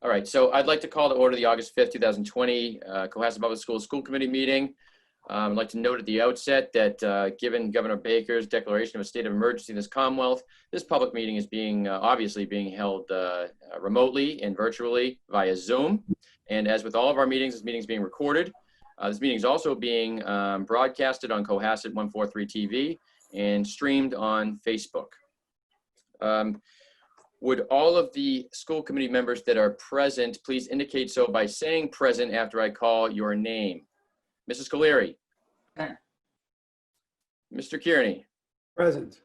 All right, so I'd like to call to order the August 5th, 2020 Cohasset Public Schools School Committee meeting. I'd like to note at the outset that given Governor Baker's declaration of a state of emergency in this Commonwealth, this public meeting is obviously being held remotely and virtually via Zoom. And as with all of our meetings, this meeting is being recorded. This meeting is also being broadcasted on Cohasset 143 TV and streamed on Facebook. Would all of the school committee members that are present please indicate so by saying present after I call your name? Mrs. Colery. Present. Mr. Kearney. Present.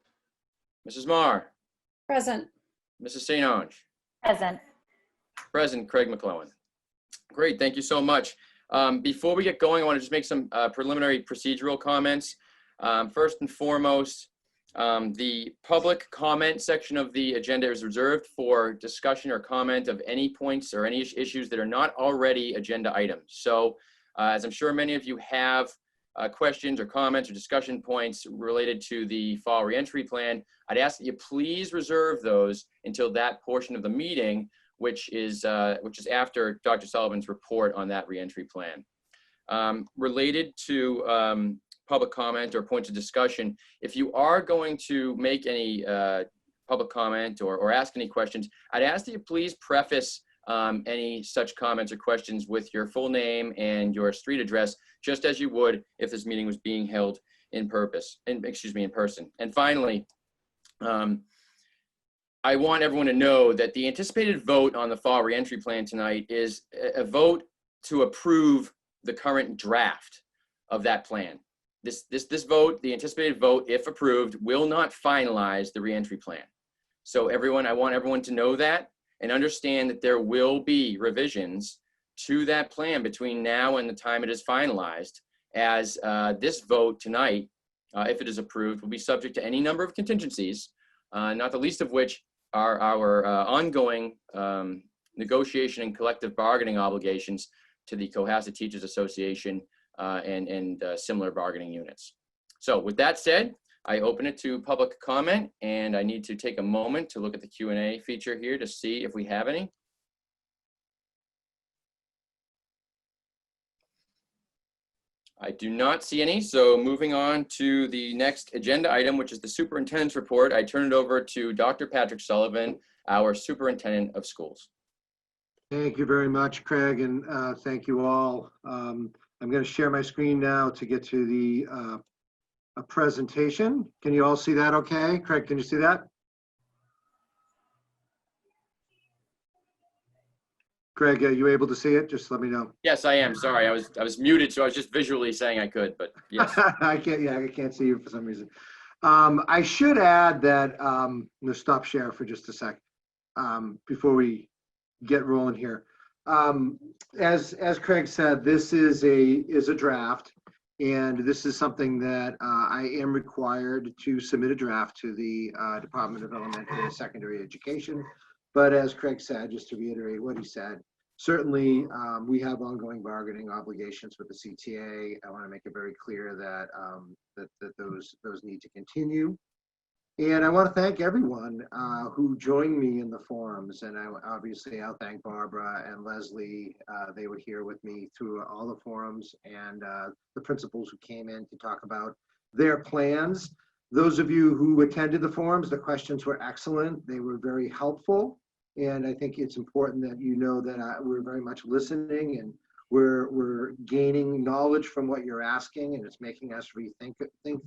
Mrs. Marr. Present. Mrs. St. Ange. Present. Present, Craig McClellan. Great, thank you so much. Before we get going, I want to just make some preliminary procedural comments. First and foremost, the public comment section of the agenda is reserved for discussion or comment of any points or any issues that are not already agenda items. So as I'm sure many of you have questions or comments or discussion points related to the fall reentry plan, I'd ask that you please reserve those until that portion of the meeting, which is after Dr. Sullivan's report on that reentry plan. Related to public comment or points of discussion, if you are going to make any public comment or ask any questions, I'd ask that you please preface any such comments or questions with your full name and your street address, just as you would if this meeting was being held in person. And finally, I want everyone to know that the anticipated vote on the fall reentry plan tonight is a vote to approve the current draft of that plan. This vote, the anticipated vote, if approved, will not finalize the reentry plan. So I want everyone to know that and understand that there will be revisions to that plan between now and the time it is finalized, as this vote tonight, if it is approved, will be subject to any number of contingencies, not the least of which are our ongoing negotiation and collective bargaining obligations to the Cohasset Teachers Association and similar bargaining units. So with that said, I open it to public comment, and I need to take a moment to look at the Q&A feature here to see if we have any. I do not see any, so moving on to the next agenda item, which is the superintendent's report. I turn it over to Dr. Patrick Sullivan, our superintendent of schools. Thank you very much, Craig, and thank you all. I'm going to share my screen now to get to the a presentation. Can you all see that okay? Craig, can you see that? Craig, are you able to see it? Just let me know. Yes, I am. Sorry, I was muted, so I was just visually saying I could, but yes. I can't see you for some reason. I should add that, I'm going to stop share for just a sec before we get rolling here. As Craig said, this is a draft, and this is something that I am required to submit a draft to the Department of Elementary and Secondary Education. But as Craig said, just to reiterate what he said, certainly we have ongoing bargaining obligations with the CTA. I want to make it very clear that those need to continue. And I want to thank everyone who joined me in the forums. And obviously I'll thank Barbara and Leslie. They were here with me through all the forums, and the principals who came in to talk about their plans. Those of you who attended the forums, the questions were excellent. They were very helpful. And I think it's important that you know that we're very much listening, and we're gaining knowledge from what you're asking, and it's making us think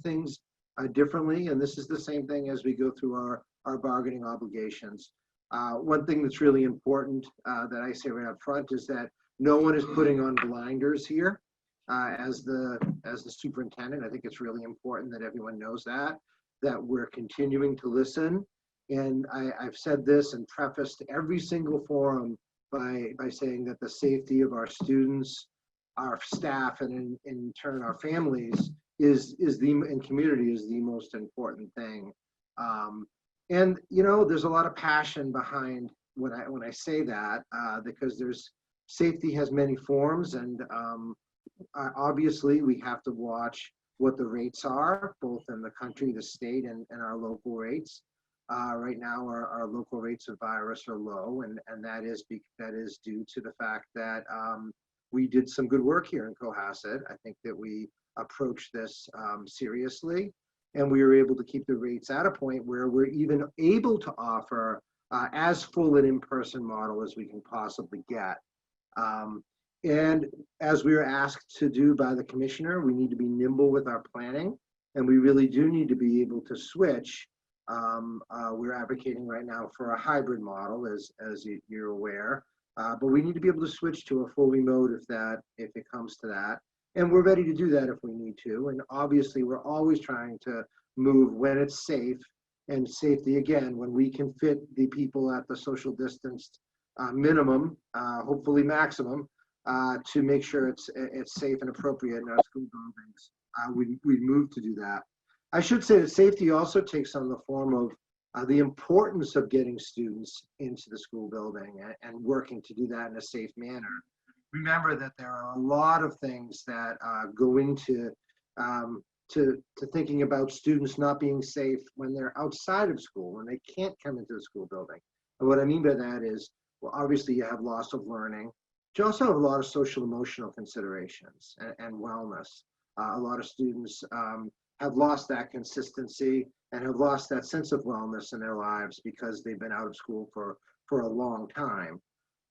things differently. And this is the same thing as we go through our bargaining obligations. One thing that's really important that I say right up front is that no one is putting on blinders here as the superintendent. I think it's really important that everyone knows that we're continuing to listen. And I've said this and prefaced every single forum by saying that the safety of our students, our staff, and in turn our families and community is the most important thing. And you know, there's a lot of passion behind when I say that, because safety has many forms, and obviously we have to watch what the rates are, both in the country, the state, and our local rates. Right now, our local rates of virus are low, and that is due to the fact that we did some good work here in Cohasset. I think that we approached this seriously, and we were able to keep the rates at a point where we're even able to offer as full an in-person model as we can possibly get. And as we were asked to do by the commissioner, we need to be nimble with our planning, and we really do need to be able to switch. We're advocating right now for a hybrid model, as you're aware, but we need to be able to switch to a full remote if it comes to that. And we're ready to do that if we need to. And obviously, we're always trying to move when it's safe, and safety, again, when we can fit the people at the social distanced minimum, hopefully maximum, to make sure it's safe and appropriate in our school buildings. We move to do that. I should say that safety also takes on the form of the importance of getting students into the school building and working to do that in a safe manner. Remember that there are a lot of things that go into to thinking about students not being safe when they're outside of school, when they can't come into the school building. And what I mean by that is, well, obviously you have loss of learning, but you also have a lot of social emotional considerations and wellness. A lot of students have lost that consistency and have lost that sense of wellness in their lives because they've been out of school for a long time.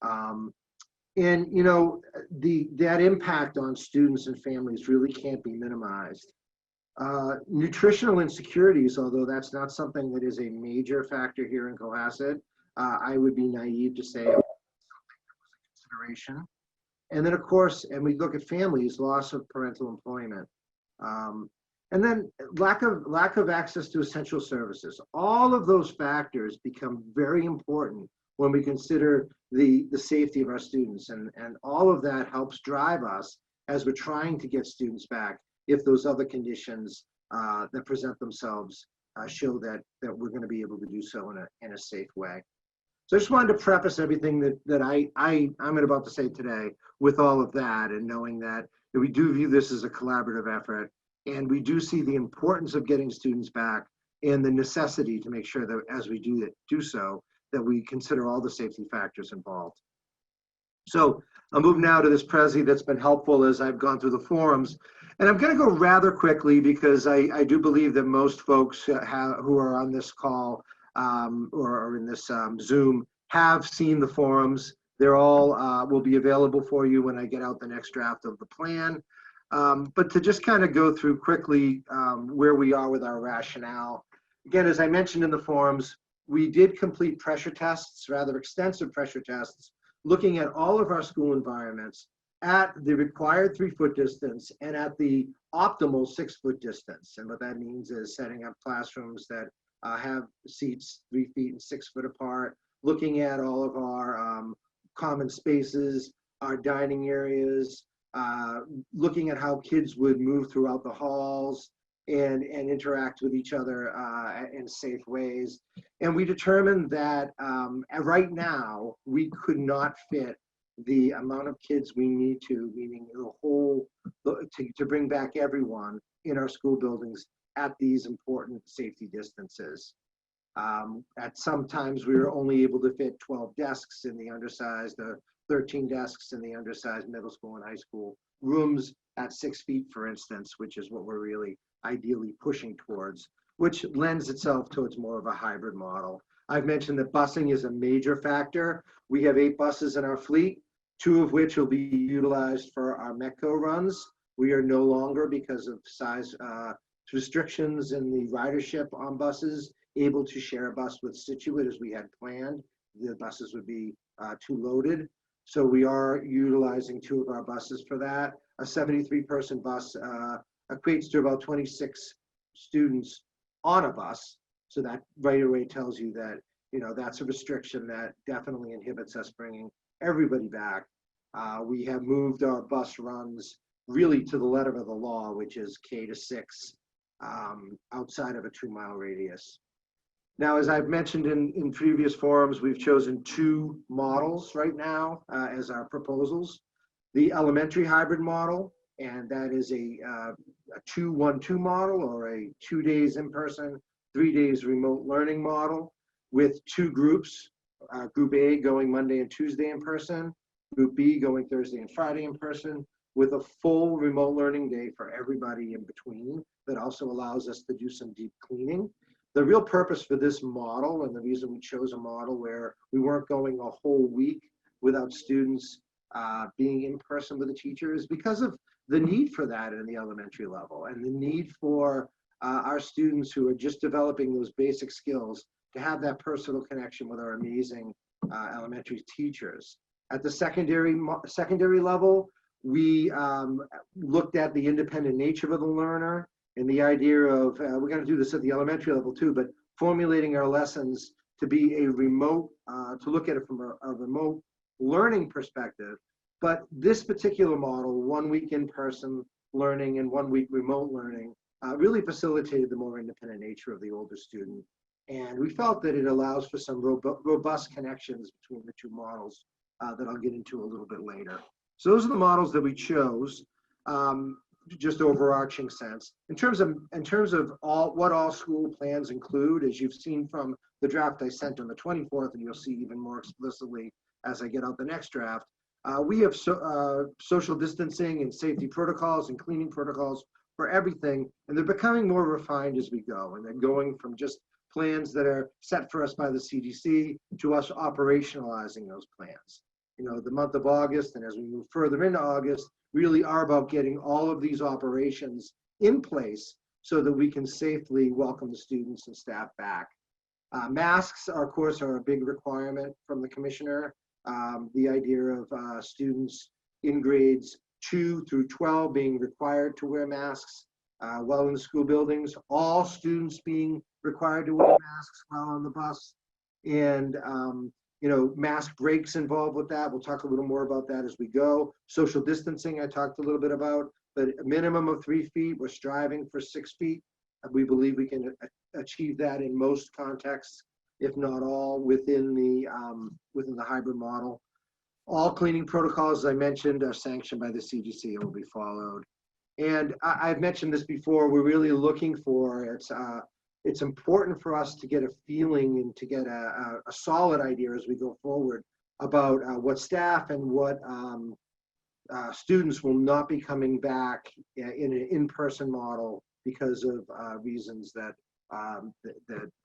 And you know, that impact on students and families really can't be minimized. Nutritional insecurities, although that's not something that is a major factor here in Cohasset, I would be naive to say it was something that was a consideration. And then, of course, and we look at families, loss of parental employment. And then lack of access to essential services. All of those factors become very important when we consider the safety of our students. And all of that helps drive us as we're trying to get students back if those other conditions that present themselves show that we're going to be able to do so in a safe way. So I just wanted to preface everything that I'm about to say today with all of that, and knowing that we do view this as a collaborative effort, and we do see the importance of getting students back and the necessity to make sure that as we do so, that we consider all the safety factors involved. So I'll move now to this Prezi that's been helpful as I've gone through the forums. And I'm going to go rather quickly because I do believe that most folks who are on this call or in this Zoom have seen the forums. They're all will be available for you when I get out the next draft of the plan. But to just kind of go through quickly where we are with our rationale. Again, as I mentioned in the forums, we did complete pressure tests, rather extensive pressure tests, looking at all of our school environments at the required 3-foot distance and at the optimal 6-foot distance. And what that means is setting up classrooms that have seats 3 feet and 6 foot apart, looking at all of our common spaces, our dining areas, looking at how kids would move throughout the halls and interact with each other in safe ways. And we determined that right now we could not fit the amount of kids we need to, meaning the whole, to bring back everyone in our school buildings at these important safety distances. At some times we were only able to fit 12 desks in the undersized, 13 desks in the undersized middle school and high school rooms at 6 feet, for instance, which is what we're really ideally pushing towards, which lends itself towards more of a hybrid model. I've mentioned that busing is a major factor. We have 8 buses in our fleet, 2 of which will be utilized for our Mcas runs. We are no longer, because of size restrictions in the ridership on buses, able to share a bus with Situate as we had planned. The buses would be too loaded. So we are utilizing 2 of our buses for that. A 73-person bus equates to about 26 students on a bus. So that right away tells you that, you know, that's a restriction that definitely inhibits us bringing everybody back. We have moved our bus runs really to the letter of the law, which is K to 6 outside of a 2-mile radius. Now, as I've mentioned in previous forums, we've chosen 2 models right now as our proposals. The elementary hybrid model, and that is a 2-1-2 model, or a 2 days in person, 3 days remote learning model with 2 groups. Group A going Monday and Tuesday in person, Group B going Thursday and Friday in person, with a full remote learning day for everybody in between. That also allows us to do some deep cleaning. The real purpose for this model, and the reason we chose a model where we weren't going a whole week without students being in person with the teacher, is because of the need for that in the elementary level, and the need for our students who are just developing those basic skills to have that personal connection with our amazing elementary teachers. At the secondary level, we looked at the independent nature of the learner and the idea of, we're going to do this at the elementary level too, but formulating our lessons to be a remote, to look at it from a remote learning perspective. But this particular model, 1 week in-person learning and 1 week remote learning, really facilitated the more independent nature of the older student. And we felt that it allows for some robust connections between the 2 models that I'll get into a little bit later. So those are the models that we chose, just overarching sense. In terms of what all school plans include, as you've seen from the draft I sent on the 24th, and you'll see even more explicitly as I get out the next draft, we have social distancing and safety protocols and cleaning protocols for everything, and they're becoming more refined as we go, and they're going from just plans that are set for us by the CDC to us operationalizing those plans. You know, the month of August, and as we move further into August, really are about getting all of these operations in place so that we can safely welcome the students and staff back. Masks, of course, are a big requirement from the commissioner. The idea of students in grades 2 through 12 being required to wear masks while in the school buildings, all students being required to wear masks while on the bus, and you know, mask breaks involved with that. We'll talk a little more about that as we go. Social distancing, I talked a little bit about, but a minimum of 3 feet. We're striving for 6 feet. We believe we can achieve that in most contexts, if not all, within the hybrid model. All cleaning protocols, as I mentioned, are sanctioned by the CDC and will be followed. And I've mentioned this before, we're really looking for, it's important for us to get a feeling and to get a solid idea as we go forward about what staff and what students will not be coming back in an in-person model because of reasons that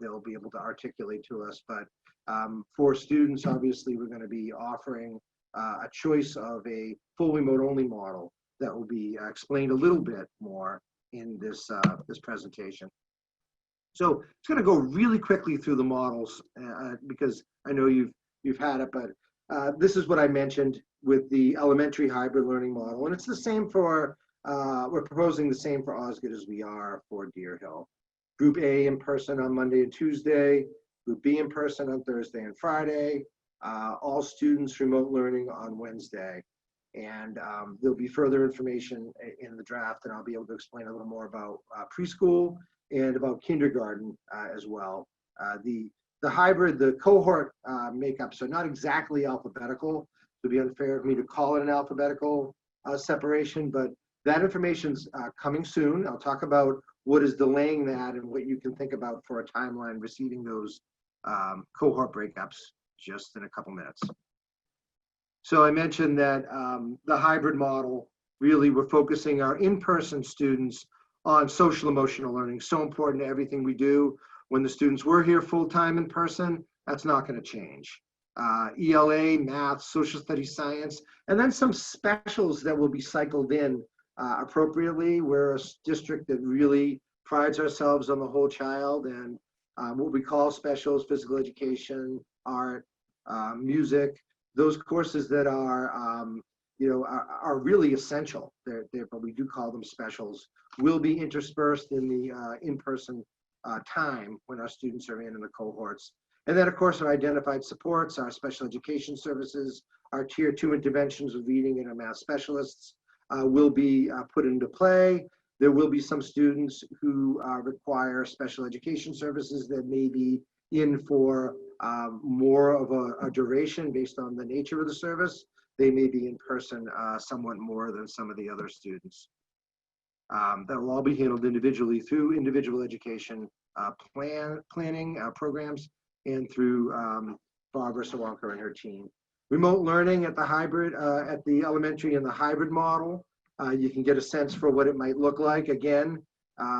they'll be able to articulate to us. But for students, obviously, we're going to be offering a choice of a full remote only model that will be explained a little bit more in this presentation. So it's going to go really quickly through the models because I know you've had it, but this is what I mentioned with the elementary hybrid learning model, and it's the same for we're proposing the same for Osgood as we are for Deer Hill. Group A in person on Monday and Tuesday, Group B in person on Thursday and Friday, all students remote learning on Wednesday. And there'll be further information in the draft, and I'll be able to explain a little more about preschool and about kindergarten as well. The hybrid, the cohort makeups are not exactly alphabetical. It would be unfair of me to call it an alphabetical separation, but that information's coming soon. I'll talk about what is delaying that and what you can think about for a timeline receiving those cohort breakups just in a couple minutes. So I mentioned that the hybrid model, really we're focusing our in-person students on social emotional learning. So important to everything we do. When the students were here full-time in person, that's not going to change. ELA, math, social studies, science, and then some specials that will be cycled in appropriately. We're a district that really prides ourselves on the whole child, and what we call specials, physical education, art, music, those courses that are, you know, are really essential. But we do call them specials, will be interspersed in the in-person time when our students are in the cohorts. And then, of course, our identified supports, our special education services, our tier 2 interventions of reading and our math specialists will be put into play. There will be some students who require special education services that may be in for more of a duration based on the nature of the service. They may be in person somewhat more than some of the other students. That will all be handled individually through individual education planning programs, and through Barbara Sawanka and her team. Remote learning at the hybrid, at the elementary and the hybrid model. You can get a sense for what it might look like. Again,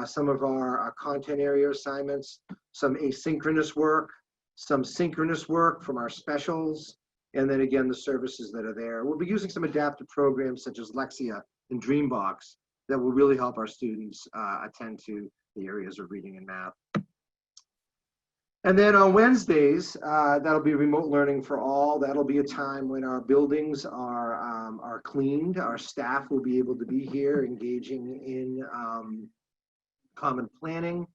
some of our content area assignments, some asynchronous work, some synchronous work from our specials, and then again, the services that are there. We'll be using some adaptive programs such as Lexia and Dreambox that will really help our students attend to the areas of reading and math. And then on Wednesdays, that'll be remote learning for all. That'll be a time when our buildings are cleaned. Our staff will be able to be here engaging in common planning.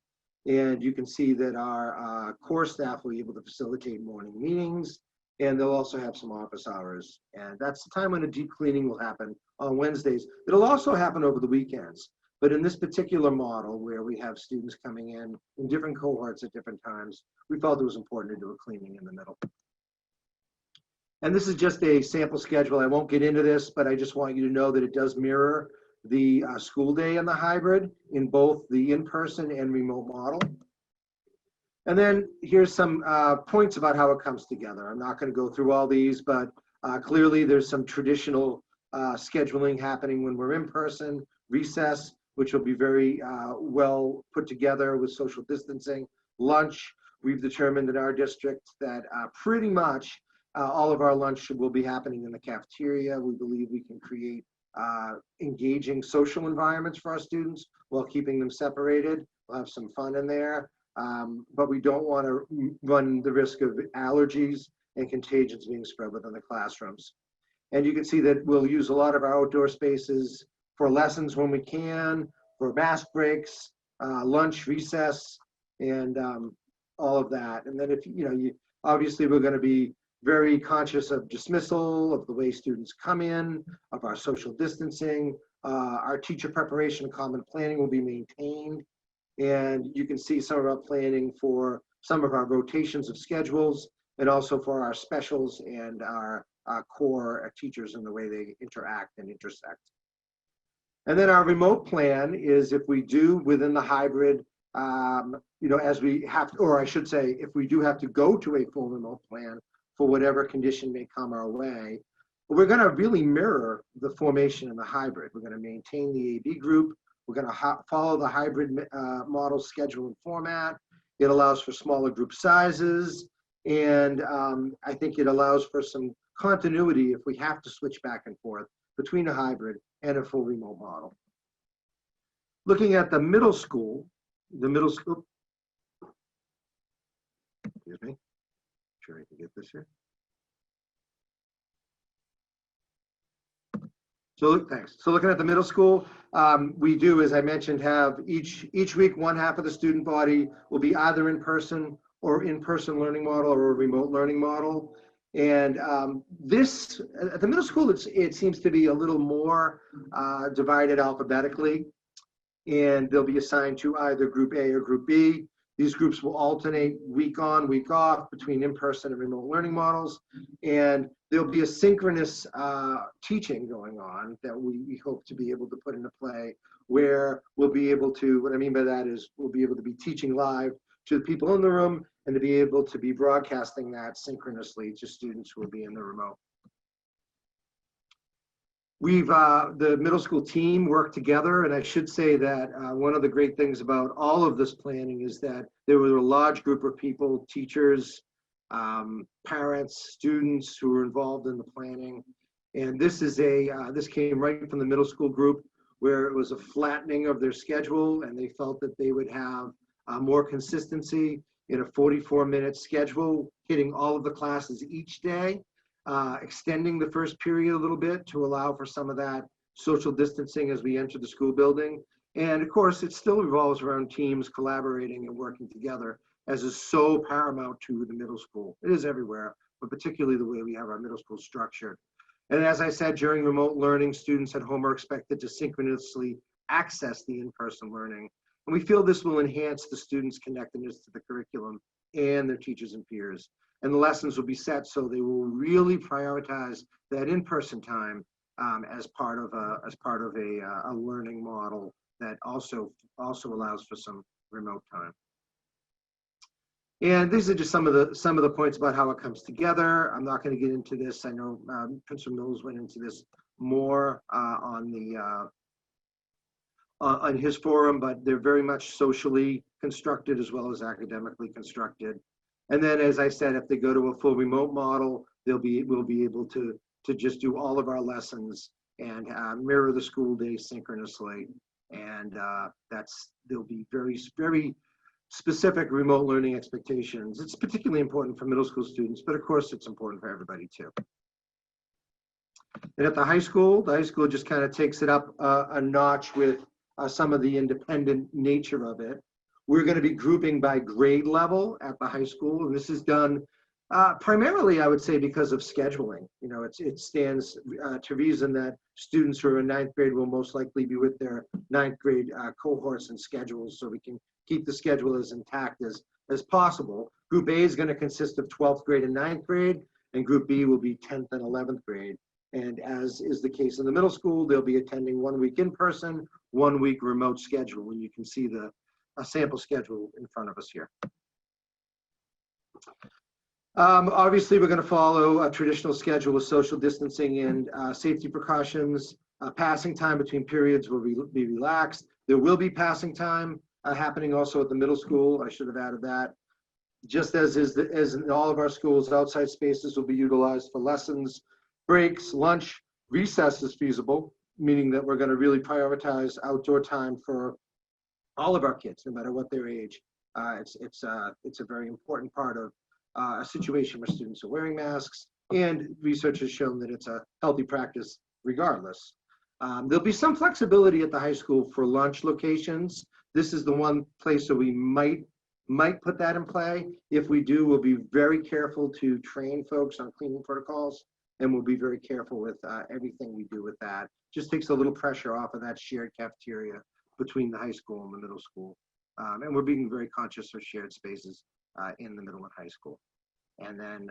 And you can see that our core staff will be able to facilitate morning meetings, and they'll also have some office hours. And that's the time when a deep cleaning will happen on Wednesdays. It'll also happen over the weekends. But in this particular model, where we have students coming in different cohorts at different times, we felt it was important to do a cleaning in the middle. And this is just a sample schedule. I won't get into this, but I just want you to know that it does mirror the school day and the hybrid in both the in-person and remote model. And then here's some points about how it comes together. I'm not going to go through all these, but clearly there's some traditional scheduling happening when we're in person, recess, which will be very well put together with social distancing, lunch. We've determined in our district that pretty much all of our lunch will be happening in the cafeteria. We believe we can create engaging social environments for our students while keeping them separated. We'll have some fun in there, but we don't want to run the risk of allergies and contagions being spread within the classrooms. And you can see that we'll use a lot of our outdoor spaces for lessons when we can, for mask breaks, lunch, recess, and all of that. And then if, obviously we're going to be very conscious of dismissal, of the way students come in, of our social distancing. Our teacher preparation and common planning will be maintained. And you can see some of our planning for some of our rotations of schedules, and also for our specials and our core teachers and the way they interact and intersect. And then our remote plan is if we do within the hybrid, as we have to, or I should say, if we do have to go to a full remote plan for whatever condition may come our way, we're going to really mirror the formation in the hybrid. We're going to maintain the AB group. We're going to follow the hybrid model schedule and format. It allows for smaller group sizes. And I think it allows for some continuity if we have to switch back and forth between a hybrid and a full remote model. Looking at the middle school, excuse me, sure I can get this here. So thanks. So looking at the middle school, we do, as I mentioned, have each week, one half of the student body will be either in person learning model or a remote learning model. And this, at the middle school, it seems to be a little more divided alphabetically, and they'll be assigned to either group A or group B. These groups will alternate week on, week off between in-person and remote learning models. And there'll be a synchronous teaching going on that we hope to be able to put into play, where we'll be able to, what I mean by that is we'll be able to be teaching live to the people in the room and to be able to be broadcasting that synchronously to students who will be in the remote. We've, the middle school team worked together, and I should say that one of the great things about all of this planning is that there was a large group of people, teachers, parents, students who were involved in the planning. And this is this came right from the middle school group, where it was a flattening of their schedule, and they felt that they would have more consistency in a 44-minute schedule, hitting all of the classes each day. Extending the first period a little bit to allow for some of that social distancing as we enter the school building. And of course, it still revolves around teams collaborating and working together, as is so paramount to the middle school. It is everywhere, but particularly the way we have our middle school structured. And as I said, during remote learning, students at home are expected to synchronously access the in-person learning. And we feel this will enhance the students' connectedness to the curriculum and their teachers and peers. And the lessons will be set so they will really prioritize that in-person time as part of a learning model that also allows for some remote time. And these are just some of the points about how it comes together. I'm not going to get into this. I know Principal Mills went into this more on his forum, but they're very much socially constructed as well as academically constructed. And then, as I said, if they go to a full remote model, we'll be able to just do all of our lessons and mirror the school day synchronously. And there'll be very, very specific remote learning expectations. It's particularly important for middle school students, but of course it's important for everybody too. And at the high school just kind of takes it up a notch with some of the independent nature of it. We're going to be grouping by grade level at the high school, and this is done primarily, I would say, because of scheduling. You know, it stands to reason that students who are in 9th grade will most likely be with their 9th grade cohorts and schedules, so we can keep the schedule as intact as possible. Group A is going to consist of 12th grade and 9th grade, and Group B will be 10th and 11th grade. And as is the case in the middle school, they'll be attending 1 week in person, 1 week remote schedule, and you can see a sample schedule in front of us here. Obviously, we're going to follow a traditional schedule with social distancing and safety precautions. Passing time between periods will be relaxed. There will be passing time happening also at the middle school. I should have added that. Just as in all of our schools, outside spaces will be utilized for lessons, breaks, lunch, recess is feasible, meaning that we're going to really prioritize outdoor time for all of our kids, no matter what their age. It's a very important part of a situation where students are wearing masks, and research has shown that it's a healthy practice regardless. There'll be some flexibility at the high school for lunch locations. This is the one place where we might put that in play. If we do, we'll be very careful to train folks on cleaning protocols, and we'll be very careful with everything we do with that. Just takes a little pressure off of that shared cafeteria between the high school and the middle school. And we're being very conscious of shared spaces in the middle and high school. And then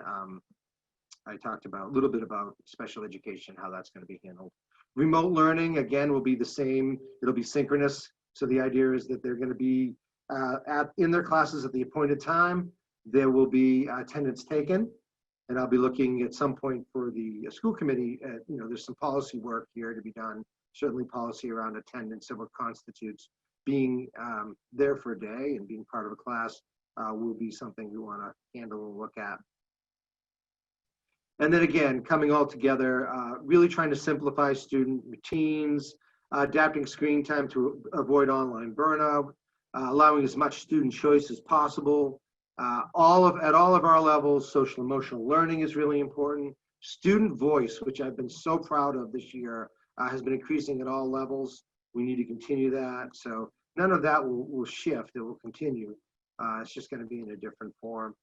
I talked a little bit about special education, how that's going to be handled. Remote learning, again, will be the same. It'll be synchronous. So the idea is that they're going to be in their classes at the appointed time. There will be attendance taken. And I'll be looking at some point for the school committee. There's some policy work here to be done. Certainly policy around attendance and what constitutes being there for a day and being part of a class will be something we want to handle and look at. And then again, coming all together, really trying to simplify student routines, adapting screen time to avoid online burnout, allowing as much student choice as possible. At all of our levels, social emotional learning is really important. Student voice, which I've been so proud of this year, has been increasing at all levels. We need to continue that. So none of that will shift. It will continue. It's just going to be in a different form.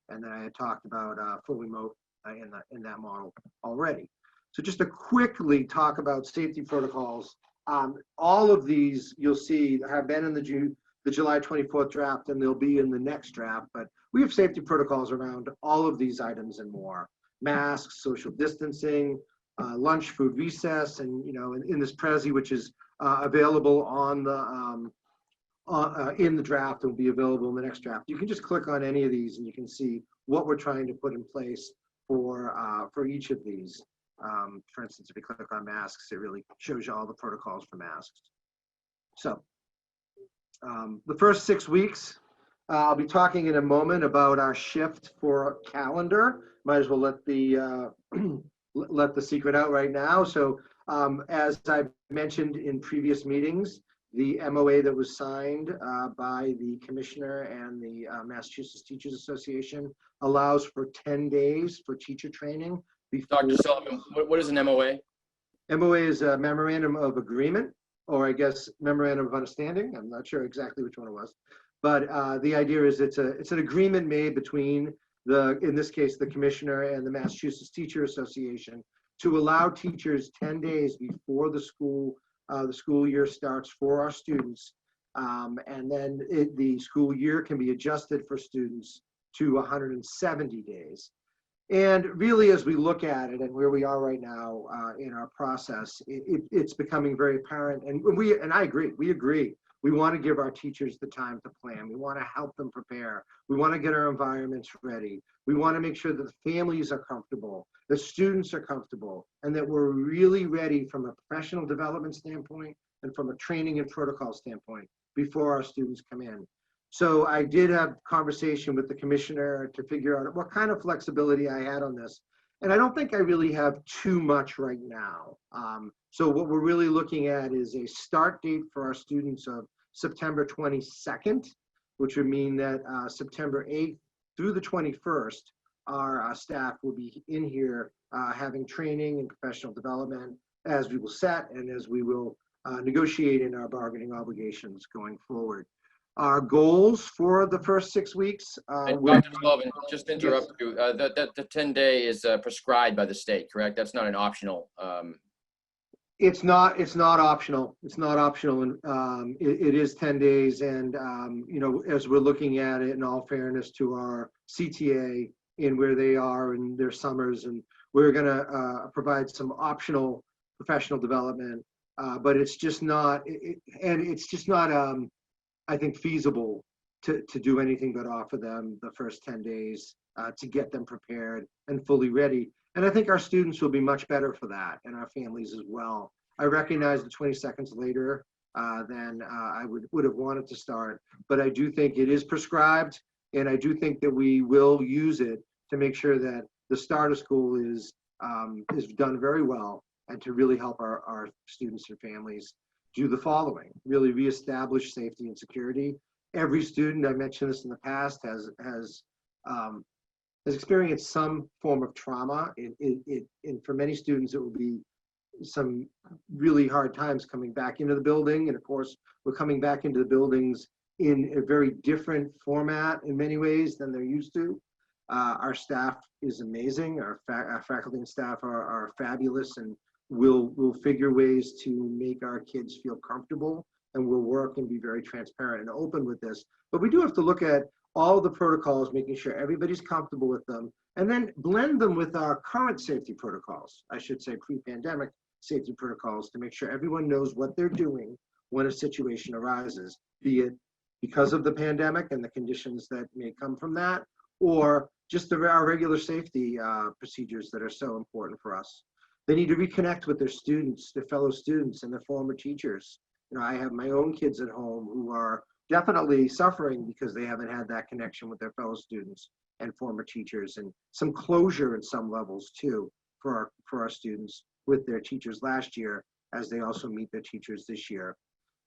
And then I had talked about full remote in that model already. So just to quickly talk about safety protocols, all of these you'll see have been in the July 24th draft, and they'll be in the next draft, but we have safety protocols around all of these items and more. Masks, social distancing, lunch, food, recess, and in this Prezi, which is available on the in the draft, will be available in the next draft. You can just click on any of these and you can see what we're trying to put in place for each of these. For instance, if you click on masks, it really shows you all the protocols for masks. So the first 6 weeks, I'll be talking in a moment about our shift for calendar. Might as well let the secret out right now. So as I've mentioned in previous meetings, the MOA that was signed by the commissioner and the Massachusetts Teachers Association allows for 10 days for teacher training. Dr. Sullivan, what is an MOA? MOA is a memorandum of agreement, or I guess memorandum of understanding. I'm not sure exactly which one it was, but the idea is it's an agreement made between in this case, the commissioner and the Massachusetts Teacher Association to allow teachers 10 days before the school year starts for our students. And then the school year can be adjusted for students to 170 days. And really, as we look at it and where we are right now in our process, it's becoming very apparent. And I agree, we agree We want to give our teachers the time to plan. We want to help them prepare. We want to get our environments ready. We want to make sure that the families are comfortable, the students are comfortable, and that we're really ready from a professional development standpoint and from a training and protocol standpoint before our students come in. So I did have conversation with the commissioner to figure out what kind of flexibility I had on this. And I don't think I really have too much right now. So what we're really looking at is a start date for our students of September 22nd, which would mean that September 8th through the 21st, our staff will be in here having training and professional development as we will set and as we will negotiate in our bargaining obligations going forward. Our goals for the first 6 weeks. Dr. Sullivan, just to interrupt you, the 10-day is prescribed by the state, correct? That's not an optional. It's not optional. It's not optional. And it is 10 days. And, you know, as we're looking at it, in all fairness to our CTA in where they are in their summers, and we're going to provide some optional professional development, but it's just not, I think, feasible to do anything but offer them the first 10 days to get them prepared and fully ready. And I think our students will be much better for that, and our families as well. I recognize that 20 seconds later than I would have wanted to start, but I do think it is prescribed, and I do think that we will use it to make sure that the start of school is done very well, and to really help our students and families do the following: really reestablish safety and security. Every student, I mentioned this in the past, has experienced some form of trauma. And for many students, it will be some really hard times coming back into the building. And of course, we're coming back into the buildings in a very different format in many ways than they're used to. Our staff is amazing. Our faculty and staff are fabulous, and we'll figure ways to make our kids feel comfortable, and we'll work and be very transparent and open with this. But we do have to look at all the protocols, making sure everybody's comfortable with them, and then blend them with our current safety protocols. I should say pre-pandemic safety protocols, to make sure everyone knows what they're doing when a situation arises, be it because of the pandemic and the conditions that may come from that, or just our regular safety procedures that are so important for us. They need to reconnect with their students, their fellow students, and their former teachers. You know, I have my own kids at home who are definitely suffering because they haven't had that connection with their fellow students and former teachers, and some closure in some levels too for our students with their teachers last year, as they also meet their teachers this year.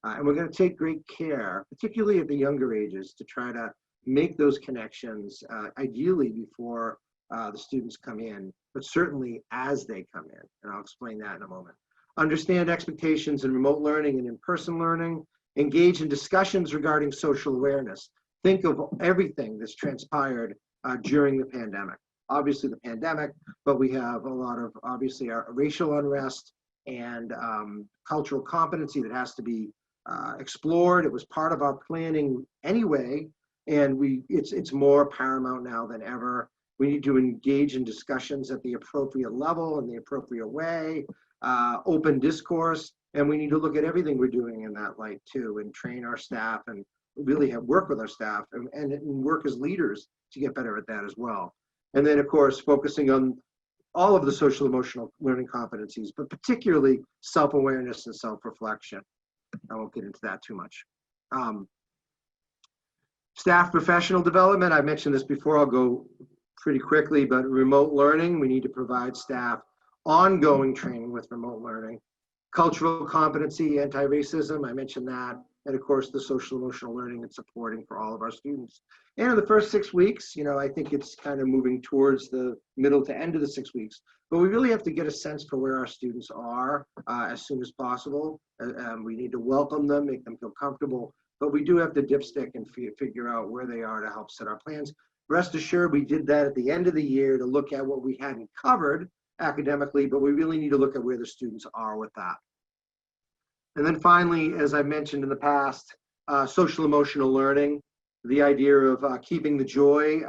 And we're going to take great care, particularly at the younger ages, to try to make those connections, ideally before the students come in, but certainly as they come in, and I'll explain that in a moment. Understand expectations in remote learning and in-person learning. Engage in discussions regarding social awareness. Think of everything that's transpired during the pandemic. Obviously the pandemic, but we have a lot of, obviously, our racial unrest and cultural competency that has to be explored. It was part of our planning anyway, and it's more paramount now than ever. We need to engage in discussions at the appropriate level in the appropriate way, open discourse, and we need to look at everything we're doing in that light too, and train our staff, and really work with our staff and work as leaders to get better at that as well. And then, of course, focusing on all of the social emotional learning competencies, but particularly self-awareness and self-reflection. I won't get into that too much. Staff professional development, I mentioned this before, I'll go pretty quickly, but remote learning, we need to provide staff ongoing training with remote learning. Cultural competency, anti-racism, I mentioned that. And of course, the social emotional learning and supporting for all of our students. And in the first 6 weeks, you know, I think it's kind of moving towards the middle to end of the 6 weeks, but we really have to get a sense for where our students are as soon as possible. We need to welcome them, make them feel comfortable, but we do have to dipstick and figure out where they are to help set our plans. Rest assured, we did that at the end of the year to look at what we hadn't covered academically, but we really need to look at where the students are with that. And then finally, as I mentioned in the past, social emotional learning, the idea of keeping the joy,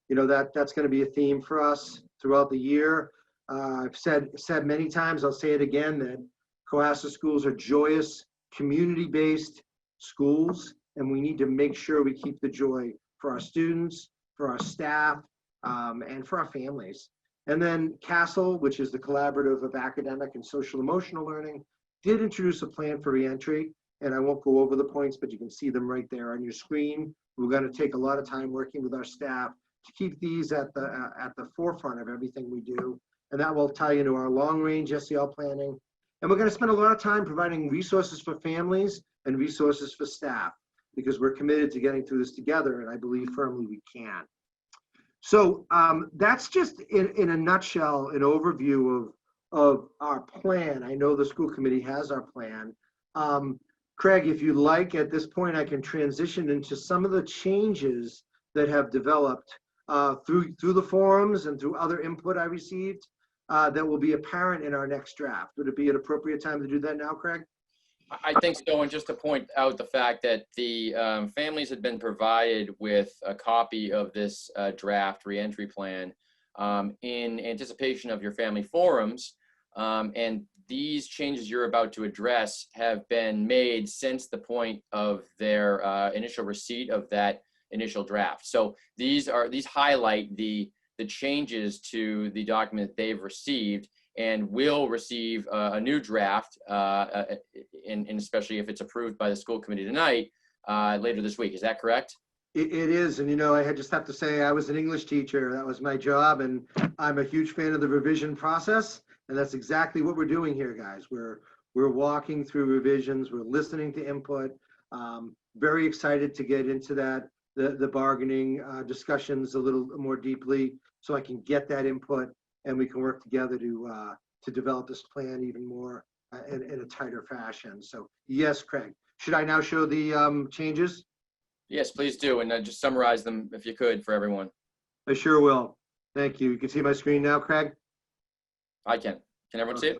you know, that's going to be a theme for us throughout the year. I've said many times, I'll say it again, that Cohasset schools are joyous, community-based, schools, and we need to make sure we keep the joy for our students, for our staff, and for our families. And then CASEL, which is the Collaborative of Academic and Social Emotional Learning, did introduce a plan for reentry, and I won't go over the points, but you can see them right there on your screen. We're going to take a lot of time working with our staff to keep these at the forefront of everything we do, and that will tie into our long-range SEL planning. And we're going to spend a lot of time providing resources for families and resources for staff, because we're committed to getting through this together, and I believe firmly we can. So that's just in a nutshell, an overview of our plan. I know the school committee has our plan. Craig, if you'd like, at this point, I can transition into some of the changes that have developed through the forums and through other input I received that will be apparent in our next draft. Would it be an appropriate time to do that now, Craig? I think so, and just to point out the fact that the families had been provided with a copy of this draft reentry plan in anticipation of your family forums, and these changes you're about to address have been made since the point of their initial receipt of that initial draft. So these highlight the changes to the document they've received, and will receive a new draft, and especially if it's approved by the school committee tonight, later this week. Is that correct? It is, and you know, I just have to say, I was an English teacher. That was my job, and I'm a huge fan of the revision process, and that's exactly what we're doing here, guys. We're walking through revisions. We're listening to input. Very excited to get into that, the bargaining discussions a little more deeply, so I can get that input, and we can work together to develop this plan even more in a tighter fashion. So yes, Craig, should I now show the changes? Yes, please do, and just summarize them if you could for everyone. I sure will. Thank you. You can see my screen now, Craig? I can. Can everyone see it?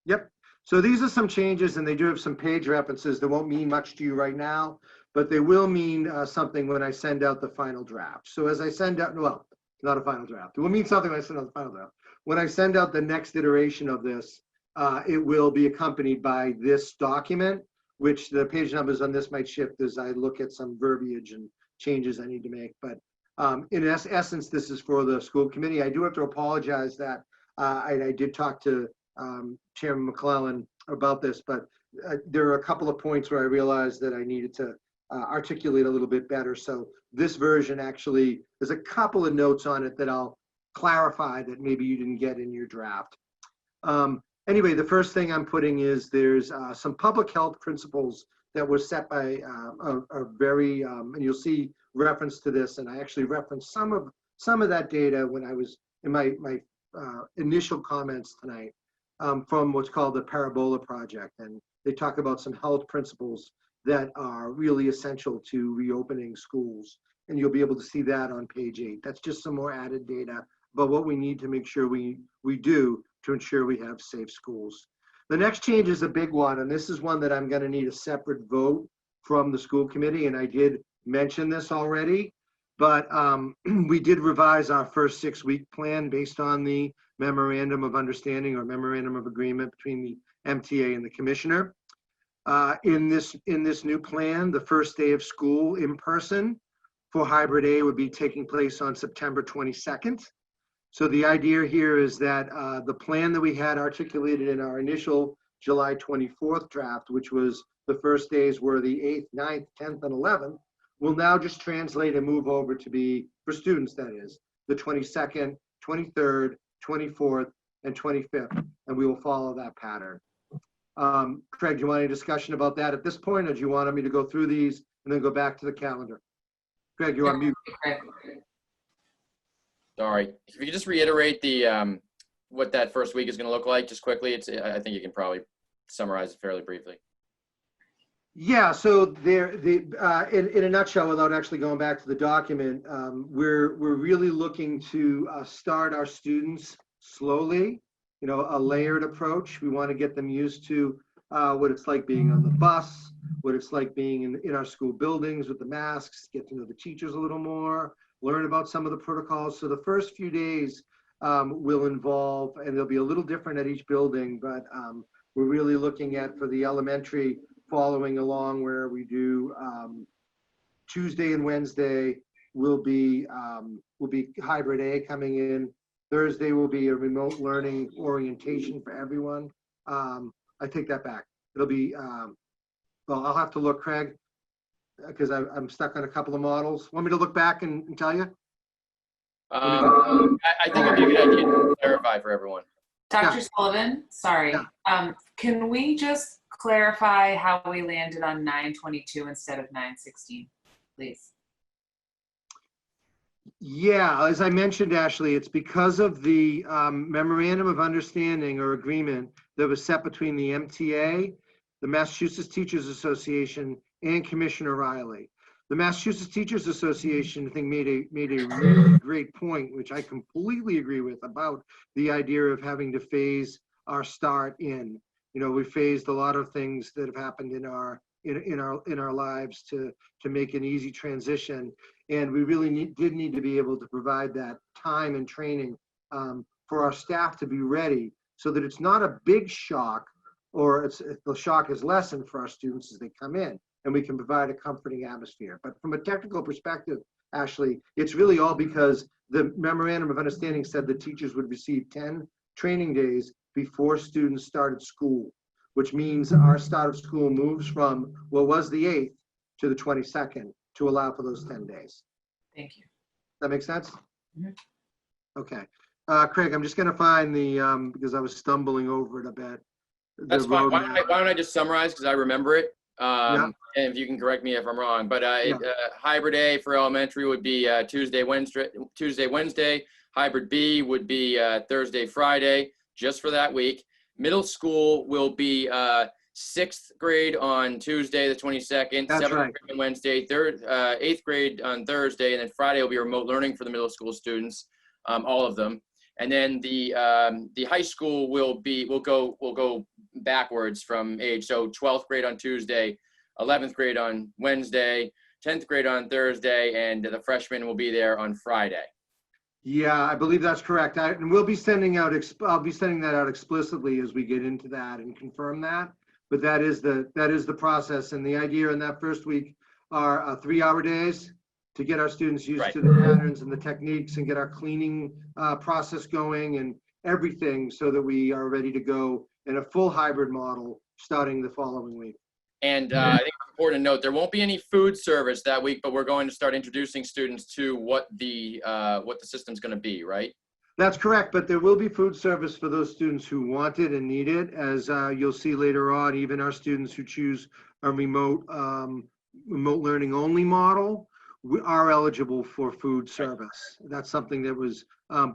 Yep. So these are some changes, and they do have some page references that won't mean much to you right now, but they will mean something when I send out the final draft. So as I send out, well, not a final draft. It will mean something when I send out the final draft. When I send out the next iteration of this, it will be accompanied by this document, which the page numbers on this might shift as I look at some verbiage and changes I need to make. But in essence, this is for the school committee. I do have to apologize that I did talk to Chairman McClellan about this, but there are a couple of points where I realized that I needed to articulate a little bit better. So this version actually, there's a couple of notes on it that I'll clarify that maybe you didn't get in your draft. Anyway, the first thing I'm putting is there's some public health principles that were set by a very, and you'll see reference to this, and I actually referenced some of that data when I was in my initial comments tonight from what's called the Parabola Project. And they talk about some health principles that are really essential to reopening schools. And you'll be able to see that on page 8. That's just some more added data about what we need to make sure we do to ensure we have safe schools. The next change is a big one, and this is one that I'm going to need a separate vote from the school committee, and I did mention this already, but we did revise our first 6-week plan based on the memorandum of understanding or memorandum of agreement between the MTA and the commissioner. In this new plan, the first day of school in person for hybrid A would be taking place on September 22nd. So the idea here is that the plan that we had articulated in our initial July 24th draft, which was the first days were the 8th, 9th, 10th, and 11th, will now just translate and move over to be, for students that is, the 22nd, 23rd, 24th, and 25th, and we will follow that pattern. Craig, do you want any discussion about that at this point, or do you want me to go through these and then go back to the calendar? Craig, you're on mute. Sorry. If you could just reiterate the what that first week is going to look like, just quickly. I think you can probably summarize it fairly briefly. Yeah. So in a nutshell, without actually going back to the document, we're really looking to start our students slowly. You know, a layered approach. We want to get them used to what it's like being on the bus, what it's like being in our school buildings with the masks, get to know the teachers a little more, learn about some of the protocols. So the first few days will involve, and they'll be a little different at each building, but we're really looking at, for the elementary, following along where we do Tuesday and Wednesday will be hybrid A coming in. Thursday will be a remote learning orientation for everyone. I take that back. It'll be, well, I'll have to look, Craig, because I'm stuck on a couple of models. Want me to look back and tell you? I think it'd be a good idea to clarify for everyone. Dr. Yeah. Sullivan, sorry. Yeah. Can we just clarify how we landed on 922 instead of 916, please? Yeah, as I mentioned, Ashley, it's because of the memorandum of understanding or agreement that was set between the MTA, the Massachusetts Teachers Association, and Commissioner Riley. The Massachusetts Teachers Association, I think, made a really great point, which I completely agree with, about the idea of having to phase our start in. You know, we phased a lot of things that have happened in our lives to make an easy transition, and we really did need to be able to provide that time and training for our staff to be ready, so that it's not a big shock, or the shock is lessened for our students as they come in, and we can provide a comforting atmosphere. But from a technical perspective, Ashley, it's really all because the memorandum of understanding said that teachers would receive 10 training days before students started school, which means our start of school moves from what was the 8th to the 22nd to allow for those 10 days. Thank you. That makes sense? Mhm. Okay. Craig, I'm just going to find the, because I was stumbling over it a bit. That's fine. Why don't I just summarize, because I remember it. Yeah. And if you can correct me if I'm wrong, but hybrid A for elementary would be Tuesday, Wednesday. Hybrid B would be Thursday, Friday, just for that week. Middle school will be 6th grade on Tuesday, the 22nd, That's 7th right. grade on Wednesday, 8th grade on Thursday, and then Friday will be remote learning for the middle school students, all of them. And then the high school will go backwards from age. So 12th grade on Tuesday, 11th grade on Wednesday, 10th grade on Thursday, and the freshmen will be there on Friday. Yeah, I believe that's correct. And we'll be sending out, I'll be sending that out explicitly as we get into that and confirm that. But that is the process. And the idea in that first week are 3-hour days to get our students used to the patterns and the techniques and get our cleaning process going and everything, so that we are ready to go in a full hybrid model starting the following week. And I think it's important to note, there won't be any food service that week, but we're going to start introducing students to what the system's going to be, right? That's correct, but there will be food service for those students who want it and need it. As you'll see later on, even our students who choose a remote learning only model, we are eligible for food service. That's something that was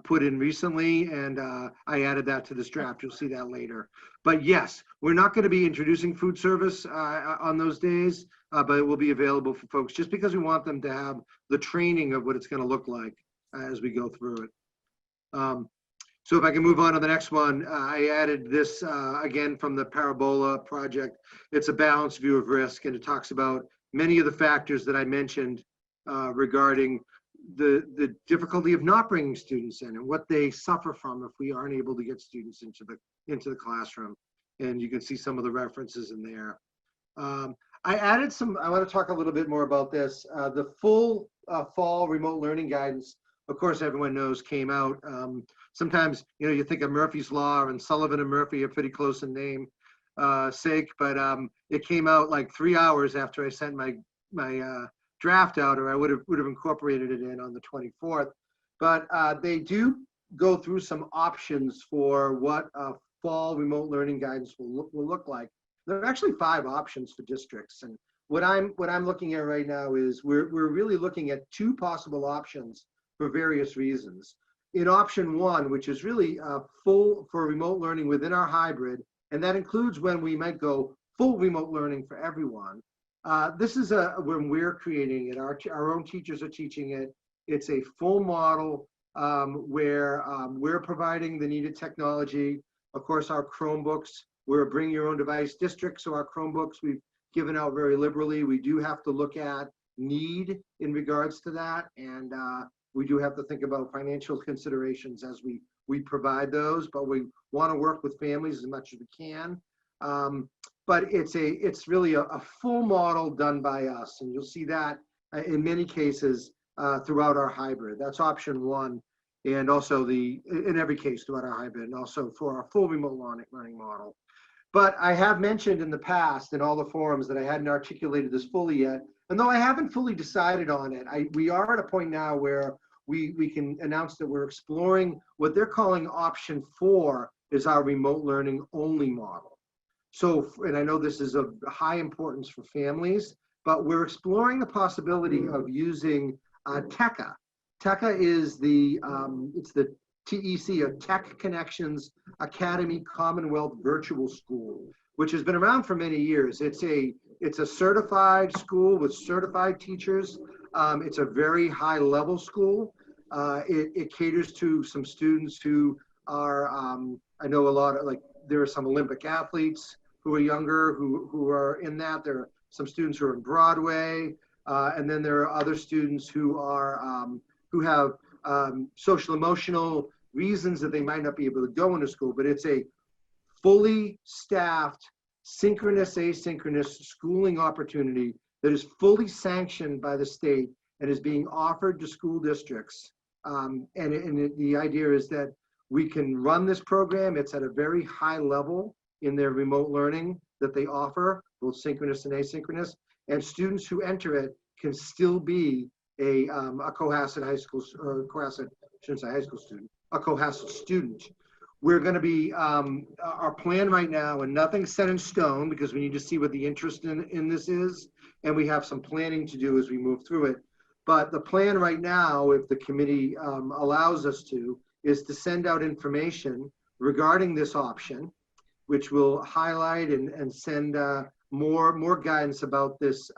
put in recently, and I added that to this draft. You'll see that later. But yes, we're not going to be introducing food service on those days, but it will be available for folks, just because we want them to have the training of what it's going to look like as we go through it. So if I can move on to the next one, I added this again from the Parabola project. It's a balanced view of risk, and it talks about many of the factors that I mentioned regarding the difficulty of not bringing students in and what they suffer from if we aren't able to get students into the classroom. And you can see some of the references in there. I added some, I want to talk a little bit more about this. The full fall remote learning guidance, of course, everyone knows, came out. Sometimes, you know, you think of Murphy's Law, and Sullivan and Murphy are pretty close in name sake, but it came out like 3 hours after I sent my draft out, or I would have incorporated it in on the 24th. But they do go through some options for what fall remote learning guidance will look like. There are actually 5 options for districts, and what I'm looking at right now is we're really looking at 2 possible options for various reasons. In option 1, which is really full for remote learning within our hybrid, and that includes when we might go full remote learning for everyone. This is when we're creating it, our own teachers are teaching it. It's a full model where we're providing the needed technology. Of course, our Chromebooks, we're a bring your own device district, so our Chromebooks we've given out very liberally. We do have to look at need in regards to that, and we do have to think about financial considerations as we provide those, but we want to work with families as much as we can. but it's really a full model done by us. And you'll see that in many cases throughout our hybrid. That's option one. And also in every case throughout our hybrid, and also for our full remote learning model. But I have mentioned in the past in all the forums that I hadn't articulated this fully yet. And though I haven't fully decided on it, we are at a point now where we can announce that we're exploring what they're calling option 4 is our remote learning only model. So, and I know this is of high importance for families, but we're exploring the possibility of using TECA. TECA is it's the TEC, or Tech Connections Academy Commonwealth Virtual School, which has been around for many years. It's a certified school with certified teachers. It's a very high level school. It caters to some students who are, I know a lot of, like, there are some Olympic athletes who are younger, who are in that. There are some students who are in Broadway. And then there are other students who are, who have social emotional reasons that they might not be able to go into school, but it's a fully staffed, synchronous, asynchronous schooling opportunity that is fully sanctioned by the state and is being offered to school districts. The idea is that we can run this program. It's at a very high level in their remote learning that they offer, both synchronous and asynchronous, and students who enter it can still be a Cohasset High School, or Cohasset, shouldn't say high school student, a Cohasset student. We're going to be, our plan right now, and nothing's set in stone because we need to see what the interest in this is, and we have some planning to do as we move through it. But the plan right now, if the committee allows us to, is to send out information regarding this option, which will highlight and send more guidance about this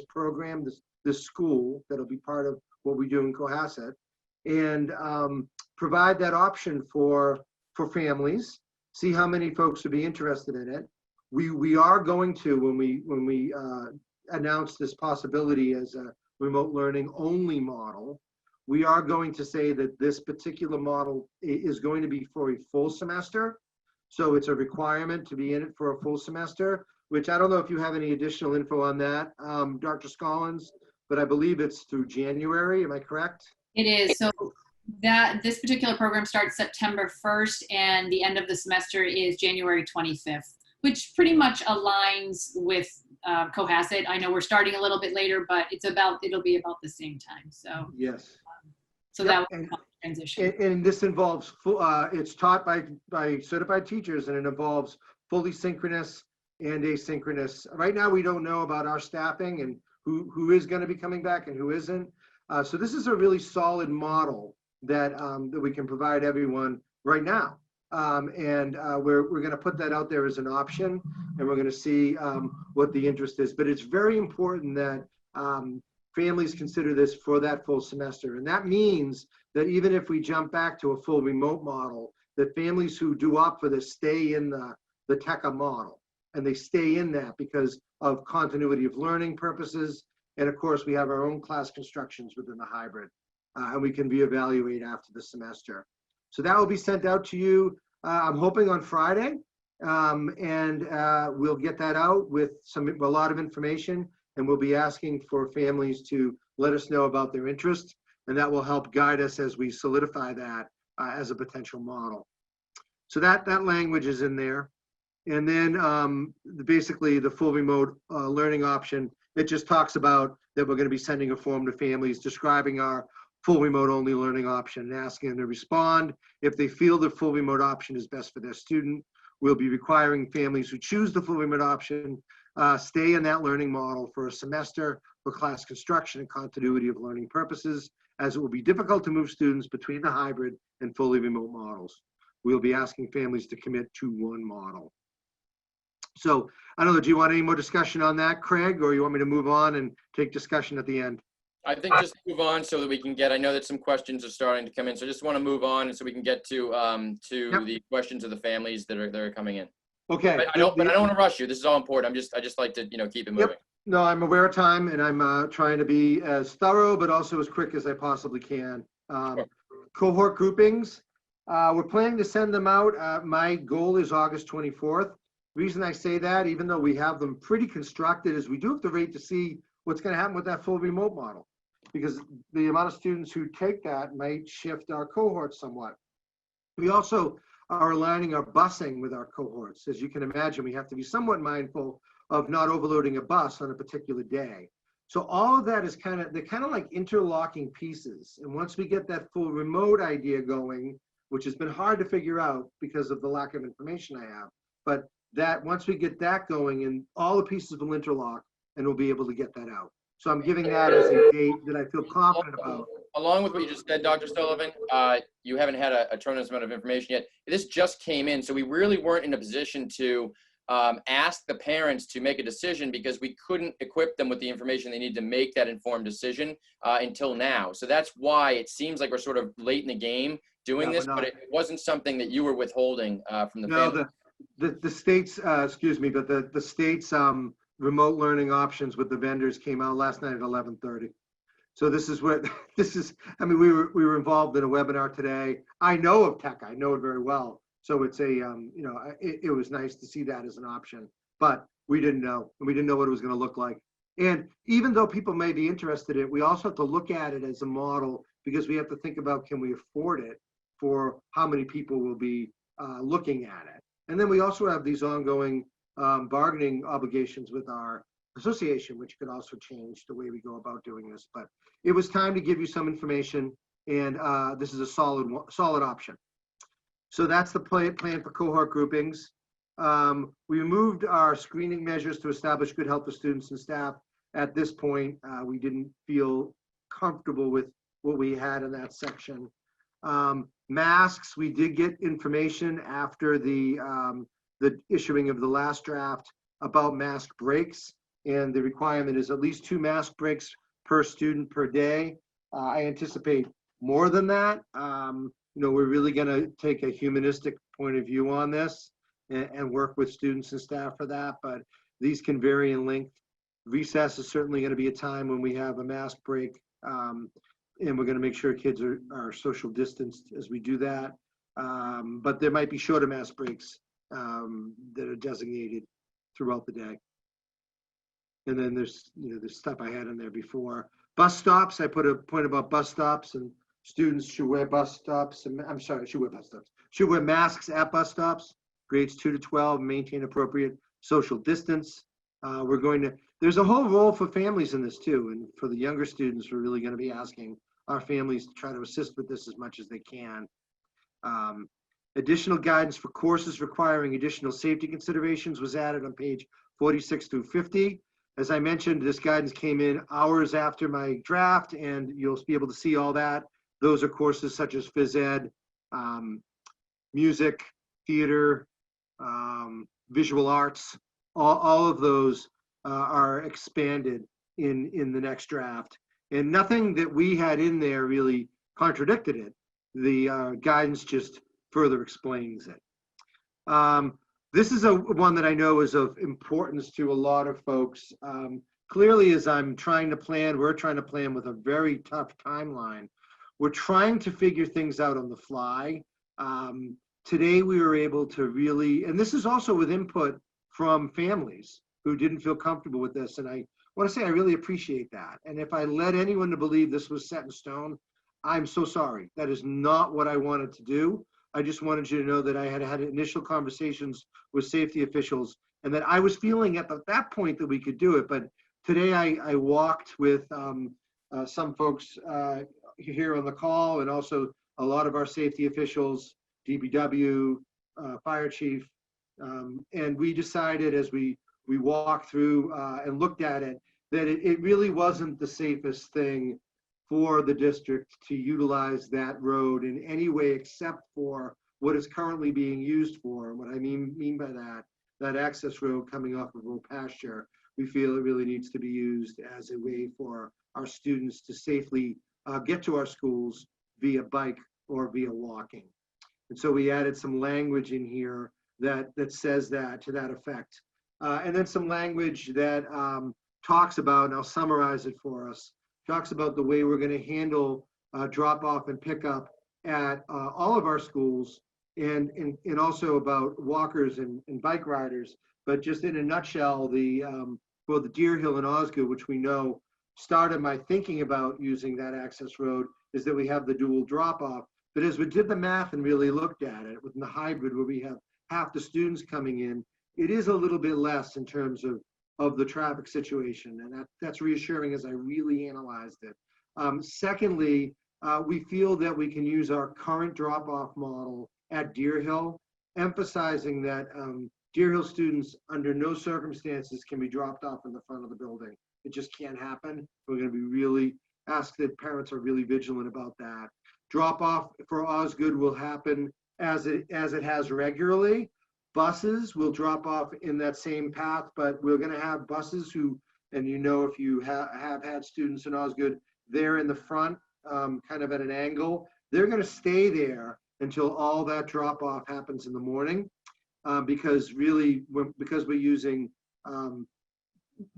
program, this school that'll be part of what we do in Cohasset, and provide that option for families, see how many folks would be interested in it. We are going to, when we announce this possibility as a remote learning only model, we are going to say that this particular model is going to be for a full semester. So it's a requirement to be in it for a full semester, which I don't know if you have any additional info on that, Dr. Scollins, but I believe it's through January. Am I correct? It is. So this particular program starts September 1st and the end of the semester is January 25th, which pretty much aligns with Cohasset. I know we're starting a little bit later, but it'll be about the same time. So yes. So that will be a transition. And this involves it's taught by certified teachers, and it involves fully synchronous and asynchronous. Right now, we don't know about our staffing and who is going to be coming back and who isn't. So this is a really solid model that we can provide everyone right now. We're going to put that out there as an option, and we're going to see what the interest is. But it's very important that families consider this for that full semester. And that means that even if we jump back to a full remote model, that families who do opt for this stay in the TECA model. And they stay in that because of continuity of learning purposes. And of course, we have our own class constructions within the hybrid, and we can reevaluate after the semester. So that will be sent out to you, I'm hoping on Friday, and we'll get that out with a lot of information, and we'll be asking for families to let us know about their interest, and that will help guide us as we solidify that as a potential model. So that language is in there. And then basically the full remote learning option, it just talks about that we're going to be sending a form to families describing our full remote only learning option and asking them to respond. If they feel the full remote option is best for their student, we'll be requiring families who choose the full remote option stay in that learning model for a semester for class construction and continuity of learning purposes, as it will be difficult to move students between the hybrid and fully remote models. We'll be asking families to commit to one model. So I don't know, do you want any more discussion on that, Craig, or you want me to move on and take discussion at the end? I think just move on so that we can get, I know that some questions are starting to come in, so I just want to move on so we can get to Yep. the questions of the families that are coming in. Okay. But I don't want to rush you. This is all important. I just like to, keep it moving. Yep. No, I'm aware of time, and I'm trying to be as thorough, but also as quick as I possibly can. Sure. Cohort groupings, we're planning to send them out. My goal is August 24th. Reason I say that, even though we have them pretty constructed, is we do have to wait to see what's going to happen with that full remote model, because the amount of students who take that might shift our cohorts somewhat. We also are aligning our busing with our cohorts. As you can imagine, we have to be somewhat mindful of not overloading a bus on a particular day. So all of that is they're kind of like interlocking pieces. And once we get that full remote idea going, which has been hard to figure out because of the lack of information I have, but that once we get that going, and all the pieces will interlock, and we'll be able to get that out. So I'm giving that as a date that I feel confident about. Along with what you just said, Dr. Sullivan, you haven't had a tremendous amount of information yet. This just came in, so we really weren't in a position to ask the parents to make a decision, because we couldn't equip them with the information they need to make that informed decision until now. So that's why it seems like we're sort of late in the game doing this, but it wasn't something that you were withholding from the family. The state's, excuse me, but the state's remote learning options with the vendors came out last night at 11:30. So this is what, I mean, we were involved in a webinar today. I know of tech, I know it very well. So it's it was nice to see that as an option, but we didn't know, and we didn't know what it was going to look like. And even though people may be interested in it, we also have to look at it as a model, because we have to think about, can we afford it for how many people will be looking at it? And then we also have these ongoing bargaining obligations with our association, which could also change the way we go about doing this. But it was time to give you some information, and this is a solid option. So that's the plan for cohort groupings. We removed our screening measures to establish good health for students and staff. At this point, we didn't feel comfortable with what we had in that section. Masks, we did get information after the issuing of the last draft about mask breaks, and the requirement is at least 2 mask breaks per student per day. I anticipate more than that. We're really going to take a humanistic point of view on this and work with students and staff for that, but these can vary in length. Recess is certainly going to be a time when we have a mask break, and we're going to make sure kids are social distanced as we do that. But there might be shorter mask breaks that are designated throughout the day. And then there's stuff I had in there before. Bus stops, I put a point about bus stops, and students should wear bus stops. Should wear masks at bus stops. Grades 2 to 12, maintain appropriate social distance. There's a whole role for families in this too. And for the younger students, we're really going to be asking our families to try to assist with this as much as they can. Additional guidance for courses requiring additional safety considerations was added on page 46 through 50. As I mentioned, this guidance came in hours after my draft, and you'll be able to see all that. Those are courses such as phys ed, music, theater, visual arts. All of those are expanded in the next draft. And nothing that we had in there really contradicted it. The guidance just further explains it. This is one that I know is of importance to a lot of folks. Clearly, as we're trying to plan with a very tough timeline. We're trying to figure things out on the fly. Today, we were able to really, and this is also with input from families who didn't feel comfortable with this. And I want to say I really appreciate that. And if I led anyone to believe this was set in stone, I'm so sorry. That is not what I wanted to do. I just wanted you to know that I had had initial conversations with safety officials, and that I was feeling at that point that we could do it. But today I walked with some folks here on the call, and also a lot of our safety officials, DPW, fire chief, and we decided as we walked through and looked at it, that it really wasn't the safest thing for the district to utilize that road in any way except for what is currently being used for. And what I mean by that access road coming off of Old Pasture, we feel it really needs to be used as a way for our students to safely get to our schools via bike or via walking. And so we added some language in here that says that, to that effect. And then some language that talks about, and I'll summarize it for us, talks about the way we're going to handle drop off and pick up at all of our schools, and also about walkers and bike riders. But just in a nutshell, well, the Deer Hill and Osgood, which we know started my thinking about using that access road, is that we have the dual drop-off. But as we did the math and really looked at it within the hybrid, where we have half the students coming in, it is a little bit less in terms of the traffic situation. And that's reassuring as I really analyzed it. Secondly, we feel that we can use our current drop-off model at Deer Hill, emphasizing that Deer Hill students under no circumstances can be dropped off in the front of the building. It just can't happen. We're going to be really ask that parents are really vigilant about that. Drop off for Osgood will happen as it has regularly. Buses will drop off in that same path, but we're going to have buses who, and you know, if you have had students in Osgood, they're in the front, kind of at an angle. They're going to stay there until all that drop off happens in the morning, because really, because we're using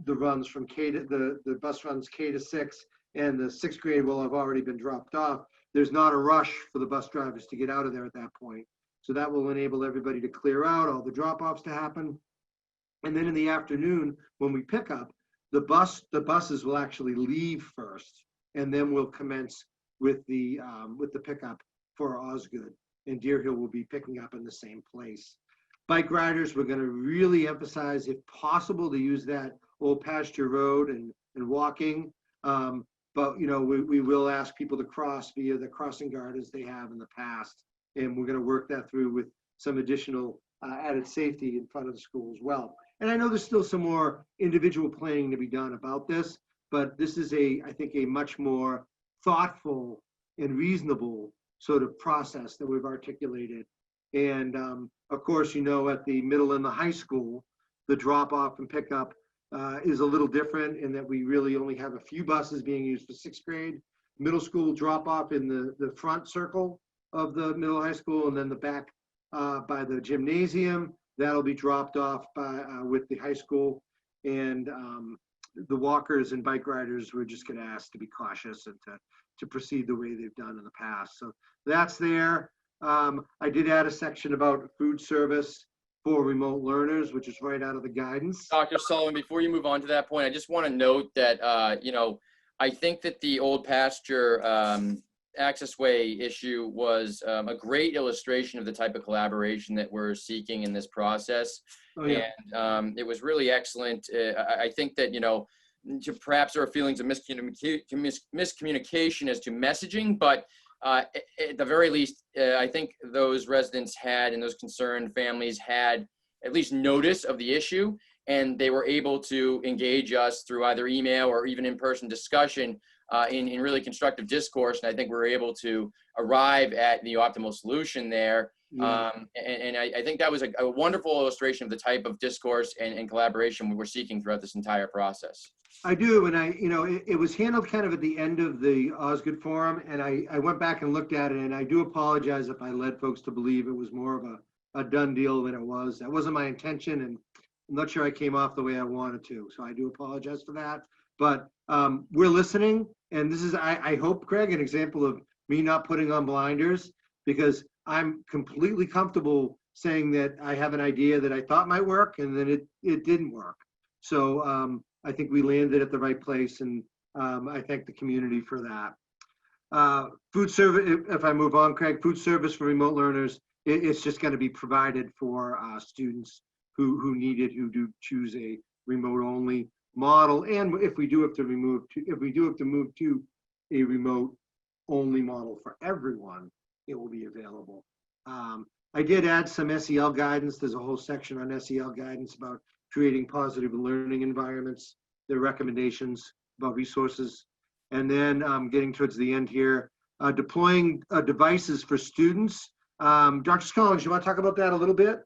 the runs from the bus runs K to 6, and the 6th grade will have already been dropped off. There's not a rush for the bus drivers to get out of there at that point. So that will enable everybody to clear out, all the drop-offs to happen. And then in the afternoon, when we pick up, the buses will actually leave first, and then we'll commence with the pickup for Osgood. And Deer Hill will be picking up in the same place. Bike riders, we're going to really emphasize, if possible, to use that old pasture road and walking. But, you know, we will ask people to cross via the crossing guard as they have in the past. And we're going to work that through with some additional added safety in front of the school as well. And I know there's still some more individual planning to be done about this, but this is I think a much more thoughtful and reasonable sort of process that we've articulated. And of course, you know, at the middle and the high school, the drop off and pickup is a little different in that we really only have a few buses being used for 6th grade. Middle school drop off in the front circle of the middle high school, and then the back by the gymnasium. That'll be dropped off with the high school. And the walkers and bike riders, we're just going to ask to be cautious and to proceed the way they've done in the past. So that's there. I did add a section about food service for remote learners, which is right out of the guidance. Dr. Sullivan, before you move on to that point, I just want to note that, you know, I think that the old pasture accessway issue was a great illustration of the type of collaboration that we're seeking in this process. Oh, yeah. And it was really excellent. I think that, you know, perhaps there are feelings of miscommunication as to messaging, but at the very least, I think those residents had, and those concerned families had, at least notice of the issue, and they were able to engage us through either email or even in-person discussion in really constructive discourse. And I think we were able to arrive at the optimal solution there. Yeah. And I think that was a wonderful illustration of the type of discourse and collaboration we were seeking throughout this entire process. I do, and you know, it was handled kind of at the end of the Osgood Forum, and I went back and looked at it, and I do apologize if I led folks to believe it was more of a done deal than it was. That wasn't my intention, and I'm not sure I came off the way I wanted to, so I do apologize for that. But we're listening, and this is, I hope, Craig, an example of me not putting on blinders, because I'm completely comfortable saying that I have an idea that I thought might work, and then it didn't work. So I think we landed at the right place, and I thank the community for that. Food service, if I move on, Craig, food service for remote learners, it's just going to be provided for students who need it, who do choose a remote only model. And if we do have to move to a remote only model for everyone, it will be available. I did add some SEL guidance. There's a whole section on SEL guidance about creating positive learning environments, their recommendations about resources. And then getting towards the end here, deploying devices for students. Dr. Scollins, you want to talk about that a little bit?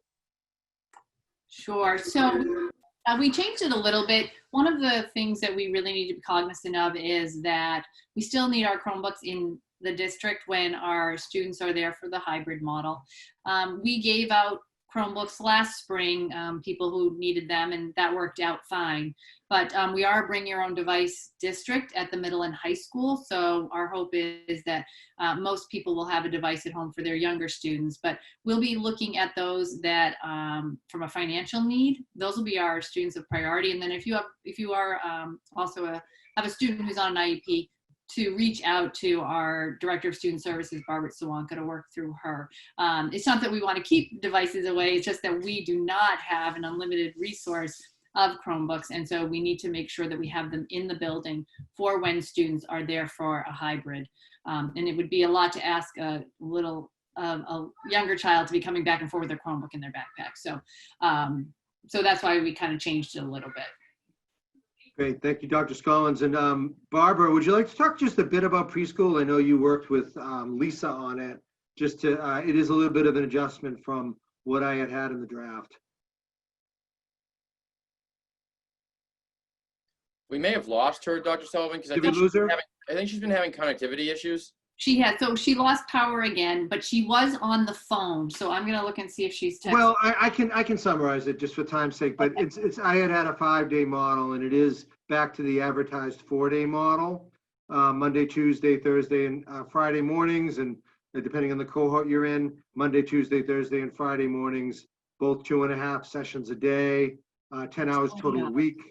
Sure. So we changed it a little bit. One of the things that we really need to be cognizant of is that we still need our Chromebooks in the district when our students are there for the hybrid model. We gave out Chromebooks last spring, people who needed them, and that worked out fine. But we are a bring your own device district at the middle and high school. So our hope is that most people will have a device at home for their younger students, but we'll be looking at those that from a financial need, those will be our students of priority. And then if you are also have a student who's on an IEP, to reach out to our Director of Student Services, Barbara Sawanka, to work through her. It's not that we want to keep devices away, it's just that we do not have an unlimited resource of Chromebooks, and so we need to make sure that we have them in the building for when students are there for a hybrid. And it would be a lot to ask a younger child to be coming back and forth with their Chromebook in their backpack. So, so that's why we kind of changed it a little bit. Great, thank you, Dr. Scollins. And Barbara, would you like to talk just a bit about preschool? I know you worked with Lisa on it. Just to, it is a little bit of an adjustment from what I had in the draft. We may have lost her, Dr. Sullivan, because Did we lose her? I think she's been having connectivity issues. She had, so she lost power again, but she was on the phone. So I'm gonna look and see if she's texting. Well, I can summarize it just for time's sake, but Okay. it's I had a 5-day model, and it is back to the advertised 4-day model, Monday, Tuesday, Thursday, and Friday mornings, and depending on the cohort you're in, Monday, Tuesday, Thursday, and Friday mornings, both 2.5 sessions a day, 10 hours total a week.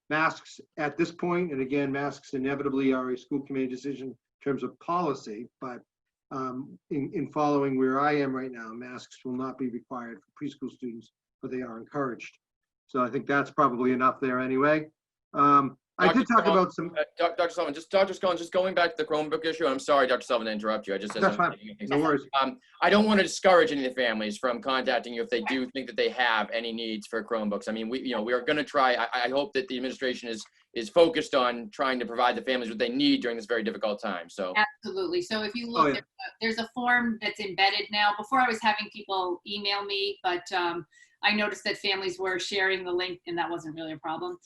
Masks at this point, and again, masks inevitably are a school committee decision in terms of policy, but in following where I am right now, masks will not be required for preschool students, but they are encouraged. So I think that's probably enough there anyway. I did talk about some. Dr. Sullivan, Dr. Scollins, just going back to the Chromebook issue. I'm sorry, Dr. Sullivan, to interrupt you. That's fine. No worries. I don't want to discourage any of the families from contacting you if they do think that they have any needs for Chromebooks. I mean, we are going to try. I hope that the administration is focused on trying to provide the families what they need during this very difficult time. So Absolutely. So if you look, there's a form that's embedded now. Before I was having people email me, but I noticed that families were sharing the link, and that wasn't really a problem.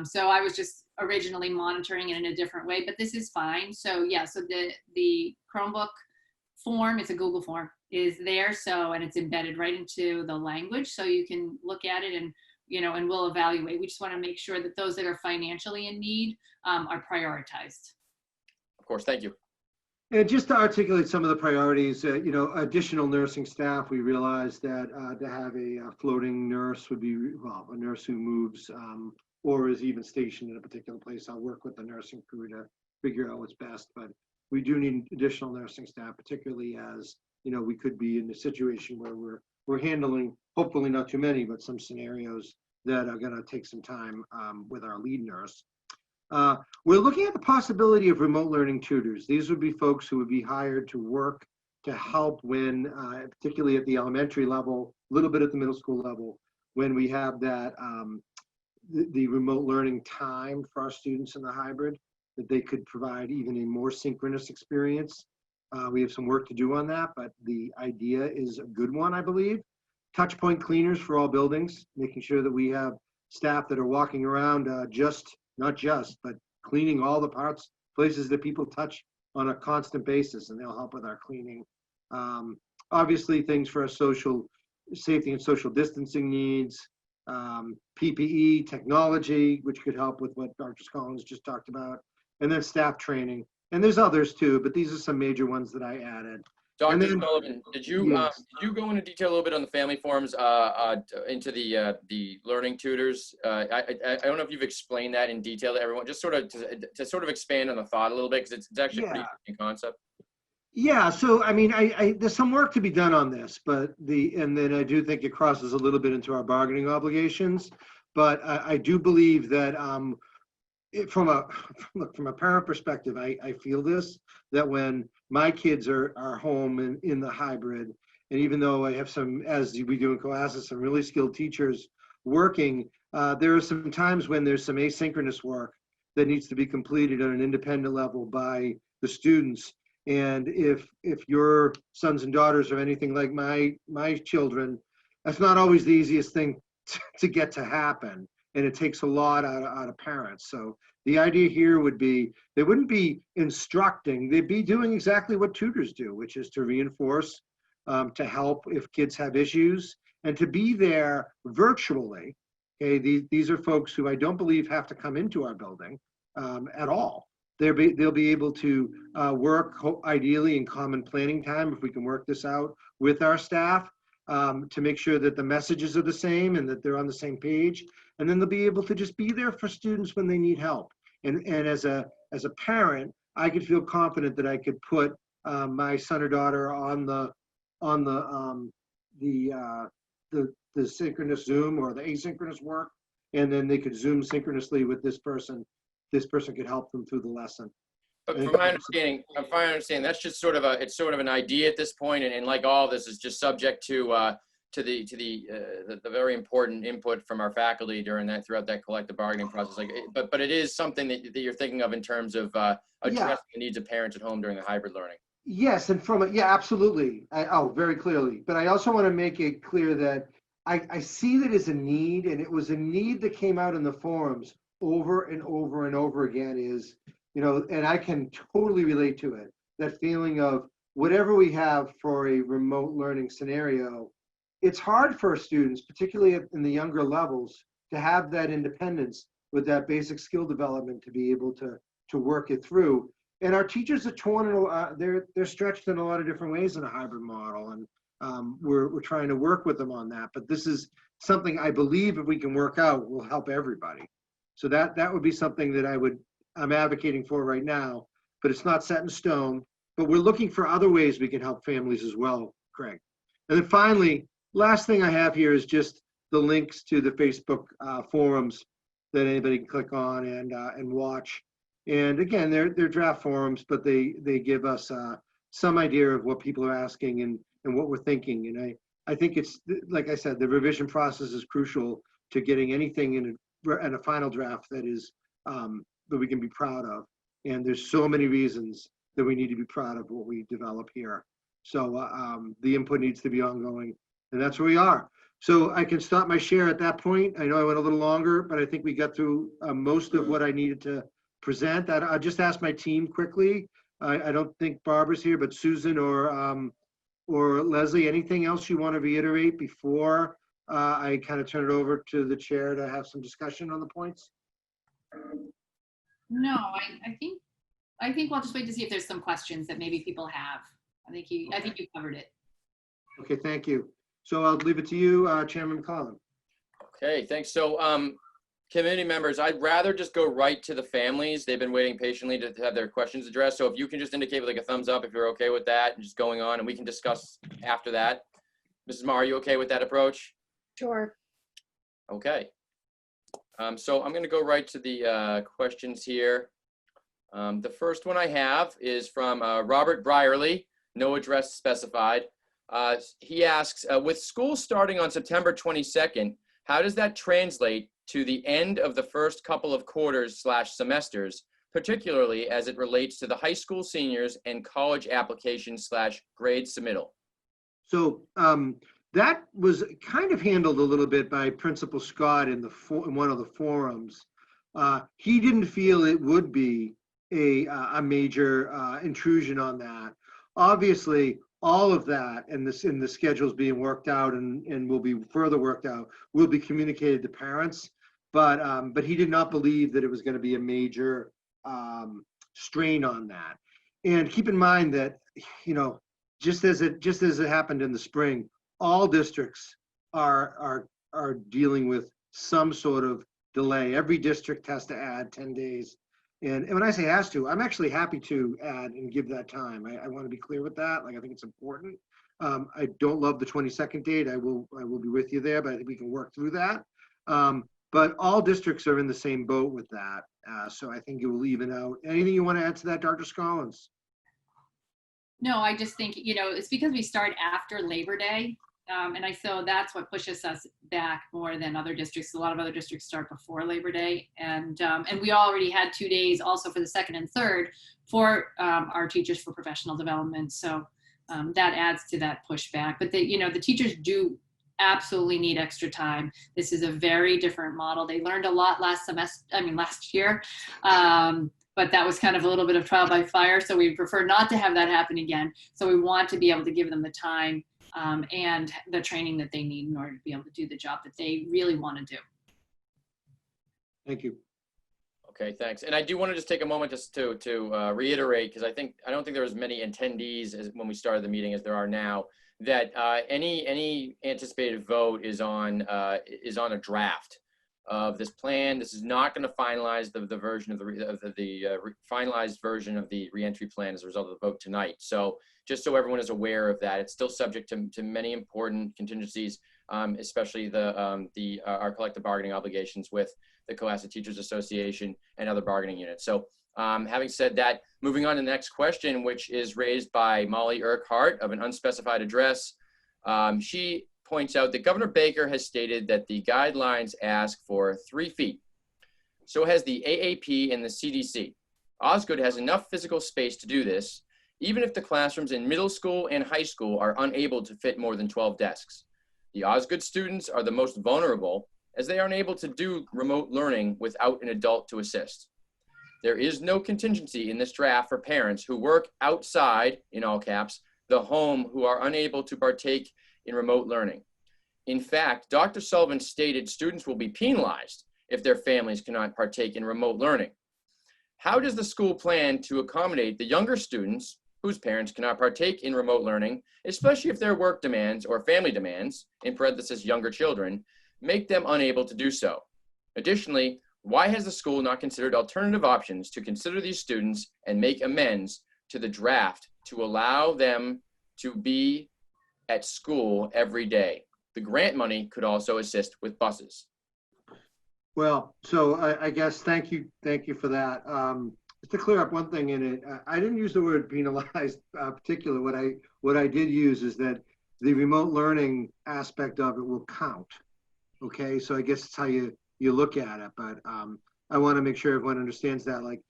So I was just originally monitoring it in a different way, but this is fine. So yeah, so the Chromebook form, it's a Google form, is there. So, and it's embedded right into the language, so you can look at it and, and we'll evaluate. We just want to make sure that those that are financially in need are prioritized. of course, thank you. And just to articulate some of the priorities, additional nursing staff, we realized that to have a floating nurse would be, well, a nurse who moves or is even stationed in a particular place. I'll work with the nursing crew to figure out what's best, but we do need additional nursing staff, particularly as, we could be in a situation where we're handling, hopefully not too many, but some scenarios that are gonna take some time with our lead nurse. We're looking at the possibility of remote learning tutors. These would be folks who would be hired to work to help when, particularly at the elementary level, a little bit at the middle school level, when we have that, the remote learning time for our students in the hybrid, that they could provide even a more synchronous experience. We have some work to do on that, but the idea is a good one, I believe. Touch point cleaners for all buildings, making sure that we have staff that are walking around not just, but cleaning all the parts, places that people touch on a constant basis, and they'll help with our cleaning. Obviously, things for our social safety and social distancing needs, PPE, technology, which could help with what Dr. Scollins just talked about, and then staff training. And there's others too, but these are some major ones that I added. Dr. Sullivan, did you Yes. did you go into detail a little bit on the family forms into the learning tutors? I don't know if you've explained that in detail to everyone, just sort of to sort of expand on the thought a little bit, because it's actually a pretty interesting concept. Yeah, so I mean, there's some work to be done on this, but and then I do think it crosses a little bit into our bargaining obligations. But I do believe that from a parent perspective, I feel this, that when my kids are home in the hybrid, and even though I have some, as we do in Cohasset, some really skilled teachers working, there are some times when there's some asynchronous work that needs to be completed on an independent level by the students. And if your sons and daughters are anything like my children, that's not always the easiest thing to get to happen. And it takes a lot out of parents. So the idea here would be, they wouldn't be instructing, they'd be doing exactly what tutors do, which is to reinforce to help if kids have issues, and to be there virtually. Okay, these are folks who I don't believe have to come into our building at all. They'll be able to work ideally in common planning time, if we can work this out with our staff, to make sure that the messages are the same and that they're on the same page. And then they'll be able to just be there for students when they need help. And as a parent, I could feel confident that I could put my son or daughter on the synchronous Zoom or the asynchronous work, and then they could Zoom synchronously with this person. This person could help them through the lesson. But from my understanding, that's just sort of an idea at this point, and like all this is just subject to the very important input from our faculty throughout that collective bargaining process. But it is something that you're thinking of in terms of addressing the needs of parents at home during the hybrid learning. Yes, and absolutely. Very clearly. But I also want to make it clear that I see that as a need, and it was a need that came out in the forums over and over and over again, is, and I can totally relate to it, that feeling of whatever we have for a remote learning scenario, it's hard for students, particularly in the younger levels, to have that independence with that basic skill development to be able to work it through. And our teachers are torn, they're stretched in a lot of different ways in a hybrid model, and we're trying to work with them on that. But this is something I believe if we can work out will help everybody. So that would be something that I'm advocating for right now, but it's not set in stone. But we're looking for other ways we can help families as well, Craig. And then finally, last thing I have here is just the links to the Facebook forums that anybody can click on and watch. And again, they're draft forums, but they give us some idea of what people are asking and what we're thinking. And I think it's, like I said, the revision process is crucial to getting anything in a final draft that is that we can be proud of. And there's so many reasons that we need to be proud of what we develop here. So the input needs to be ongoing, and that's where we are. So I can stop my share at that point. I know I went a little longer, but I think we got through most of what I needed to present. I'll just ask my team quickly. I don't think Barbara's here, but Susan or Leslie, anything else you want to reiterate before I kind of turn it over to the chair to have some discussion on the points? No, I think we'll just wait to see if there's some questions that maybe people have. I think you covered it. Okay, thank you. So I'll leave it to you, Chairman McClellan. Okay, thanks. So committee members, I'd rather just go right to the families. They've been waiting patiently to have their questions addressed. So if you can just indicate with like a thumbs up if you're okay with that, and just going on, and we can discuss after that. Mrs. Ma, are you okay with that approach? Sure. Okay. So I'm going to go right to the questions here. The first one I have is from Robert Brierly, no address specified. He asks, with school starting on September 22nd, how does that translate to the end of the first couple of quarters/semesters, particularly as it relates to the high school seniors and college application/grade submittal? So that was kind of handled a little bit by Principal Scott in one of the forums. He didn't feel it would be a major intrusion on that. Obviously, all of that and the schedules being worked out and will be further worked out will be communicated to parents. But he did not believe that it was going to be a major strain on that. And keep in mind that, just as it happened in the spring, all districts are dealing with some sort of delay. Every district has to add 10 days. And when I say has to, I'm actually happy to add and give that time. I want to be clear with that. I think it's important. I don't love the 22nd date. I will be with you there, but I think we can work through that. But all districts are in the same boat with that. So I think it will even out. Anything you want to add to that, Dr. Scollins? No, I just think, it's because we start after Labor Day. So that's what pushes us back more than other districts. A lot of other districts start before Labor Day. And we already had 2 days also for the second and third for our teachers for professional development. So that adds to that pushback. But the teachers do absolutely need extra time. This is a very different model. They learned a lot last year. But that was kind of a little bit of trial by fire. So we prefer not to have that happen again. So we want to be able to give them the time and the training that they need in order to be able to do the job that they really want to do. Thank you. Okay, thanks. And I do want to just take a moment just to reiterate, because I don't think there was as many attendees as when we started the meeting as there are now, that any anticipated vote is on a draft of this plan. This is not going to finalize the version of the finalized version of the reentry plan as a result of the vote tonight. So just so everyone is aware of that, it's still subject to many important contingencies, especially our collective bargaining obligations with the Cohasset Teachers Association and other bargaining units. So having said that, moving on to the next question, which is raised by Molly Urquhart of an unspecified address. She points out that Governor Baker has stated that the guidelines ask for 3 feet. So has the AAP and the CDC. Osgood has enough physical space to do this, even if the classrooms in middle school and high school are unable to fit more than 12 desks. The Osgood students are the most vulnerable, as they are unable to do remote learning without an adult to assist. There is no contingency in this draft for parents who work outside, in all caps, the home who are unable to partake in remote learning. In fact, Dr. Sullivan stated students will be penalized if their families cannot partake in remote learning. How does the school plan to accommodate the younger students whose parents cannot partake in remote learning, especially if their work demands or family demands, in parentheses, younger children, make them unable to do so? Additionally, why has the school not considered alternative options to consider these students and make amends to the draft to allow them to be at school every day? The grant money could also assist with buses. Well, so I guess thank you for that. Just to clear up one thing in it, I didn't use the word penalized particular. What I did use is that the remote learning aspect of it will count. Okay, so I guess it's how you look at it, but I want to make sure everyone understands that. Like,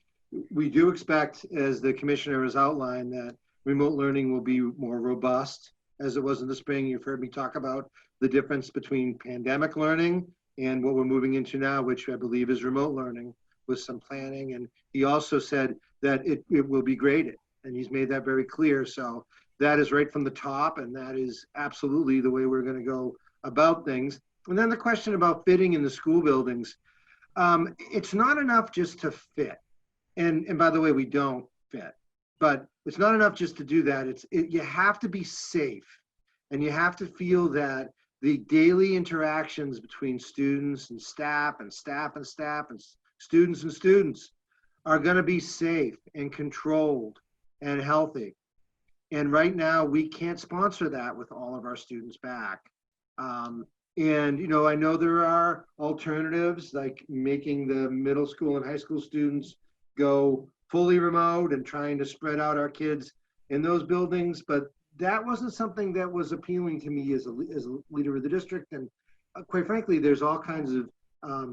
we do expect, as the commissioner has outlined, that remote learning will be more robust as it was in the spring. You've heard me talk about the difference between pandemic learning and what we're moving into now, which I believe is remote learning with some planning. And he also said that it will be graded, and he's made that very clear. So that is right from the top, and that is absolutely the way we're going to go about things. And then the question about fitting in the school buildings, it's not enough just to fit. And by the way, we don't fit, but it's not enough just to do that. You have to be safe, and you have to feel that the daily interactions between students and staff and staff and staff and students are going to be safe and controlled and healthy. And right now we can't sponsor that with all of our students back. And, you know, I know there are alternatives like making the middle school and high school students go fully remote and trying to spread out our kids in those buildings, but that wasn't something that was appealing to me as a leader of the district. And quite frankly, there's all kinds of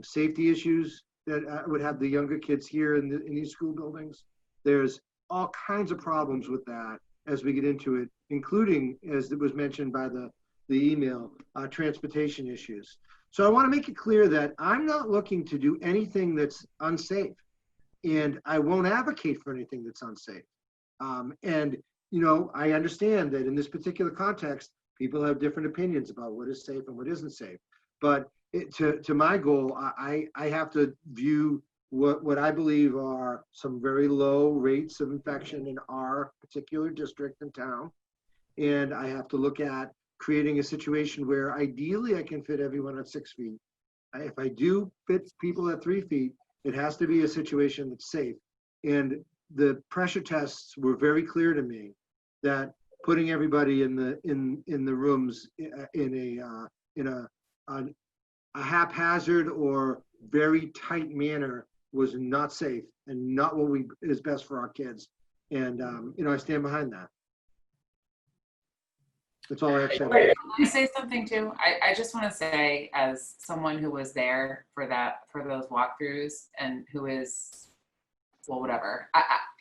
safety issues that would have the younger kids here in these school buildings. There's all kinds of problems with that as we get into it, including, as it was mentioned by the email, transportation issues. So I want to make it clear that I'm not looking to do anything that's unsafe, and I won't advocate for anything that's unsafe. And you know, I understand that in this particular context, people have different opinions about what is safe and what isn't safe. But to my goal, I have to view what I believe are some very low rates of infection in our particular district and town. And I have to look at creating a situation where ideally I can fit everyone at 6 feet. If I do fit people at 3 feet, it has to be a situation that's safe. And the pressure tests were very clear to me that putting everybody in the rooms in a haphazard or very tight manner was not safe and not what is best for our kids. And you know, I stand behind that. That's all I have to say. Can I say something too? I just want to say, as someone who was there for those walkthroughs and who is, well, whatever,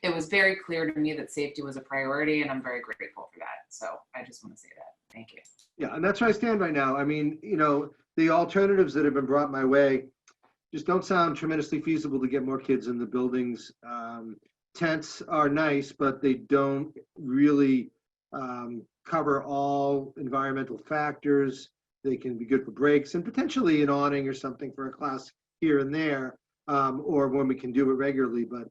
it was very clear to me that safety was a priority, and I'm very grateful for that. So I just want to say that. Thank you. Yeah, and that's where I stand right now. I mean, you know, the alternatives that have been brought my way just don't sound tremendously feasible to get more kids in the buildings. Tents are nice, but they don't really cover all environmental factors. They can be good for breaks and potentially an awning or something for a class here and there, or when we can do it regularly, but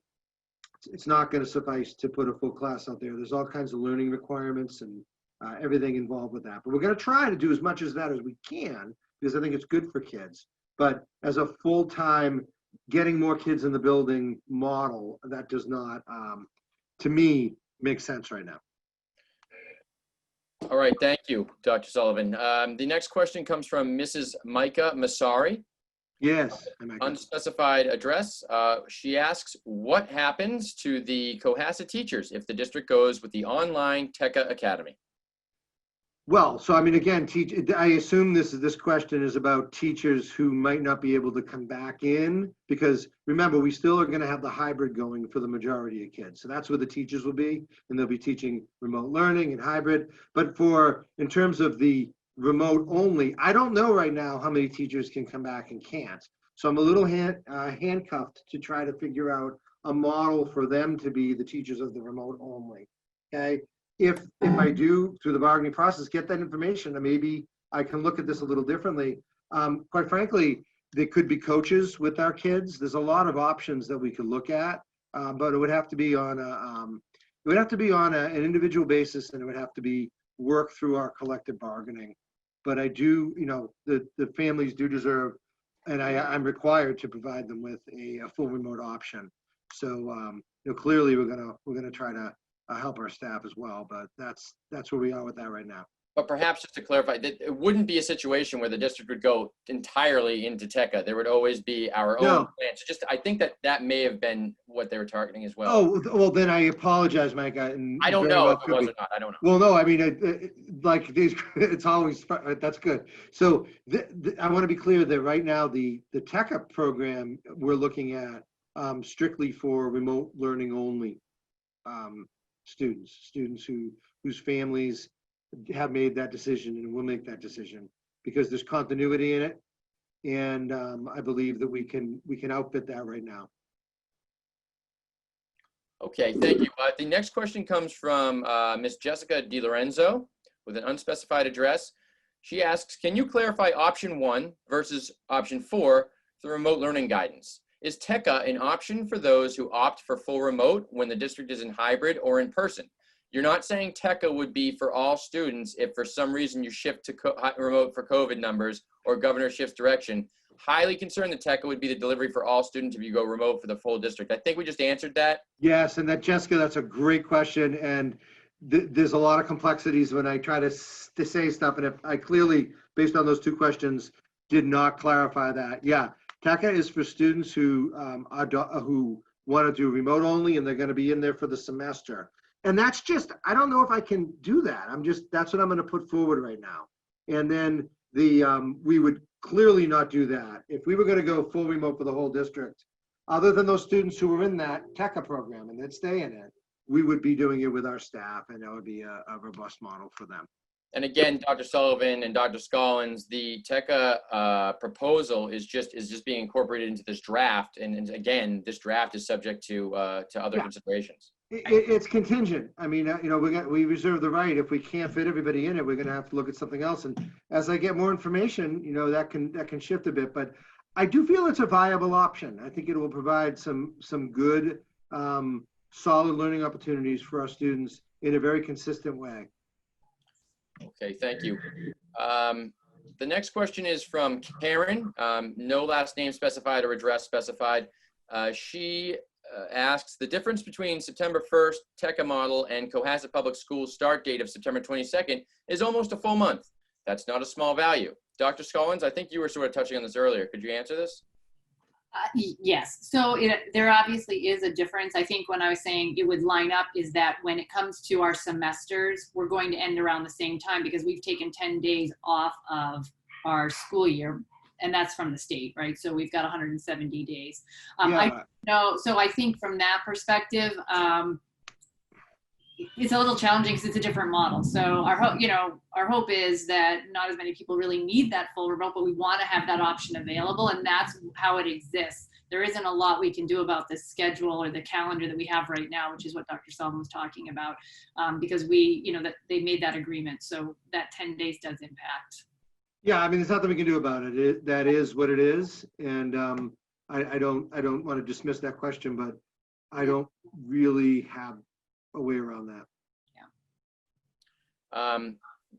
it's not going to suffice to put a full class out there. There's all kinds of learning requirements and everything involved with that. But we're going to try to do as much as that as we can, because I think it's good for kids. But as a full-time, getting more kids in the building model, that does not, to me, make sense right now. All right, thank you, Dr. Sullivan. The next question comes from Mrs. Micah Masari. Yes. Unspecified address. She asks, what happens to the Cohasset teachers if the district goes with the online TECA Academy? Well, so I mean, again, I assume this question is about teachers who might not be able to come back in, because remember, we still are going to have the hybrid going for the majority of kids. So that's where the teachers will be, and they'll be teaching remote learning and hybrid. But in terms of the remote only, I don't know right now how many teachers can come back and can't. So I'm a little handcuffed to try to figure out a model for them to be the teachers of the remote only. Okay. If I do, through the bargaining process, get that information, and maybe I can look at this a little differently. Quite frankly, there could be coaches with our kids. There's a lot of options that we could look at, but it would have to be on an individual basis, and it would have to be work through our collective bargaining. But I do, the families do deserve, and I'm required to provide them with a full remote option. So clearly we're gonna try to help our staff as well, but that's where we are with that right now. But perhaps just to clarify, that it wouldn't be a situation where the district would go entirely into TECA. There would always be our own plan. So I think that may have been what they were targeting as well. Oh, well, then I apologize, Mike. I don't know if it was or not. I don't know. Well, no, I mean, like these, it's always, that's good. So I want to be clear that right now, the TECA program we're looking at strictly for remote learning only students whose families have made that decision and will make that decision, because there's continuity in it, and I believe that we can outfit that right now. Okay, thank you. The next question comes from Ms. Jessica DiLorenzo with an unspecified address. She asks, can you clarify option 1 versus option 4 for the remote learning guidance? Is TECA an option for those who opt for full remote when the district is in hybrid or in person? You're not saying TECA would be for all students if for some reason you shift to remote for COVID numbers or governor shifts direction. Highly concerned that TECA would be the delivery for all students if you go remote for the full district. I think we just answered that. Yes, and Jessica, that's a great question. And there's a lot of complexities when I try to say stuff. And if I clearly, based on those two questions, did not clarify that. Yeah, TECA is for students who want to do remote only, and they're going to be in there for the semester. And that's just, I don't know if I can do that. That's what I'm going to put forward right now. And then we would clearly not do that. If we were going to go full remote for the whole district, other than those students who were in that TECA program and that stay in it, we would be doing it with our staff, and that would be a robust model for them. And again, Dr. Sullivan and Dr. Scollins, the TECA proposal is just being incorporated into this draft. And again, this draft is subject to other considerations. It's contingent. I mean, we reserve the right. If we can't fit everybody in it, we're going to have to look at something else. And as I get more information, that can shift a bit. But I do feel it's a viable option. I think it will provide some good, solid learning opportunities for our students in a very consistent way. Okay, thank you. The next question is from Karen. No last name specified or address specified. She asks, the difference between September 1st TECA model and Cohasset Public Schools start date of September 22nd is almost a full month. That's not a small value. Dr. Scollins, I think you were sort of touching on this earlier. Could you answer this? Yes. So there obviously is a difference. I think when I was saying it would line up is that when it comes to our semesters, we're going to end around the same time because we've taken 10 days off of our school year, and that's from the state, right? So we've got 170 days. So I think from that perspective, it's a little challenging because it's a different model. So our hope is that not as many people really need that full remote, but we want to have that option available, and that's how it exists. there isn't a lot we can do about the schedule or the calendar that we have right now, which is what Dr. Sullivan was talking about, because we, that they made that agreement. So that 10 days does impact. Yeah, I mean, there's nothing we can do about it. That is what it is. And I don't want to dismiss that question, but I don't really have a way around that.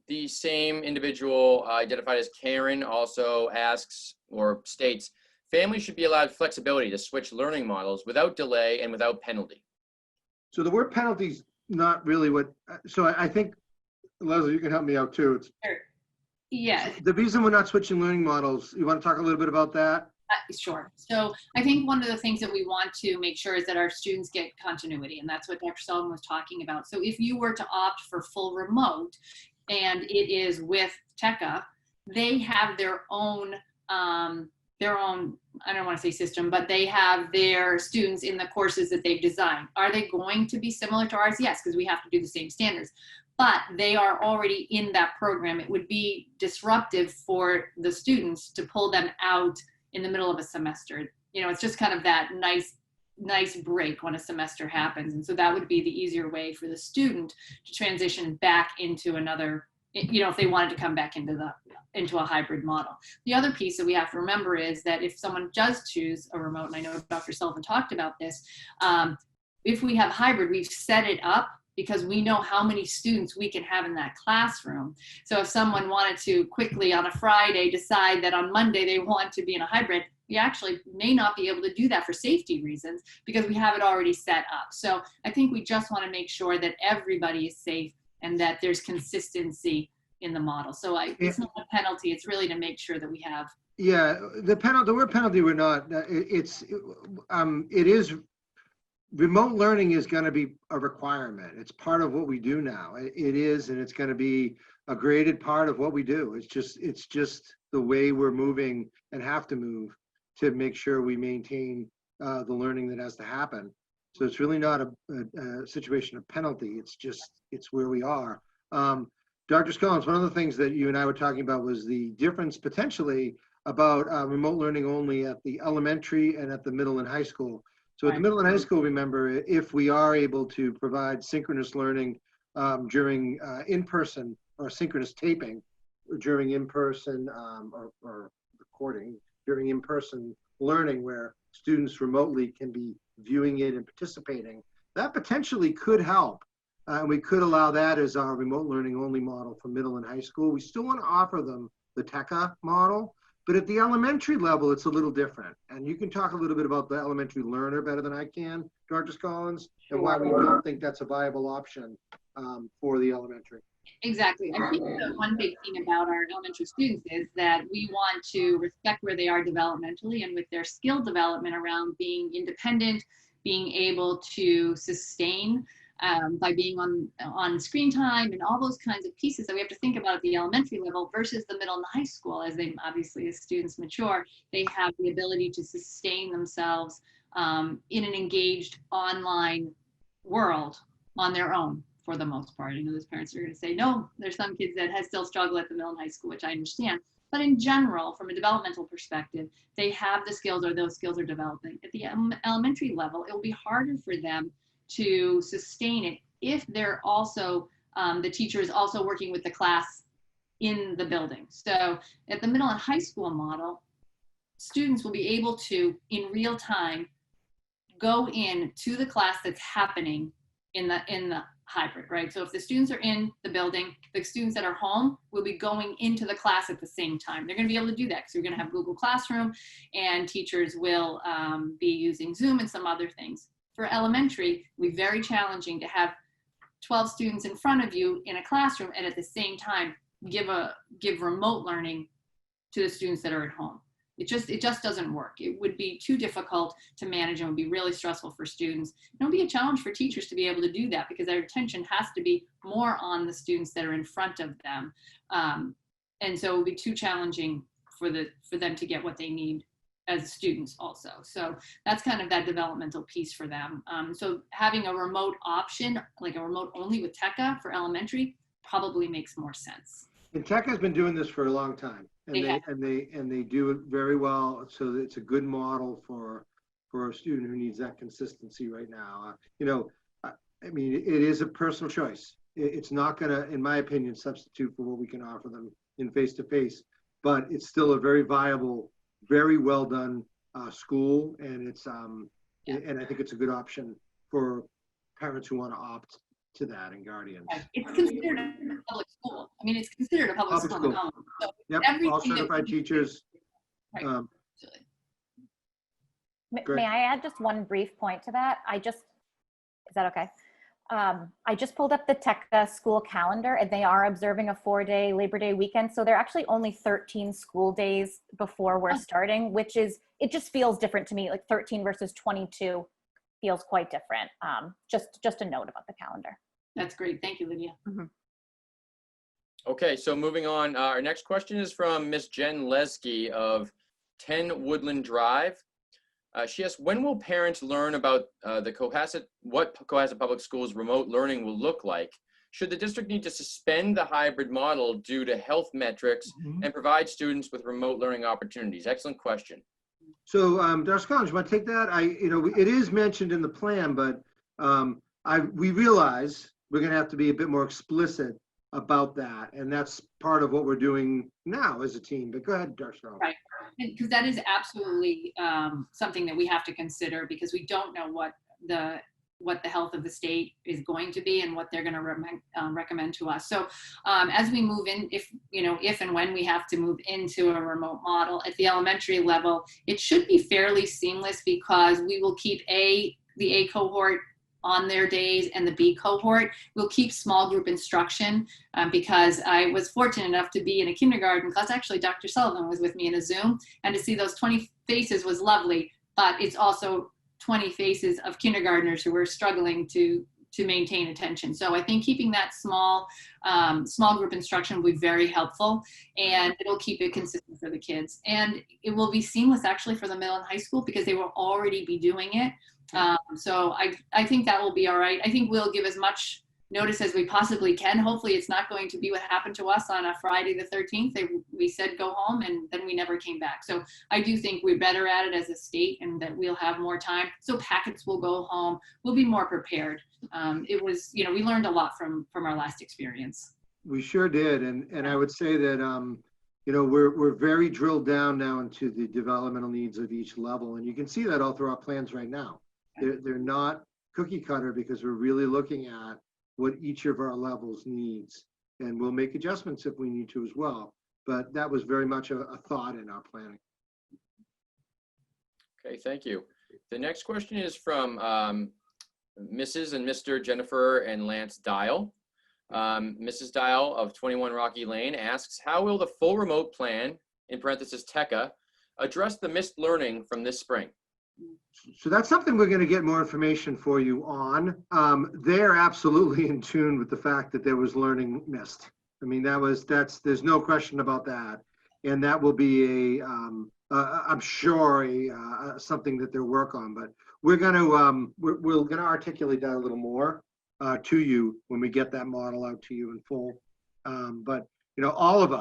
The same individual identified as Karen also asks or states, families should be allowed flexibility to switch learning models without delay and without penalty. So the word penalty is not really what, so I think, Leslie, you can help me out too. It's, Sure. Yeah. the reason we're not switching learning models, you want to talk a little bit about that? Sure. So I think one of the things that we want to make sure is that our students get continuity, and that's what Dr. Sullivan was talking about. So if you were to opt for full remote and it is with TECA, they have their own, I don't want to say system, but they have their students in the courses that they've designed. Are they going to be similar to ours? Yes, because we have to do the same standards. But they are already in that program. It would be disruptive for the students to pull them out in the middle of a semester. It's just kind of that nice break when a semester happens. And so that would be the easier way for the student to transition back into another, if they wanted to come back into a hybrid model. The other piece that we have to remember is that if someone does choose a remote, and I know Dr. Sullivan talked about this, if we have hybrid, we've set it up because we know how many students we can have in that classroom. So if someone wanted to quickly on a Friday decide that on Monday they want to be in a hybrid, we actually may not be able to do that for safety reasons because we have it already set up. So I think we just want to make sure that everybody is safe and that there's consistency in the model. So it's not a penalty, it's really to make sure that we have. Yeah, the word penalty, we're not, it is, remote learning is going to be a requirement. It's part of what we do now. It is, and it's going to be a graded part of what we do. It's just the way we're moving and have to move to make sure we maintain the learning that has to happen. So it's really not a situation of penalty. It's where we are. Dr. Scollins, one of the things that you and I were talking about was the difference potentially about remote learning only at the elementary and at the middle and high school. So at the middle and high school, remember, if we are able to provide synchronous learning during in-person or synchronous taping during in-person or recording during in-person learning where students remotely can be viewing it and participating, that potentially could help. And we could allow that as our remote learning only model for middle and high school. We still want to offer them the TECA model, but at the elementary level, it's a little different. And you can talk a little bit about the elementary learner better than I can, Dr. Scollins, and why we don't think that's a viable option for the elementary. Exactly. I think the one big thing about our elementary students is that we want to respect where they are developmentally and with their skill development around being independent, being able to sustain by being on screen time and all those kinds of pieces that we have to think about at the elementary level versus the middle and the high school. As they obviously, as students mature, they have the ability to sustain themselves in an engaged online world on their own for the most part. I know those parents are going to say, no, there's some kids that still struggle at the middle and high school, which I understand. But in general, from a developmental perspective, they have the skills or those skills are developing. At the elementary level, it will be harder for them to sustain it if they're also, the teacher is also working with the class in the building. So at the middle and high school model, students will be able to, in real time, go in to the class that's happening in the hybrid, right? So if the students are in the building, the students that are home will be going into the class at the same time. They're going to be able to do that because we're going to have Google Classroom and teachers will be using Zoom and some other things. For elementary, it will be very challenging to have 12 students in front of you in a classroom and at the same time give remote learning to the students that are at home. It just doesn't work. It would be too difficult to manage and would be really stressful for students. It would be a challenge for teachers to be able to do that because their attention has to be more on the students that are in front of them. And so it would be too challenging for them to get what they need as students also. So that's kind of that developmental piece for them. So having a remote option, like a remote only with TECA for elementary probably makes more sense. And TECA has been doing this for a long time, and they do it very well. So it's a good model for for a student who needs that consistency right now. I mean, it is a personal choice. It's not going to, in my opinion, substitute for what we can offer them in face-to-face, but it's still a very viable, very well done school, and and I think it's a good option for parents who want to opt to that and guardians. It's considered a public school. I mean, it's considered a public school in the Commonwealth. So Yep, all certified teachers. Right. Great. May I add just one brief point to that? Is that okay? I just pulled up the Mcas school calendar, and they are observing a 4-day Labor Day weekend. So they're actually only 13 school days before we're starting, which is, it just feels different to me. Like 13 versus 22 feels quite different. Just a note about the calendar. That's great. Thank you, Lydia. Mm-hmm. Okay, so moving on, our next question is from Miss Jen Lesky of 10 Woodland Drive. She asks, when will parents learn about what Cohasset Public Schools remote learning will look like? Should the district need to suspend the hybrid model due to health metrics and provide students with remote learning opportunities? Excellent question. So, Dr. Collins, you want to take that? It is mentioned in the plan, but we realize we're going to have to be a bit more explicit about that, and that's part of what we're doing now as a team. But go ahead, Dr. Collins. Right, because that is absolutely something that we have to consider, because we don't know what the health of the state is going to be and what they're going to recommend to us. So as we move in, if and when we have to move into a remote model at the elementary level, it should be fairly seamless, because we will keep the A cohort on their days, and the B cohort will keep small group instruction, because I was fortunate enough to be in a kindergarten class. Actually, Dr. Sullivan was with me in a Zoom, and to see those 20 faces was lovely, but it's also 20 faces of kindergartners who were struggling to maintain attention. So I think keeping that small group instruction will be very helpful, and it'll keep it consistent for the kids. And it will be seamless actually for the middle and high school, because they will already be doing it. So I think that will be all right. I think we'll give as much notice as we possibly can. Hopefully it's not going to be what happened to us on a Friday the 13th. We said go home, and then we never came back. So I do think we're better at it as a state, and that we'll have more time. So packets will go home. We'll be more prepared. It was, we learned a lot from our last experience. We sure did. And I would say that, we're very drilled down now into the developmental needs of each level. And you can see that all through our plans right now. They're not cookie cutter, because we're really looking at what each of our levels needs, and we'll make adjustments if we need to as well. But that was very much a thought in our planning. Okay, thank you. The next question is from Mrs. and Mr. Jennifer and Lance Dial. Mrs. Dial of 21 Rocky Lane asks, how will the full remote plan, in parentheses TECA, address the missed learning from this spring? So that's something we're going to get more information for you on. They're absolutely in tune with the fact that there was learning missed. I mean, there's no question about that. And that will be I'm sure something that they'll work on, but we're going to articulate that a little more to you when we get that model out to you in full. But all of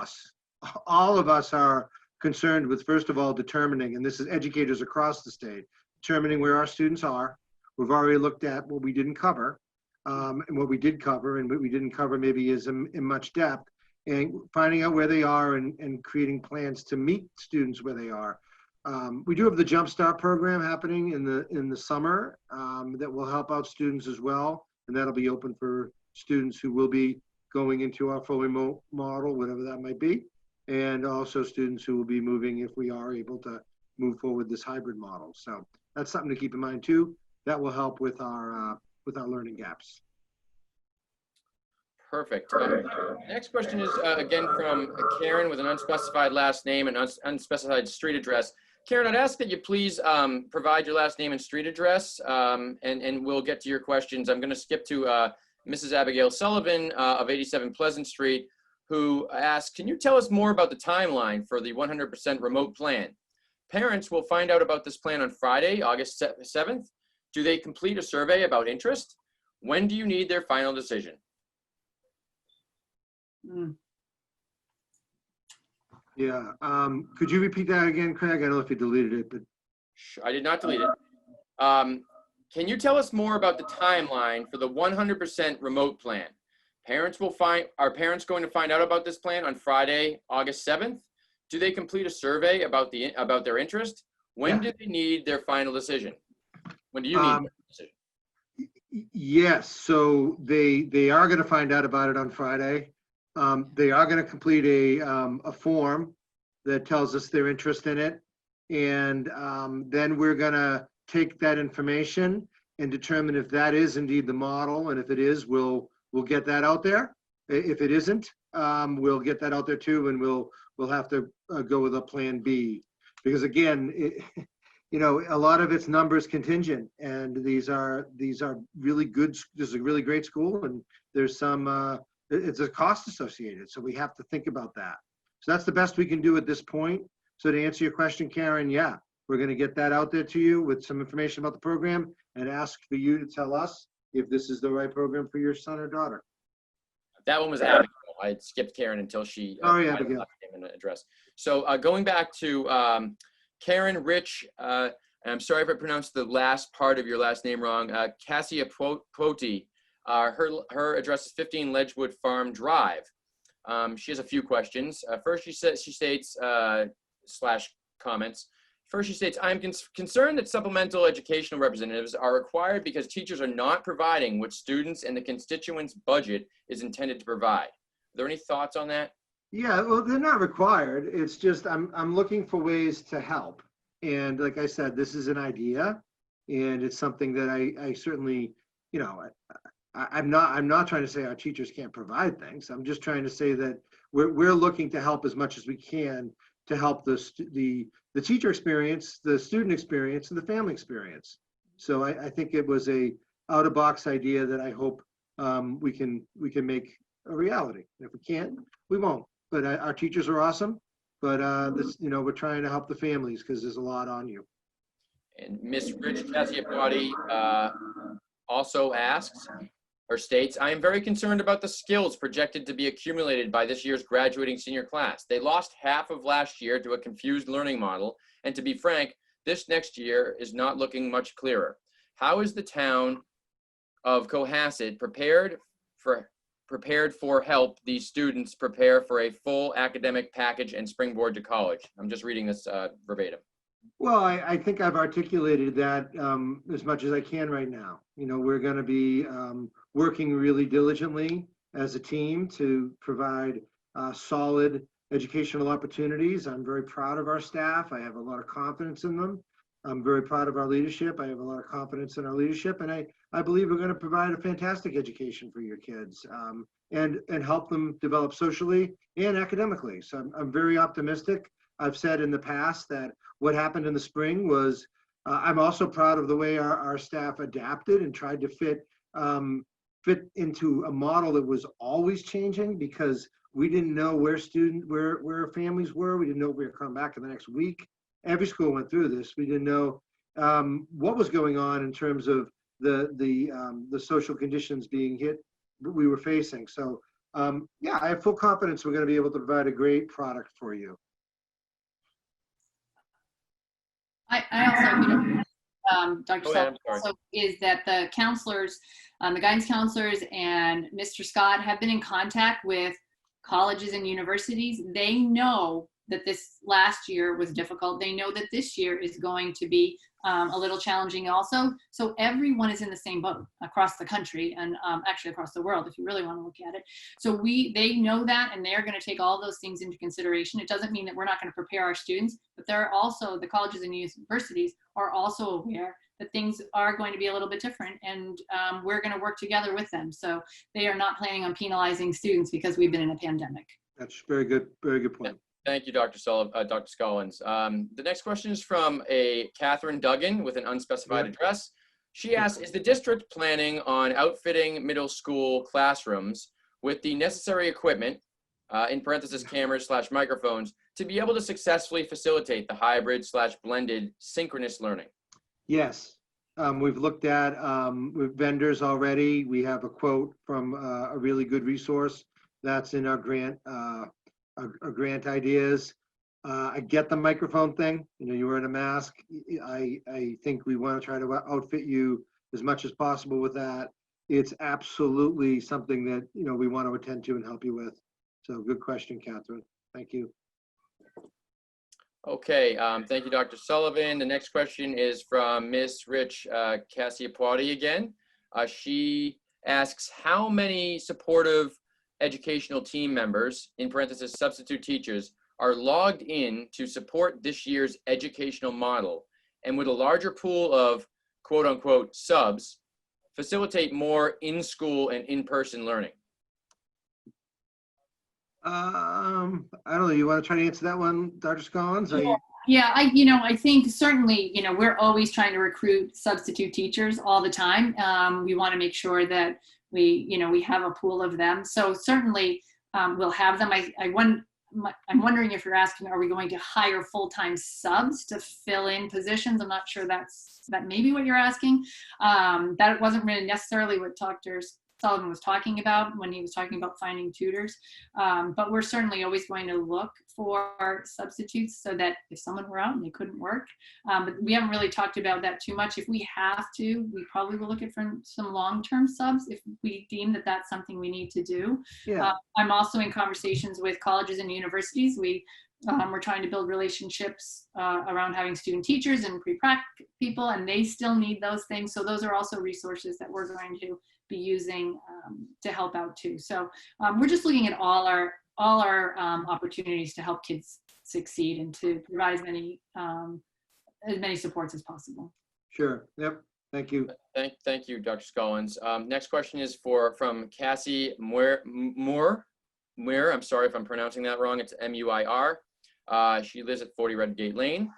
us are concerned with, first of all, determining, and this is educators across the state, determining where our students are. We've already looked at what we didn't cover, and what we did cover, and what we didn't cover maybe is in much depth, and finding out where they are and creating plans to meet students where they are. We do have the Jumpstart program happening in the summer that will help out students as well, and that'll be open for students who will be going into our full remote model, whatever that might be. And also students who will be moving if we are able to move forward this hybrid model. So that's something to keep in mind too. That will help with our learning gaps. Perfect. Next question is again from Karen with an unspecified last name and unspecified street address. Karen, I'd ask that you please provide your last name and street address, and we'll get to your questions. I'm going to skip to Mrs. Abigail Sullivan of 87 Pleasant Street, who asks, can you tell us more about the timeline for the 100% remote plan? Parents will find out about this plan on Friday, August 7th. Do they complete a survey about interest? When do you need their final decision? Yeah, could you repeat that again, Craig? I don't know if you deleted it, but. I did not delete it. Can you tell us more about the timeline for the 100% remote plan? Are parents going to find out about this plan on Friday, August 7th? Do they complete a survey about their interest? When Yeah. do they need their final decision? When do you need your decision? Yes, so they are going to find out about it on Friday. They are going to complete a form that tells us their interest in it. And then we're going to take that information and determine if that is indeed the model. And if it is, we'll get that out there. If it isn't, we'll get that out there too, and we'll have to go with a plan B. Because again, you know, a lot of it's numbers contingent, and these are really good. This is a really great school, and there's some it's a cost associated, so we have to think about that. So that's the best we can do at this point. So to answer your question, Karen, yeah, we're going to get that out there to you with some information about the program and ask for you to tell us if this is the right program for your son or daughter. That one was Abigail. I skipped Karen until she Sorry, Abigail. gave an address. So going back to Karen Rich, and I'm sorry if I pronounced the last part of your last name wrong, Cassia Poti. Her address is 15 Ledgewood Farm Drive. She has a few questions. First, she states, slash comments. First, she states, I'm concerned that supplemental educational representatives are required because teachers are not providing what students and the constituents' budget is intended to provide. Are there any thoughts on that? Yeah, well, they're not required. It's just I'm looking for ways to help. And like I said, this is an idea, and it's something that I certainly, you know, I'm not trying to say our teachers can't provide things. I'm just trying to say that we're looking to help as much as we can to help the teacher experience, the student experience, and the family experience. So I think it was a out of box idea that I hope we can make a reality. And if we can't, we won't. But our teachers are awesome. But this, you know, we're trying to help the families because there's a lot on you. And Miss Rich Cassiapati also asks, or states, I am very concerned about the skills projected to be accumulated by this year's graduating senior class. They lost half of last year to a confused learning model, and to be frank, this next year is not looking much clearer. How is the town of Cohasset prepared for help these students prepare for a full academic package and springboard to college? I'm just reading this verbatim. Well, I think I've articulated that as much as I can right now. You know, we're going to be working really diligently as a team to provide solid educational opportunities. I'm very proud of our staff. I have a lot of confidence in them. I'm very proud of our leadership. I have a lot of confidence in our leadership, and I believe we're going to provide a fantastic education for your kids and help them develop socially and academically. So I'm very optimistic. I've said in the past that what happened in the spring was, I'm also proud of the way our staff adapted and tried to fit into a model that was always changing, because we didn't know where families were. We didn't know if we were coming back in the next week. Every school went through this. We didn't know what was going on in terms of the social conditions being hit we were facing. So yeah, I have full confidence we're going to be able to provide a great product for you. I also, you know, Dr. Go ahead, Sullivan, also is that the counselors, the guidance counselors and Mr. Scott have been in contact with colleges and universities. They know that this last year was difficult. They know that this year is going to be a little challenging also. So everyone is in the same boat across the country and actually across the world, if you really want to look at it. So they know that, and they're going to take all those things into consideration. It doesn't mean that we're not going to prepare our students, but there are also, the colleges and universities are also aware that things are going to be a little bit different, and we're going to work together with them. So they are not planning on penalizing students because we've been in a pandemic. That's very good point. Thank you, Dr. Scollins. The next question is from a Catherine Duggan with an unspecified address. She asks, is the district planning on outfitting middle school classrooms with the necessary equipment, in parentheses cameras / microphones, to be able to successfully facilitate the hybrid / blended synchronous learning? Yes. We've looked at with vendors already. We have a quote from a really good resource that's in our grant ideas. I get the microphone thing. You know, you wear a mask. I think we want to try to outfit you as much as possible with that. It's absolutely something that, you know, we want to attend to and help you with. So good question, Catherine. Thank you. Okay, thank you, Dr. Sullivan. The next question is from Miss Rich Cassiopati again. She asks, how many supportive educational team members, in parentheses, substitute teachers, are logged in to support this year's educational model? And would a larger pool of quote unquote subs facilitate more in-school and in-person learning? I don't know. You want to try to answer that one, Dr. Scollins? Yeah, I think certainly, we're always trying to recruit substitute teachers all the time. We want to make sure that we have a pool of them. So certainly we'll have them. I'm wondering if you're asking, are we going to hire full-time subs to fill in positions? I'm not sure that may be what you're asking. That wasn't really necessarily what Dr. Sullivan was talking about when he was talking about finding tutors. But we're certainly always going to look for substitutes so that if someone were out and they couldn't work, but we haven't really talked about that too much. If we have to, we probably will look at some long-term subs if we deem that that's something we need to do. Yeah. I'm also in conversations with colleges and universities. We're trying to build relationships around having student teachers and pre-prac people, and they still need those things. So those are also resources that we're going to be using to help out too. So we're just looking at all our opportunities to help kids succeed and to provide as many supports as possible. Sure. Yep. Thank you. Thank you, Dr. Scollins. Next question is from Cassie Muir. I'm sorry if I'm pronouncing that wrong. It's M-U-I-R. She lives at 40 Redgate Lane.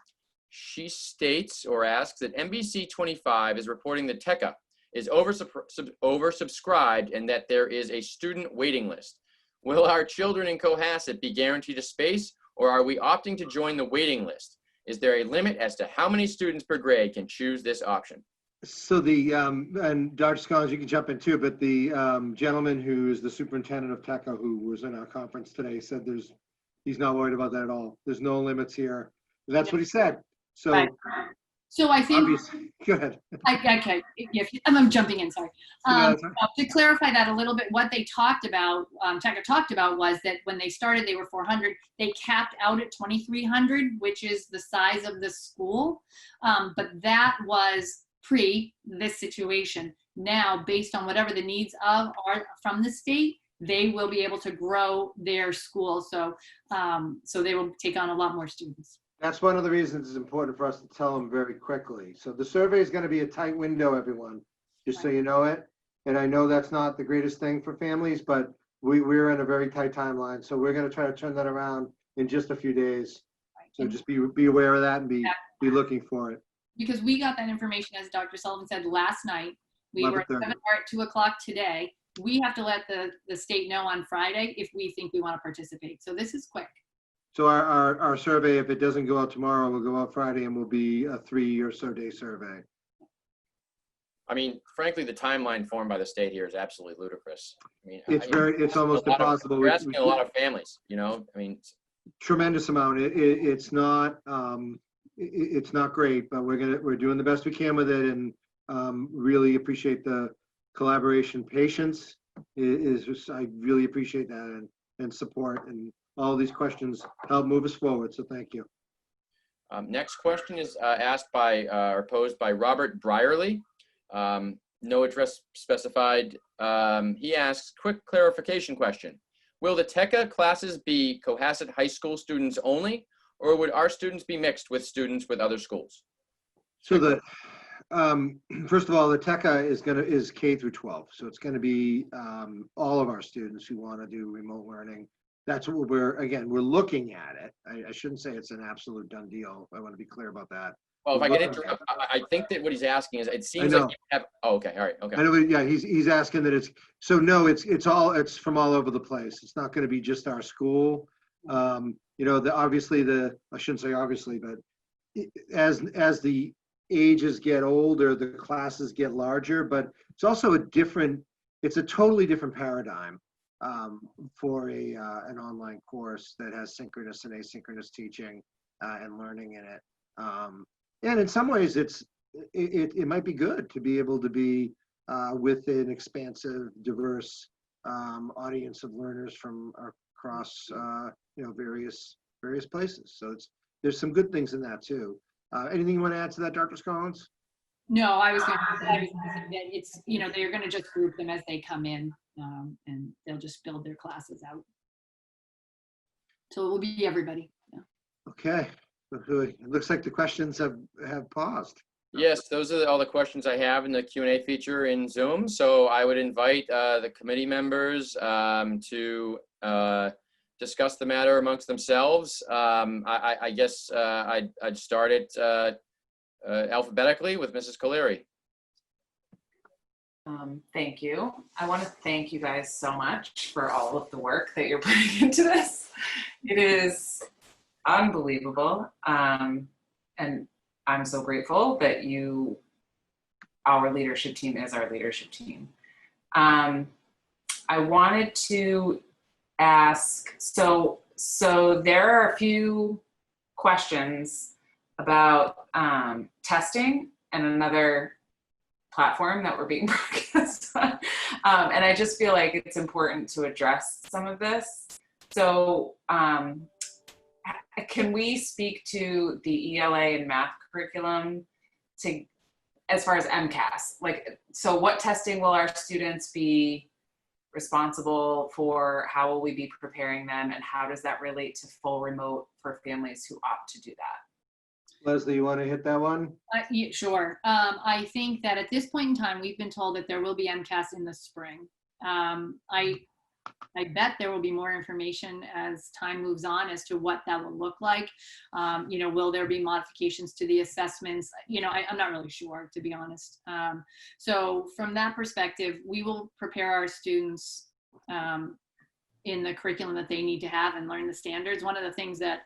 She states or asks that NBC 25 is reporting that TECA is oversubscribed and that there is a student waiting list. Will our children in Cohasset be guaranteed a space, or are we opting to join the waiting list? Is there a limit as to how many students per grade can choose this option? So and Dr. Scollins, you can jump in too, but the gentleman who is the superintendent of TECA, who was in our conference today, said he's not worried about that at all. There's no limits here. That's what he said. So, right. So I think, obviously, go ahead. Okay, I'm jumping in, sorry. To clarify that a little bit, what they talked about, TECA talked about, was that when they started, they were 400. They capped out at 2,300, which is the size of the school. But that was pre this situation. Now, based on whatever the needs are from the state, they will be able to grow their school. So, so they will take on a lot more students. That's one of the reasons it's important for us to tell them very quickly. So the survey is going to be a tight window, everyone, just so you know it. And I know that's not the greatest thing for families, but we're in a very tight timeline. So we're going to try to turn that around in just a few days. So just be aware of that and be looking for it. Because we got that information, as Dr. Sullivan said, last night. We were at 7 or at 2 o'clock today. We have to let the state know on Friday if we think we want to participate. So this is quick. So our survey, if it doesn't go out tomorrow, will go out Friday and will be a 3 or so day survey. I mean, frankly, the timeline formed by the state here is absolutely ludicrous. I mean, it's almost impossible. We're asking a lot of families, I mean. Tremendous amount. It's not great, but we're doing the best we can with it, and really appreciate the collaboration. Patience is just, I really appreciate that, and support, and all these questions help move us forward. So thank you. Next question is asked by or posed by Robert Brierly. No address specified. He asks, quick clarification question. Will the TECA classes be Cohasset High School students only, or would our students be mixed with students with other schools? So first of all, the TECA is K through 12. So it's going to be all of our students who want to do remote learning. That's what we're looking at it. I shouldn't say it's an absolute done deal. I want to be clear about that. Well, if I get interrupt, I think that what he's asking is, it seems like you have, oh, okay, all right, okay. I know, yeah, he's asking that it's from all over the place. It's not going to be just our school. I shouldn't say obviously, but as the ages get older, the classes get larger, but it's also it's a totally different paradigm. for an online course that has synchronous and asynchronous teaching and learning in it. And in some ways, it might be good to be able to be with an expansive, diverse audience of learners from across various places. So there's some good things in that too. Anything you want to add to that, Dr. Scollins? No, I was going to say that it's, they're going to just group them as they come in, and they'll just build their classes out. So it will be everybody. Yeah. Okay. It looks like the questions have paused. Yes, those are all the questions I have in the Q&A feature in Zoom. So I would invite the committee members to discuss the matter amongst themselves. I guess I'd start it alphabetically with Mrs. Colery. Thank you. I want to thank you guys so much for all of the work that you're putting into this. It is unbelievable. And I'm so grateful that our leadership team is our leadership team. I wanted to ask, so there are a few questions about testing and another platform that we're being broadcast on. And I just feel like it's important to address some of this. So can we speak to the ELA and math curriculum as far as Mcas? So what testing will our students be responsible for? How will we be preparing them? And how does that relate to full remote for families who opt to do that? Leslie, you want to hit that one? Yeah, sure. I think that at this point in time, we've been told that there will be Mcas in the spring. I bet there will be more information as time moves on as to what that will look like. Will there be modifications to the assessments? I'm not really sure, to be honest. So from that perspective, we will prepare our students in the curriculum that they need to have and learn the standards. One of the things that,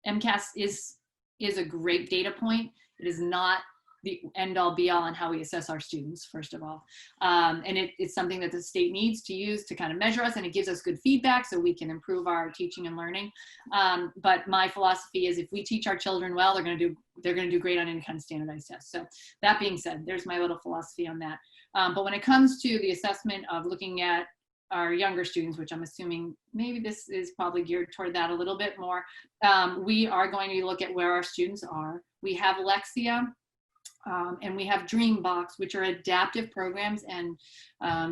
MCAS is a great data point. It is not the end all be all on how we assess our students, first of all. And it's something that the state needs to use to kind of measure us, and it gives us good feedback so we can improve our teaching and learning. But my philosophy is if we teach our children well, they're going to do great on any kind of standardized test. So that being said, there's my little philosophy on that. But when it comes to the assessment of looking at our younger students, which I'm assuming maybe this is probably geared toward that a little bit more, we are going to look at where our students are. We have Lexia, and we have Dreambox, which are adaptive programs, and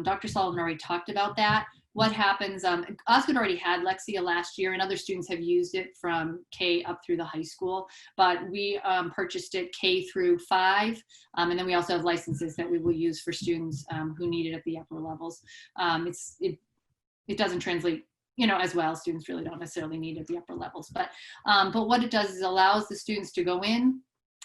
Dr. Sullivan already talked about that. What happens, Osgood already had Lexia last year, and other students have used it from K up through the high school, but we purchased it K through 5, and then we also have licenses that we will use for students who need it at the upper levels. It doesn't translate as well. Students really don't necessarily need it at the upper levels, but what it does is allows the students to go in,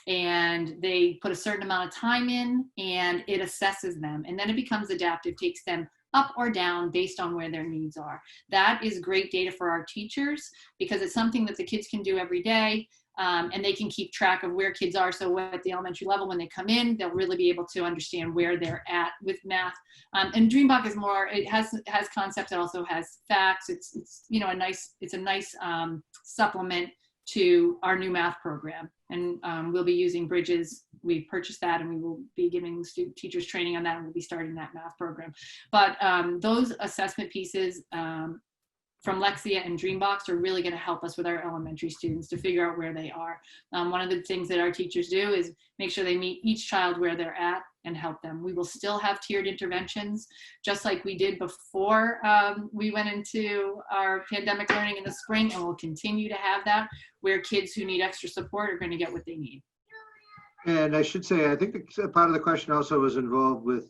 and they put a certain amount of time in, and it assesses them, and then it becomes adaptive, takes them up or down based on where their needs are. That is great data for our teachers because it's something that the kids can do every day, and they can keep track of where kids are. So at the elementary level, when they come in, they'll really be able to understand where they're at with math. And Dreambox is more, it has concepts, it also has facts. It's a nice supplement to our new math program. And we'll be using Bridges. We purchased that, and we will be giving teachers training on that, and we'll be starting that math program. But those assessment pieces from Lexia and Dreambox are really going to help us with our elementary students to figure out where they are. One of the things that our teachers do is make sure they meet each child where they're at and help them. We will still have tiered interventions, just like we did before we went into our pandemic learning in the spring, and we'll continue to have that, where kids who need extra support are going to get what they need. And I should say, I think part of the question also was involved with,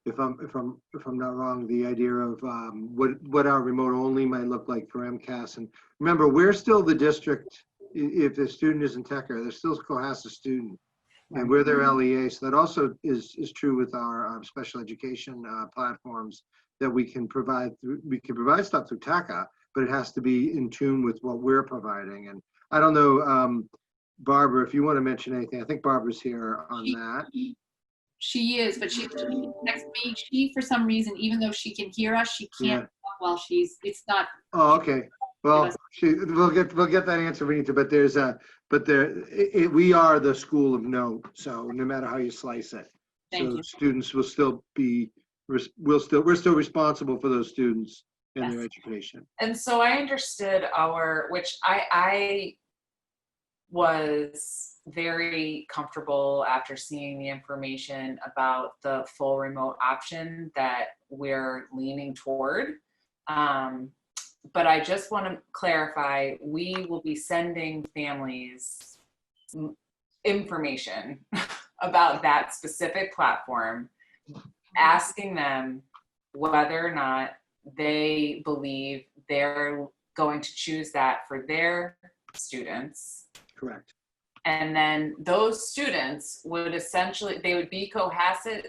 if I'm not wrong, the idea of what our remote only might look like for MCAS. And remember, we're still the district. If the student is in Tecker, they're still a Cohasset student, and we're their LEA. So that also is true with our special education platforms, that we can provide stuff through TACA, but it has to be in tune with what we're providing. And I don't know, Barbara, if you want to mention anything. I think Barbara's here on that. She is, but she texts me. She, for some reason, even though she can hear us, she can't talk while it's not. Oh, okay. Well, we'll get that answer we need to, but we are the school of note, so no matter how you slice it. Thank So you. students will still be, we're still responsible for those students and their education. And so I understood which I was very comfortable after seeing the information about the full remote option that we're leaning toward. But I just want to clarify, we will be sending families information about that specific platform, asking them whether or not they believe they're going to choose that for their students. Correct. And then those students would they would be Cohasset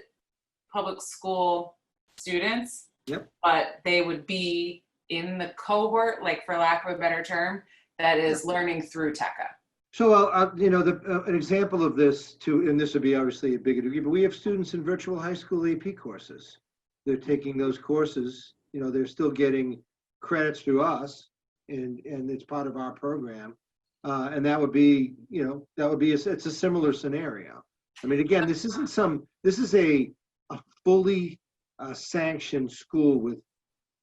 public school students. Yep. But they would be in the cohort, like for lack of a better term, that is learning through TECA. So, an example of this too, and this would be obviously a bigger degree, but we have students in virtual high school AP courses. They're taking those courses, they're still getting credits through us, and it's part of our program. And that would be, it's a similar scenario. I mean, again, this is a fully sanctioned school with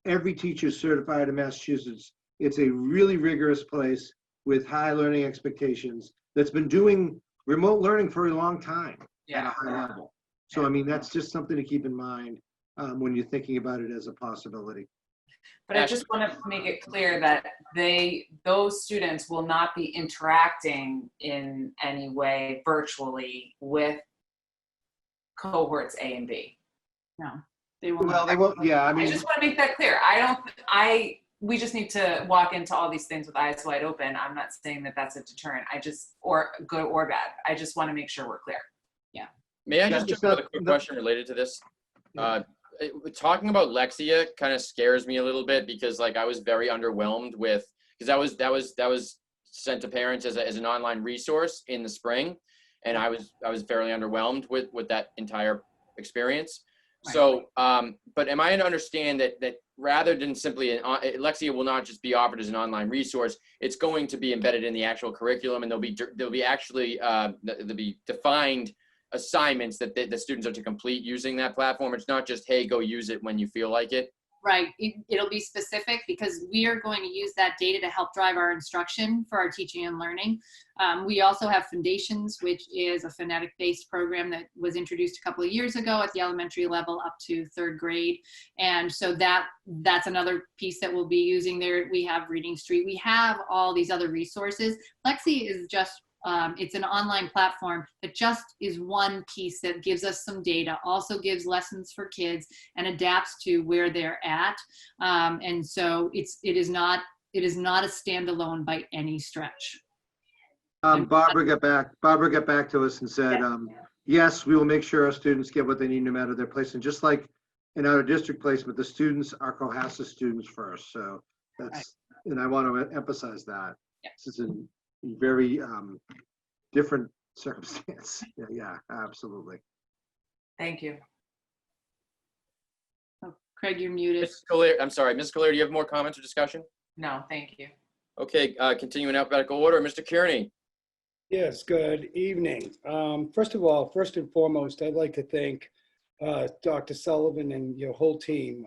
every teacher certified in Massachusetts. It's a really rigorous place with high learning expectations that's been doing remote learning for a long time at a high level. So, I mean, that's just something to keep in mind when you're thinking about it as a possibility. But I just want to make it clear that those students will not be interacting in any way virtually with cohorts A and B. No, they won't. Well, they won't. Yeah, I mean, I just want to make that clear. We just need to walk into all these things with eyes wide open. I'm not saying that that's a deterrent. Or good or bad. I just want to make sure we're clear. Yeah. May I just have a quick question related to this? Talking about Lexia kind of scares me a little bit because I was very underwhelmed with, because that was sent to parents as an online resource in the spring, and I was fairly underwhelmed with that entire experience. Right. So, but am I to understand that rather than simply Lexia will not just be offered as an online resource, it's going to be embedded in the actual curriculum, and there'll be defined assignments that the students are to complete using that platform. It's not just, hey, go use it when you feel like it. Right. It'll be specific because we are going to use that data to help drive our instruction for our teaching and learning. We also have Foundations, which is a phonetic-based program that was introduced a couple of years ago at the elementary level up to 3rd grade. And so that's another piece that we'll be using there. We have Reading Street. We have all these other resources. Lexi is just it's an online platform that just is one piece that gives us some data, also gives lessons for kids and adapts to where they're at. And so it is not a standalone by any stretch. Barbara got back to us and said, yes, we will make sure our students get what they need no matter their place. And just like in our district placement, the students are Cohasset students first. So that's, right. And I want to emphasize that. Yeah. This is a very different circumstance. Yeah, absolutely. Thank you. Oh, Craig, you're muted. I'm sorry, Ms. Collier, do you have more comments or discussion? No, thank you. Okay, continuing alphabetical order, Mr. Kearney. Yes, good evening. First and foremost, I'd like to thank Dr. Sullivan and your whole team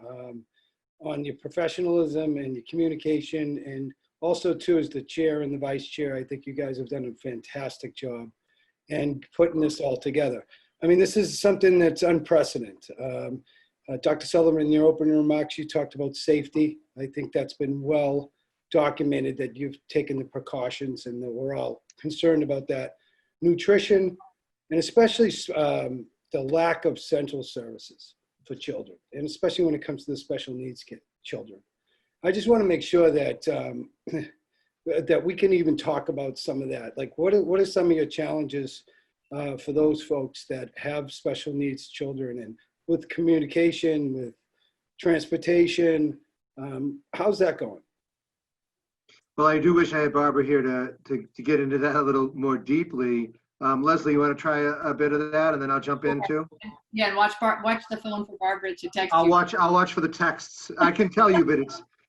on your professionalism and your communication, and also too as the chair and the vice chair. I think you guys have done a fantastic job and putting this all together. I mean, this is something that's unprecedented. Dr. Sullivan, in your opening remarks, you talked about safety. I think that's been well documented that you've taken the precautions and that we're all concerned about that. Nutrition, and especially the lack of central services for children, and especially when it comes to the special needs children. I just want to make sure that that we can even talk about some of that. Like, what are some of your challenges for those folks that have special needs children, and with communication, with transportation? How's that going? Well, I do wish I had Barbara here to get into that a little more deeply. Leslie, you want to try a bit of that, and then I'll jump in too? Yeah, and watch the phone for Barbara to text I'll you. watch for the texts. I can tell you, but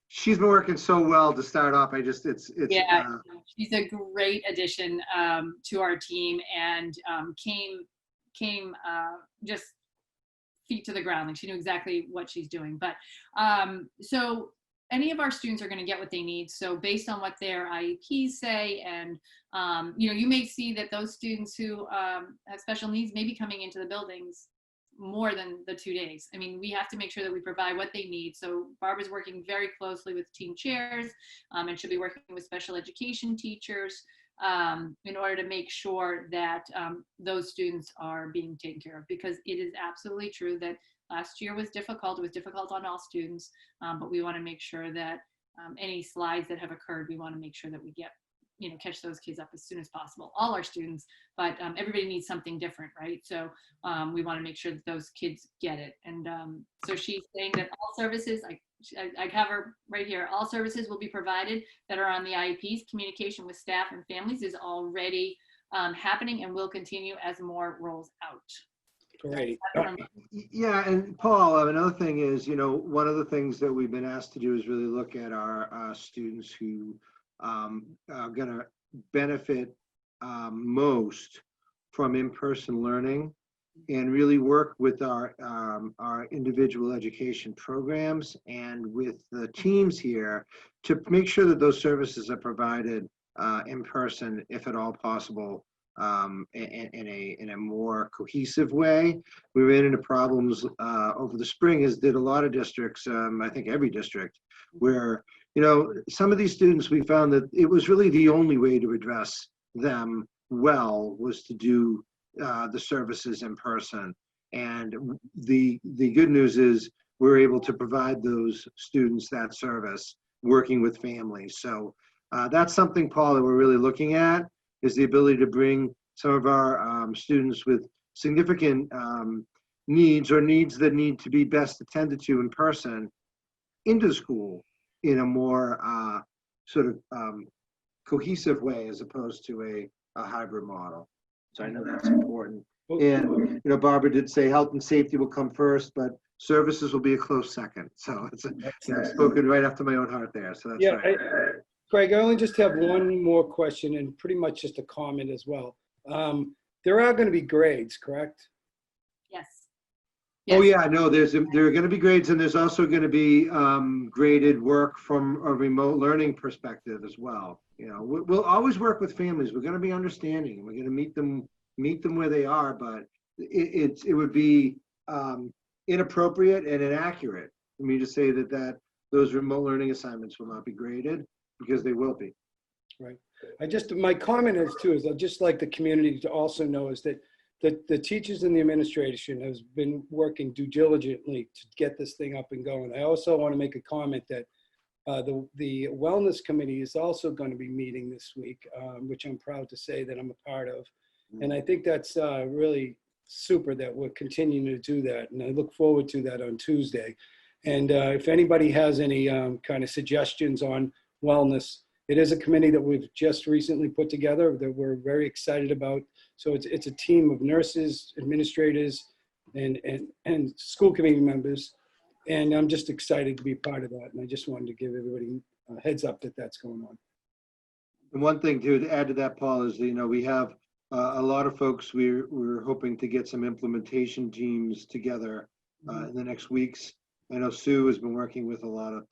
she's been working so well to start off. Yeah, she's a great addition to our team, and came just feet to the ground. Like, she knew exactly what she's doing. But so any of our students are going to get what they need. So based on what their IEPs say, and you may see that those students who have special needs may be coming into the buildings more than the 2 days. I mean, we have to make sure that we provide what they need. So Barbara's working very closely with team chairs, and she'll be working with special education teachers in order to make sure that those students are being taken care of, because it is absolutely true that last year was difficult. It was difficult on all students, but we want to make sure that any slides that have occurred, we want to make sure that we get, catch those kids up as soon as possible. All our students, but everybody needs something different, right? So we want to make sure that those kids get it. And so she's saying that all services, I have her right here, all services will be provided that are on the IEPs. Communication with staff and families is already happening and will continue as more rolls out. Great. Yeah, and Paul, another thing is, one of the things that we've been asked to do is really look at our students who are going to benefit most from in-person learning, and really work with our individual education programs and with the teams here to make sure that those services are provided in person, if at all possible, in a more cohesive way. We ran into problems over the spring, as did a lot of districts, I think every district, where some of these students, we found that it was really the only way to address them well was to do the services in person. And the good news is we're able to provide those students that service working with families. So that's something, Paul, that we're really looking at, is the ability to bring some of our students with significant needs, or needs that need to be best attended to in person, into school in a more sort of cohesive way, as opposed to a hybrid model. So I know that's important. And Barbara did say health and safety will come first, but services will be a close second. So it's spoken right after my own heart there. So that's right. Craig, I only just have one more question, and pretty much just a comment as well. There are going to be grades, correct? Yes. Oh yeah, no, there are going to be grades, and there's also going to be graded work from a remote learning perspective as well. We'll always work with families. We're going to be understanding. We're going to meet them where they are, but it would be inappropriate and inaccurate for me to say that those remote learning assignments will not be graded, because they will be. Right. My comment is too, is I'd just like the community to also know is that the teachers and the administration has been working diligently to get this thing up and going. I also want to make a comment that the Wellness Committee is also going to be meeting this week, which I'm proud to say that I'm a part of. And I think that's really super that we're continuing to do that. And I look forward to that on Tuesday. And if anybody has any kind of suggestions on wellness, it is a committee that we've just recently put together that we're very excited about. So it's a team of nurses, administrators, and school committee members. And I'm just excited to be part of that. And I just wanted to give everybody a heads up that that's going on. And one thing to add to that, Paul, is we have a lot of folks. We're hoping to get some implementation teams together in the next weeks. I know Sue has been working with a lot of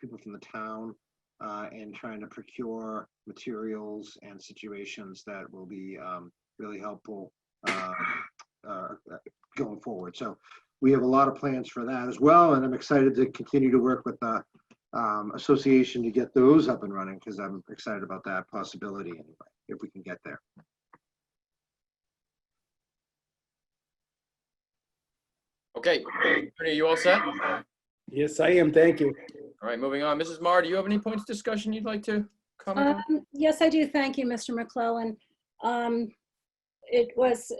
people from the town and trying to procure materials and situations that will be really helpful going forward. So we have a lot of plans for that as well, and I'm excited to continue to work with the association to get those up and running, because I'm excited about that possibility anyway, if we can get there. Okay, are you all set? Yes, I am. Thank you. All right, moving on. Mrs. Marr, do you have any points of discussion you'd like to comment on? Yes, I do. Thank you, Mr. McClellan. It was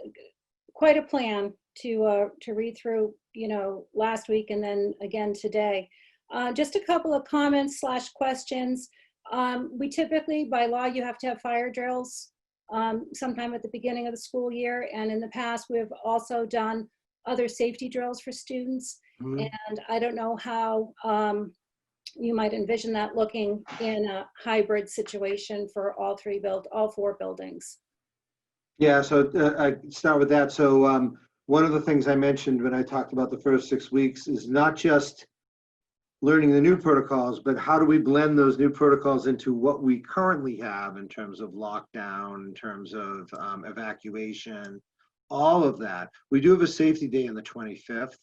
quite a plan to read through, last week and then again today. Just a couple of comments / questions. We typically, by law, you have to have fire drills sometime at the beginning of the school year. And in the past, we've also done other safety drills for students. Mhm. And I don't know how you might envision that looking in a hybrid situation for all four buildings. Yeah, so I start with that. So one of the things I mentioned when I talked about the first 6 weeks is not just learning the new protocols, but how do we blend those new protocols into what we currently have in terms of lockdown, in terms of evacuation, all of that. We do have a safety day on the 25th,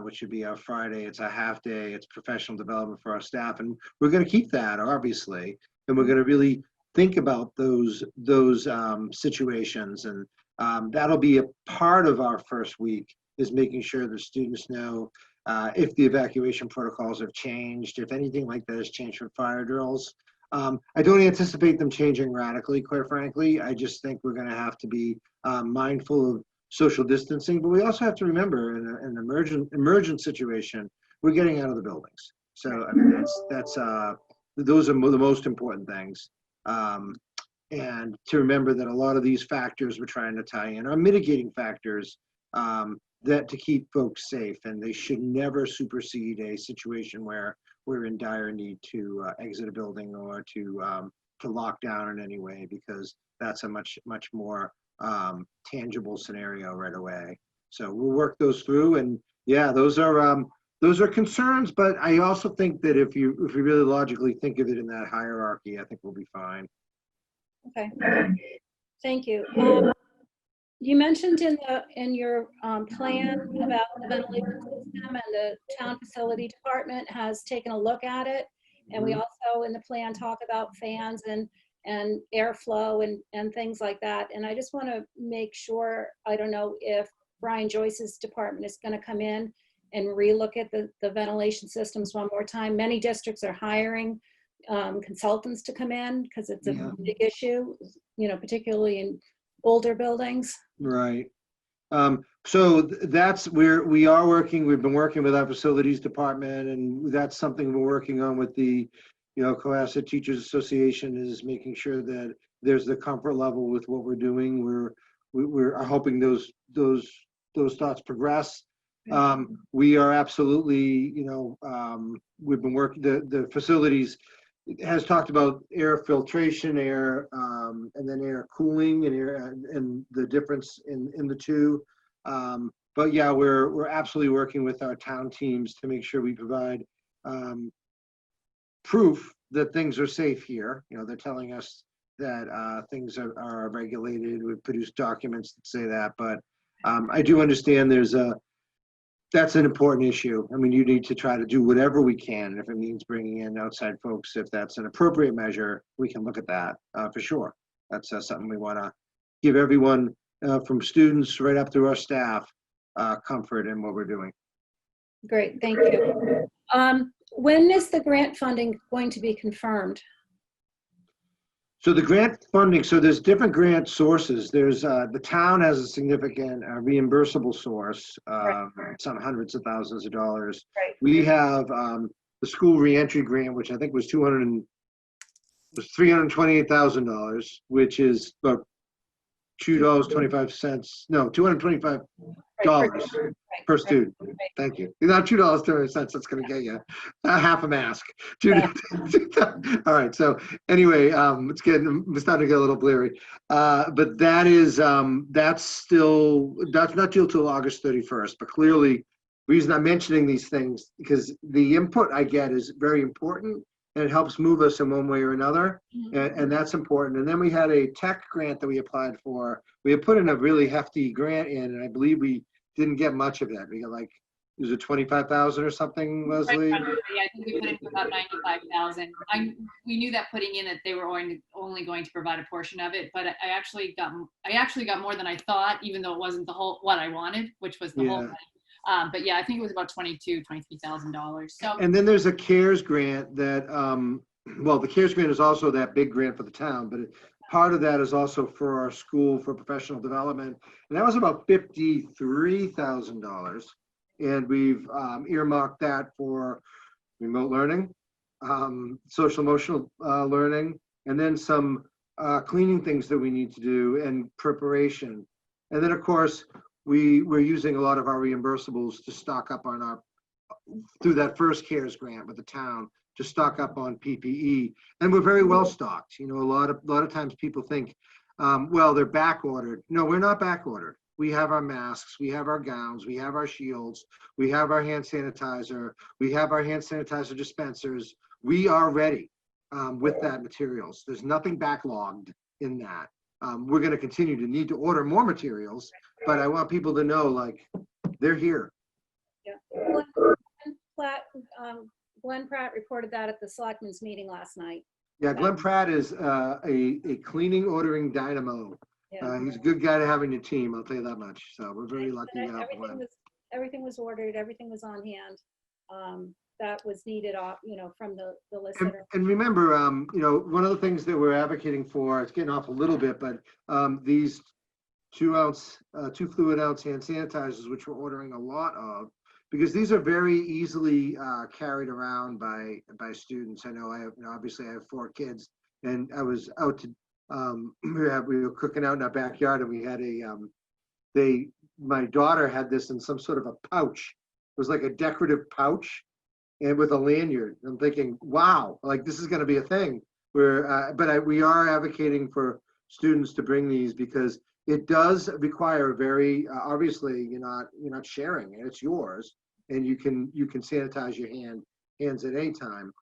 which would be our Friday. It's a half day. It's professional development for our staff. And we're going to keep that, obviously. And we're going to really think about those situations. And that'll be a part of our first week, is making sure the students know if the evacuation protocols have changed, if anything like that has changed for fire drills. I don't anticipate them changing radically, quite frankly. I just think we're going to have to be mindful of social distancing, but we also have to remember in an emergent situation, we're getting out of the buildings. So I mean, those are the most important things. And to remember that a lot of these factors we're trying to tie in are mitigating factors that to keep folks safe, and they should never supersede a situation where we're in dire need to exit a building or to lock down in any way, because that's a much more tangible scenario right away. So we'll work those through, and yeah, those are concerns, but I also think that if you really logically think of it in that hierarchy, I think we'll be fine. Okay, thank you. You mentioned in your plan about the ventilation system, and the town facility department has taken a look at it. And we also in the plan talk about fans and airflow and things like that. And I just want to make sure, I don't know if Brian Joyce's department is going to come in and relook at the ventilation systems one more time. Many districts are hiring consultants to come in because it's a big issue, particularly in older buildings. Right. So that's where we are working. We've been working with our facilities department, and that's something we're working on with the, Cohasset Teachers Association, is making sure that there's the comfort level with what we're doing. We're hoping those thoughts progress. We are absolutely, we've been working, the facilities has talked about air filtration, and then air cooling, and the difference in the two. But yeah, we're absolutely working with our town teams to make sure we provide proof that things are safe here. They're telling us that things are regulated. We've produced documents that say that, but I do understand that's an important issue. I mean, you need to try to do whatever we can. And if it means bringing in outside folks, if that's an appropriate measure, we can look at that for sure. That's something we want to give everyone from students right up through our staff comfort in what we're doing. Great, thank you. When is the grant funding going to be confirmed? So the grant funding, so there's different grant sources. There's the town has a significant reimbursable source, some hundreds of thousands of dollars. Right. We have the school reentry grant, which I think was $328,000, which is about $2.25. No, $225 per student. Right. Thank you. Not $2.25. That's going to get you half a mask. All right. So anyway, it's starting to get a little blurry. But that is that's not due till August 31st. But clearly, the reason I'm mentioning these things because the input I get is very important, and it helps move us in one way or another, and that's important. And then we had a tech grant that we applied for. We had put in a really hefty grant in, and I believe we didn't get much of that. We got was it 25,000 or something, Leslie? Yeah, I think we put in for about 95,000. We knew that putting in that they were only going to provide a portion of it, but I actually got more than I thought, even though it wasn't the whole what I wanted, which was the whole money. But yeah, I think it was about $23,000. So. And then there's a CARES grant that, the CARES grant is also that big grant for the town, but part of that is also for our school for professional development, and that was about $53,000. And we've earmarked that for remote learning, social emotional learning, and then some cleaning things that we need to do, and preparation. And then, of course, we're using a lot of our reimbursables to stock up on our, through that first CARES grant with the town, to stock up on PPE. And we're very well stocked. You know, a lot of times people think, well, they're back ordered. No, we're not back ordered. We have our masks, we have our gowns, we have our shields, we have our hand sanitizer, we have our hand sanitizer dispensers. We are ready with that materials. There's nothing backlogged in that. We're going to continue to need to order more materials, but I want people to know, like, they're here. Yeah. Glenn Pratt reported that at the selectmen's meeting last night. Yeah, Glenn Pratt is a cleaning, ordering dynamo. Yeah. He's a good guy to have in your team, I'll tell you that much. So we're very lucky to have Everything Glenn. everything was ordered, everything was on hand. That was needed off, from the list. And remember, one of the things that we're advocating for, it's getting off a little bit, but these 2 fluid ounce hand sanitizers, which we're ordering a lot of, because these are very easily carried around by students. I know obviously I have 4 kids, and I was out to, we were cooking out in our backyard, and we had my daughter had this in some sort of a pouch. It was like a decorative pouch, and with a lanyard. I'm thinking, wow, like this is going to be a thing. We are advocating for students to bring these, because it does require very obviously you're not sharing it, it's yours, and you can sanitize your hands at any time,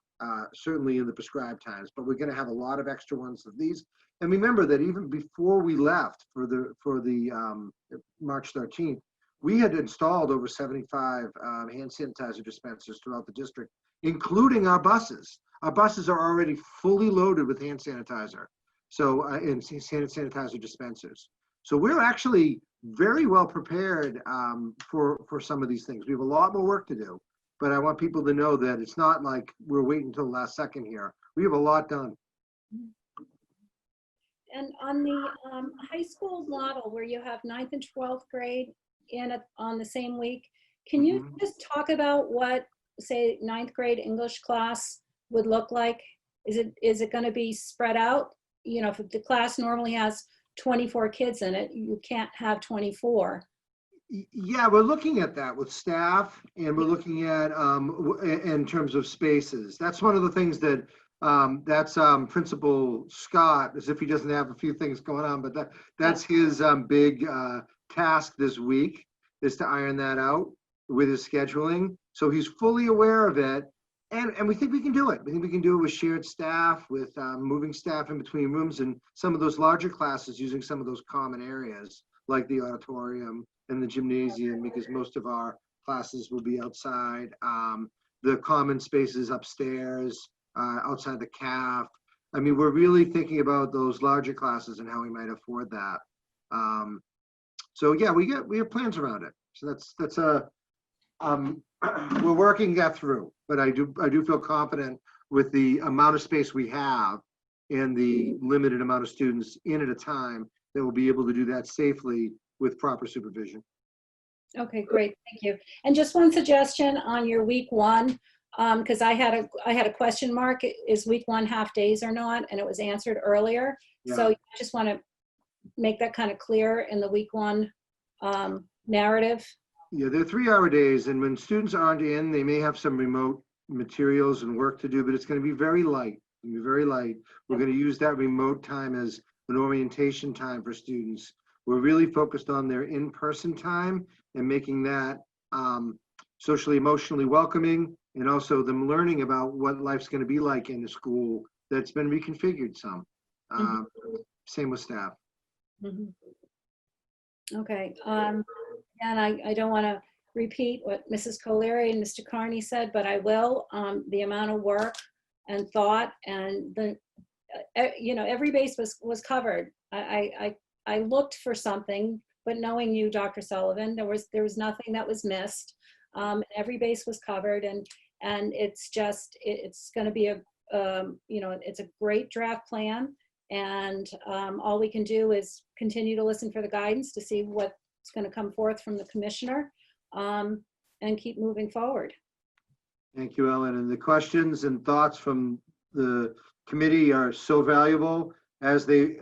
certainly in the prescribed times. But we're going to have a lot of extra ones of these. And remember that even before we left for the March 13th, we had installed over 75 hand sanitizer dispensers throughout the district, including our buses. Our buses are already fully loaded with hand sanitizer, so and sanitizer dispensers. So we're actually very well prepared for some of these things. We have a lot more work to do, but I want people to know that it's not like we're waiting until the last second here. We have a lot done. And on the high school model, where you have 9th and 12th grade on the same week, can you just talk about what, say, 9th grade English class would look like? Is it going to be spread out? If the class normally has 24 kids in it, you can't have 24. Yeah, we're looking at that with staff, and we're looking at in terms of spaces. That's one of the things that that's Principal Scott, as if he doesn't have a few things going on, but that's his big task this week, is to iron that out with his scheduling. So he's fully aware of it, and we think we can do it. We think we can do it with shared staff, with moving staff in between rooms, and some of those larger classes using some of those common areas like the auditorium and the gymnasium, because most of our classes will be outside. The common spaces upstairs, outside the CAF. I mean, we're really thinking about those larger classes and how we might afford that. So yeah, we have plans around it. So that's we're working that through, but I do feel confident with the amount of space we have and the limited amount of students in at a time that we'll be able to do that safely with proper supervision. Okay, great, thank you. And just one suggestion on your week 1, because I had a question mark, is week 1 half days or not, and it was answered earlier. Yeah. So I just want to make that kind of clear in the week 1 narrative. Yeah, they're 3-hour days, and when students aren't in, they may have some remote materials and work to do, but it's going to be very light. It's going to be very light. We're going to use that remote time as an orientation time for students. We're really focused on their in-person time and making that socially, emotionally welcoming, and also them learning about what life's going to be like in the school that's been reconfigured some. Same with staff. Okay, and I don't want to repeat what Mrs. Colery and Mr. Carney said, but I will. The amount of work and thought, and the every base was covered. I looked for something, but knowing you, Dr. Sullivan, there was nothing that was missed. Every base was covered, and it's going to be it's a great draft plan, and all we can do is continue to listen for the guidance to see what's going to come forth from the commissioner, and keep moving forward. Thank you, Ellen. And the questions and thoughts from the committee are so valuable. as they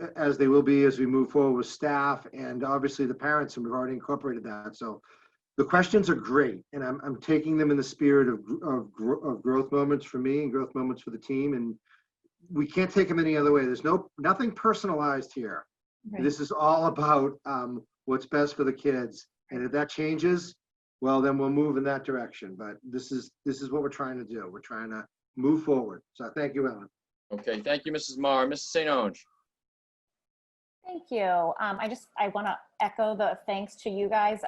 will be as we move forward with staff and obviously the parents, and we've already incorporated that. So the questions are great, and I'm taking them in the spirit of growth moments for me and growth moments for the team, and we can't take them any other way. There's nothing personalized here. Right. This is all about what's best for the kids, and if that changes, well, then we'll move in that direction. But this is what we're trying to do. We're trying to move forward. So thank you, Ellen. Okay, thank you, Mrs. Marr. Mrs. St. Onge. Thank you. I want to echo the thanks to you guys.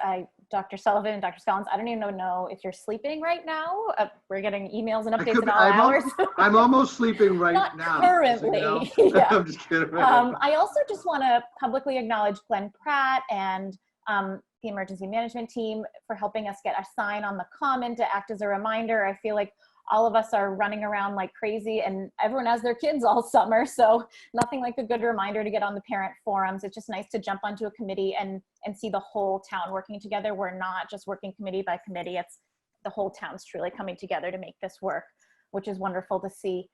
Dr. Sullivan and Dr. Scollins, I don't even know if you're sleeping right now. We're getting emails and updates at all hours. I'm almost sleeping right Not now. currently. So, you know, Yeah. I'm just kidding. I also just want to publicly acknowledge Glenn Pratt and the emergency management team for helping us get a sign on the common to act as a reminder. I feel like all of us are running around like crazy, and everyone has their kids all summer. So nothing like a good reminder to get on the parent forums. It's just nice to jump onto a committee and see the whole town working together. We're not just working committee by committee. It's the whole town's truly coming together to make this work, which is wonderful to see.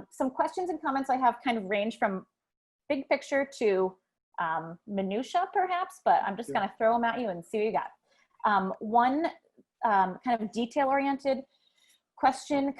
Some questions and comments I have kind of range from big picture to minutia perhaps, but I'm just gonna throw them at you and see what you got. One kind of detail-oriented question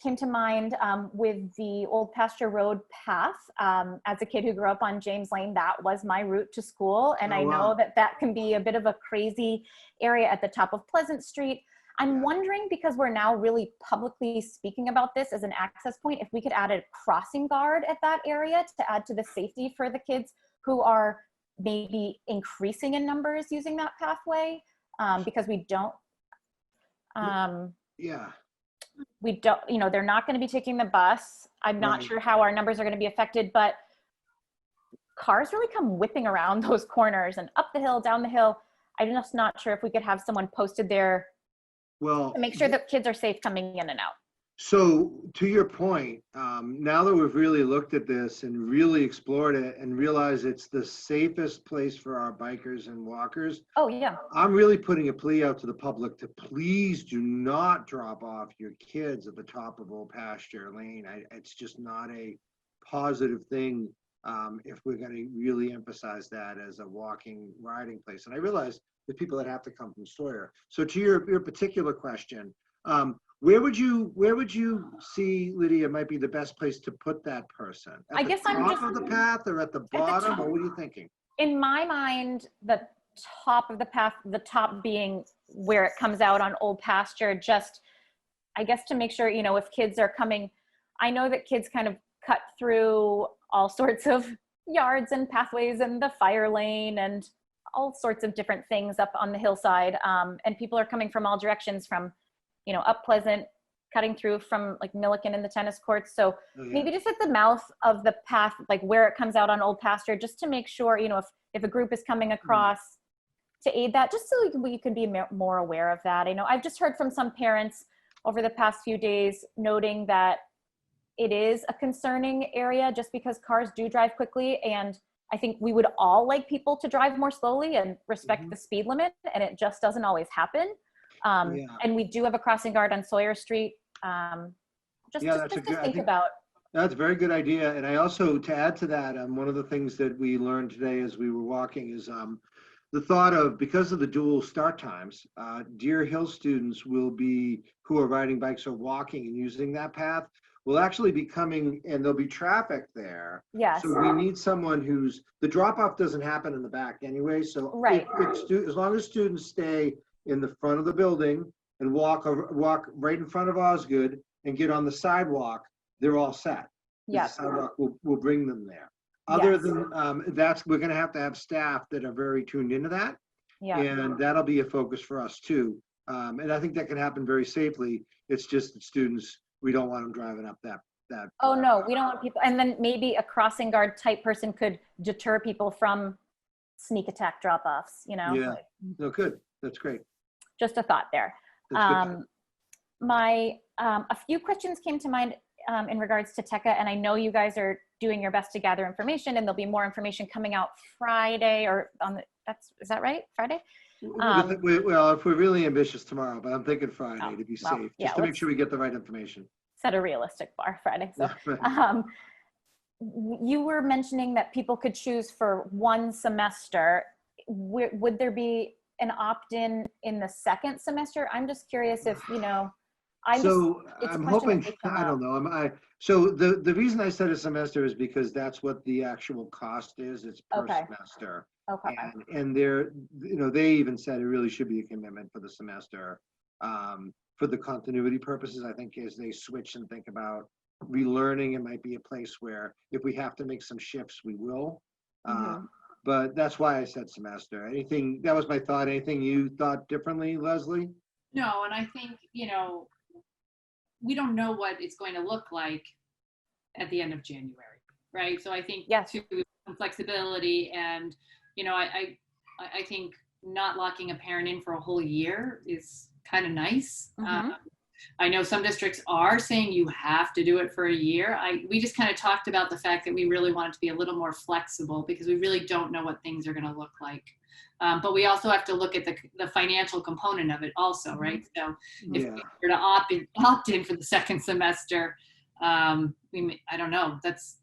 came to mind with the Old Pasture Road path. As a kid who grew up on James Lane, that was my route to school. And I know that can be a bit of a crazy area at the top of Pleasant Street. I'm wondering, because we're now really publicly speaking about this as an access point, if we could add a crossing guard at that area to add to the safety for the kids who are maybe increasing in numbers using that pathway, because we don't, you know, they're not going to be taking the bus. I'm not sure how our numbers are going to be affected, but cars really come whipping around those corners and up the hill, down the hill. I'm just not sure if we could have someone posted there to make sure that kids are safe coming in and out. So to your point, now that we've really looked at this and really explored it and realized it's the safest place for our bikers and walkers. Oh yeah. I'm really putting a plea out to the public to please do not drop off your kids at the top of Old Pasture Lane. It's just not a positive thing if we're going to really emphasize that as a walking, riding place. And I realize the people that have to come from Sawyer. So to your particular question, where would you see, Lydia, might be the best place to put that person? At the top of the path or at the bottom, or what are you thinking? In my mind, the top of the path, the top being where it comes out on Old Pasture, just, I guess, to make sure, you know, if kids are coming, I know that kids kind of cut through all sorts of yards and pathways and the fire lane and all sorts of different things up on the hillside. And people are coming from all directions, from, you know, up Pleasant, cutting through from like Milliken and the tennis courts. So maybe just at the mouth of the path, like where it comes out on Old Pasture, just to make sure, you know, if a group is coming across, to aid that, just so we could be more aware of that. I know I've just heard from some parents over the past few days noting that it is a concerning area just because cars do drive quickly. And I think we would all like people to drive more slowly and respect the speed limit, and it just doesn't always happen. And we do have a crossing guard on Sawyer Street. Just to think about. That's a very good idea. And I also, to add to that, one of the things that we learned today as we were walking is the thought of, because of the dual start times, Deer Hill students will be, who are riding bikes or walking and using that path, will actually be coming, and there'll be traffic there. Yes. So we need someone the drop-off doesn't happen in the back anyway. So as long as students stay in the front of the building and walk right in front of Osgood and get on the sidewalk, they're all set. Yes. The sidewalk will bring them there. Other than we're going to have staff that are very tuned into that. Yeah. And that'll be a focus for us too. And I think that can happen very safely. It's just that students, we don't want them driving up that. Oh no, we don't want people. And then maybe a crossing guard type person could deter people from sneak attack drop-offs, you know? Yeah, no, good. That's great. Just a thought there. A few questions came to mind in regards to TECA, and I know you guys are doing your best to gather information, and there'll be more information coming out Friday, or is that right? Friday? Well, if we're really ambitious, tomorrow, but I'm thinking Friday to be safe, just to make sure we get the right information. Set a realistic bar Friday. So, you were mentioning that people could choose for one semester. Would there be an opt-in in the second semester? I'm just curious if, you know, it's I'm a question hoping, that may come I up. don't know. So the reason I said a semester is because that's what the actual cost is. It's per Okay. semester. Okay. And they're, you know, they even said it really should be a commitment for the semester. For the continuity purposes, I think as they switch and think about relearning, it might be a place where if we have to make some shifts, we will. But that's why I said semester. Anything, that was my thought. Anything you thought differently, Leslie? No, and I think, you know, we don't know what it's going to look like at the end of January, right? So I think Yes. to some flexibility, and, you know, I think not locking a parent in for a whole year is kind of nice. I know some districts are saying you have to do it for a year. We just kind of talked about the fact that we really want it to be a little more flexible because we really don't know what things are going to look like. But we also have to look at the financial component of it also, right? So if we were to opt in for the second semester, I don't know, that's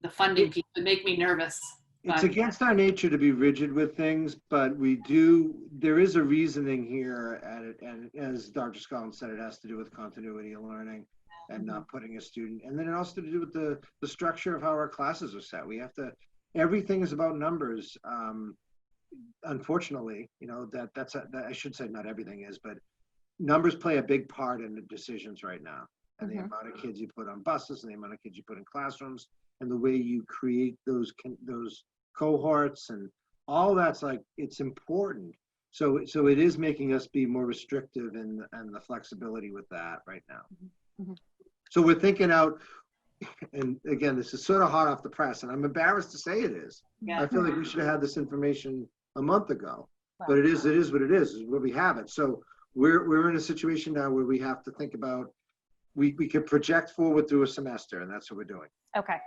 the funding piece would make me nervous. It's against our nature to be rigid with things, but there is a reasoning here, and as Dr. Scollins said, it has to do with continuity of learning and not putting a student, and then it also to do with the structure of how our classes are set. Everything is about numbers. Unfortunately, you know, that I should say not everything is, but numbers play a big part in the decisions right now. And the amount of kids you put on buses and the amount of kids you put in classrooms and the way you create those cohorts and all that's it's important. So it is making us be more restrictive and the flexibility with that right now. So we're thinking out, and again, this is sort of hot off the press, and I'm embarrassed to say it is. I feel like we should have had this information a month ago, but it is what it is where we have it. So we're in a situation now where we have to think about, we can project forward through a semester, and that's what we're doing. Okay.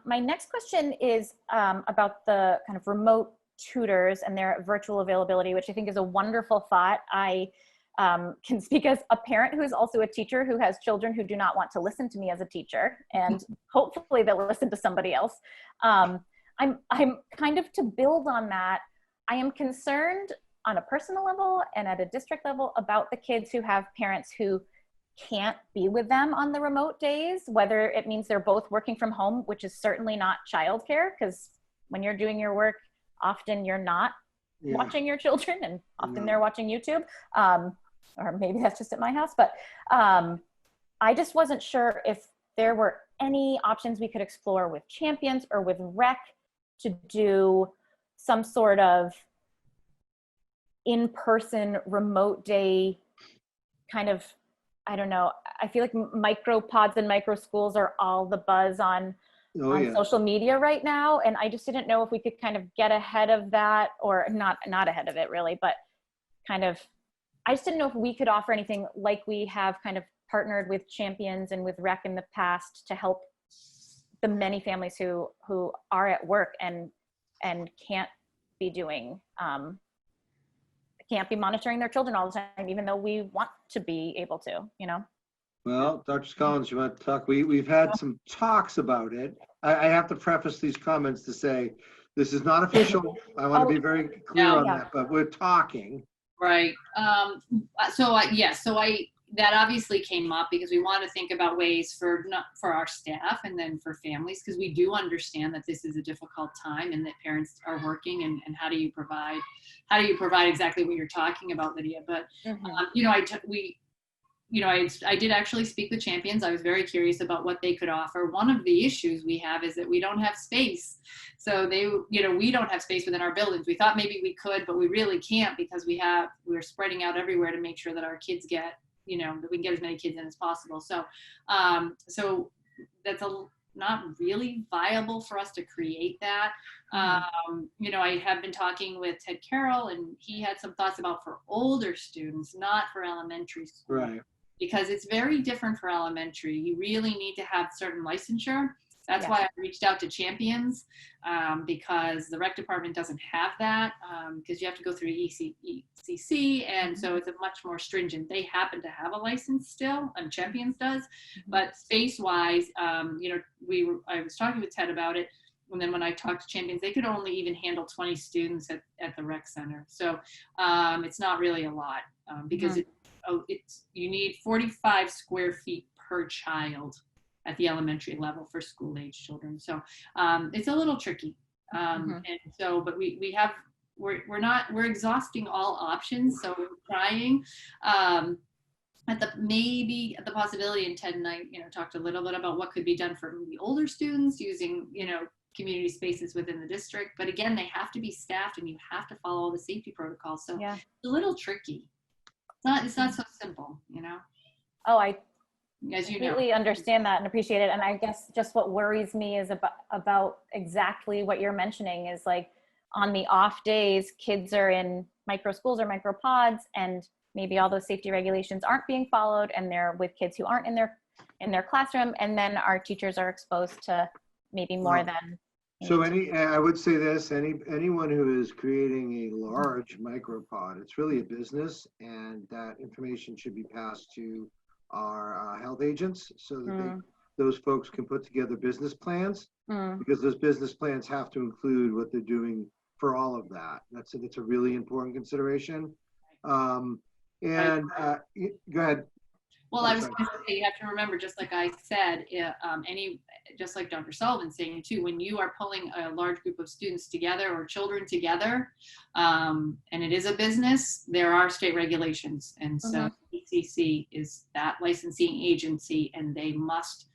My next question is about the kind of remote tutors and their virtual availability, which I think is a wonderful thought. I can speak as a parent who is also a teacher who has children who do not want to listen to me as a teacher, and hopefully they'll listen to somebody else. I'm kind of, to build on that, I am concerned on a personal level and at a district level about the kids who have parents who can't be with them on the remote days, whether it means they're both working from home, which is certainly not childcare, because when you're doing your work, often you're not watching your children, and often they're watching YouTube, or maybe that's just at my house. But I just wasn't sure if there were any options we could explore with Champions or with Rec to do some sort of in-person remote day kind of, I don't know. I feel like micro pods and micro schools are all the buzz on social media right now. And I just didn't know if we could kind of get ahead of that, or not ahead of it really, but kind of, I just didn't know if we could offer anything like we have kind of partnered with Champions and with Rec in the past to help the many families who are at work and can't be doing, can't be monitoring their children all the time, even though we want to be able to, you know? Well, Dr. Scollins, you want to talk? We've had some talks about it. I have to preface these comments to say, this is not official. I want to be very clear on that, but we're talking. Right. That obviously came up because we want to think about ways for our staff and then for families, because we do understand that this is a difficult time and that parents are working, and how do you provide exactly what you're talking about, Lydia. But I did actually speak with Champions. I was very curious about what they could offer. One of the issues we have is that we don't have space. So we don't have space within our buildings. We thought maybe we could, but we really can't, because we're spreading out everywhere to make sure that our kids get, that we can get as many kids in as possible. So, that's not really viable for us to create that. I have been talking with Ted Carroll, and he had some thoughts about for older students, not for elementary school. Right. Because it's very different for elementary. You really need to have certain licensure. That's Yeah. why I reached out to Champions, because the rec department doesn't have that, because you have to go through ECC, and so it's a much more stringent. They happen to have a license still, and Champions does, but space-wise, I was talking with Ted about it, and then when I talked to Champions, they could only even handle 20 students at the rec center. So it's not really a lot, because you need 45 square feet per child at the elementary level for school age children. So it's a little tricky. And so, but we're exhausting all options. So we're trying at the possibility, and Ted and I, talked a little bit about what could be done for the older students using, community spaces within the district. But again, they have to be staffed and you have to follow all the safety protocols. So Yeah. it's a little tricky. It's not so simple, Oh, I as you know. completely understand that and appreciate it. And I guess just what worries me is about exactly what you're mentioning is like on the off days, kids are in micro schools or micro pods, and maybe all those safety regulations aren't being followed, and they're with kids who aren't in their classroom, and then our teachers are exposed to maybe more than. So I would say this, anyone who is creating a large micropod, it's really a business, and that information should be passed to our health agents so that those folks can put together business plans, because those business plans have to include what they're doing for all of that. That's a really important consideration. Go ahead. Well, I was going to say, you have to remember, just like I said, just like Dr. Sullivan's saying too, when you are pulling a large group of students together or children together, and it is a business, there are state regulations. And so ECC is that licensing agency, and they must,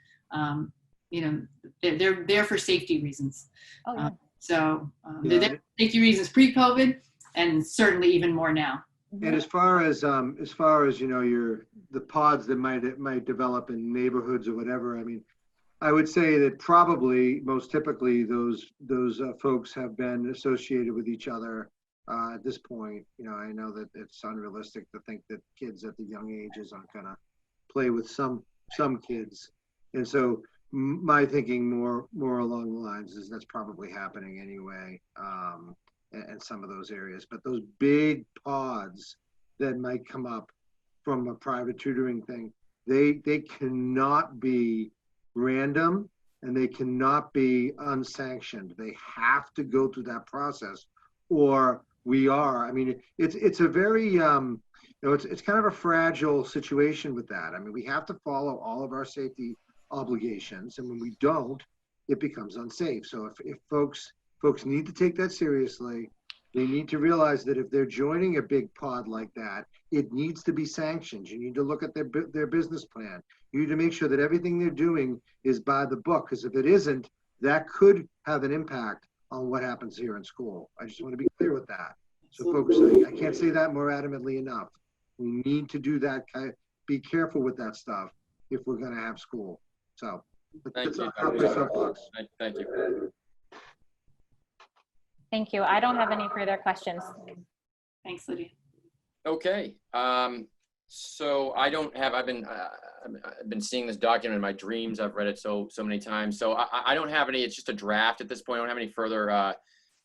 they're there for safety reasons. Oh, yeah. They're there for safety reasons pre-COVID, and certainly even more now. And as far as the pods that might develop in neighborhoods or whatever, I mean, I would say that probably most typically those folks have been associated with each other at this point. I know that it's unrealistic to think that kids at the young ages aren't gonna play with some kids, and so my thinking more along the lines is that's probably happening anyway. And some of those areas, but those big pods that might come up from a private tutoring thing, they cannot be random and they cannot be unsanctioned. They have to go through that process, or I mean, it's a very it's kind of a fragile situation with that. I mean, we have to follow all of our safety obligations, and when we don't, it becomes unsafe. So if folks need to take that seriously. They need to realize that if they're joining a big pod like that, it needs to be sanctioned. You need to look at their business plan. You need to make sure that everything they're doing is by the book, because if it isn't, that could have an impact on what happens here in school. I just want to be clear with that. So folks, I can't say that more adamantly enough. We need to do that, be careful with that stuff if we're going to have school. So Thank you. Thank you. Thank you. I don't have any further questions. Thanks, Lydia. Okay. So I've been seeing this document in my dreams. I've read it so many times. So I don't have any, it's just a draft at this point. I don't have any further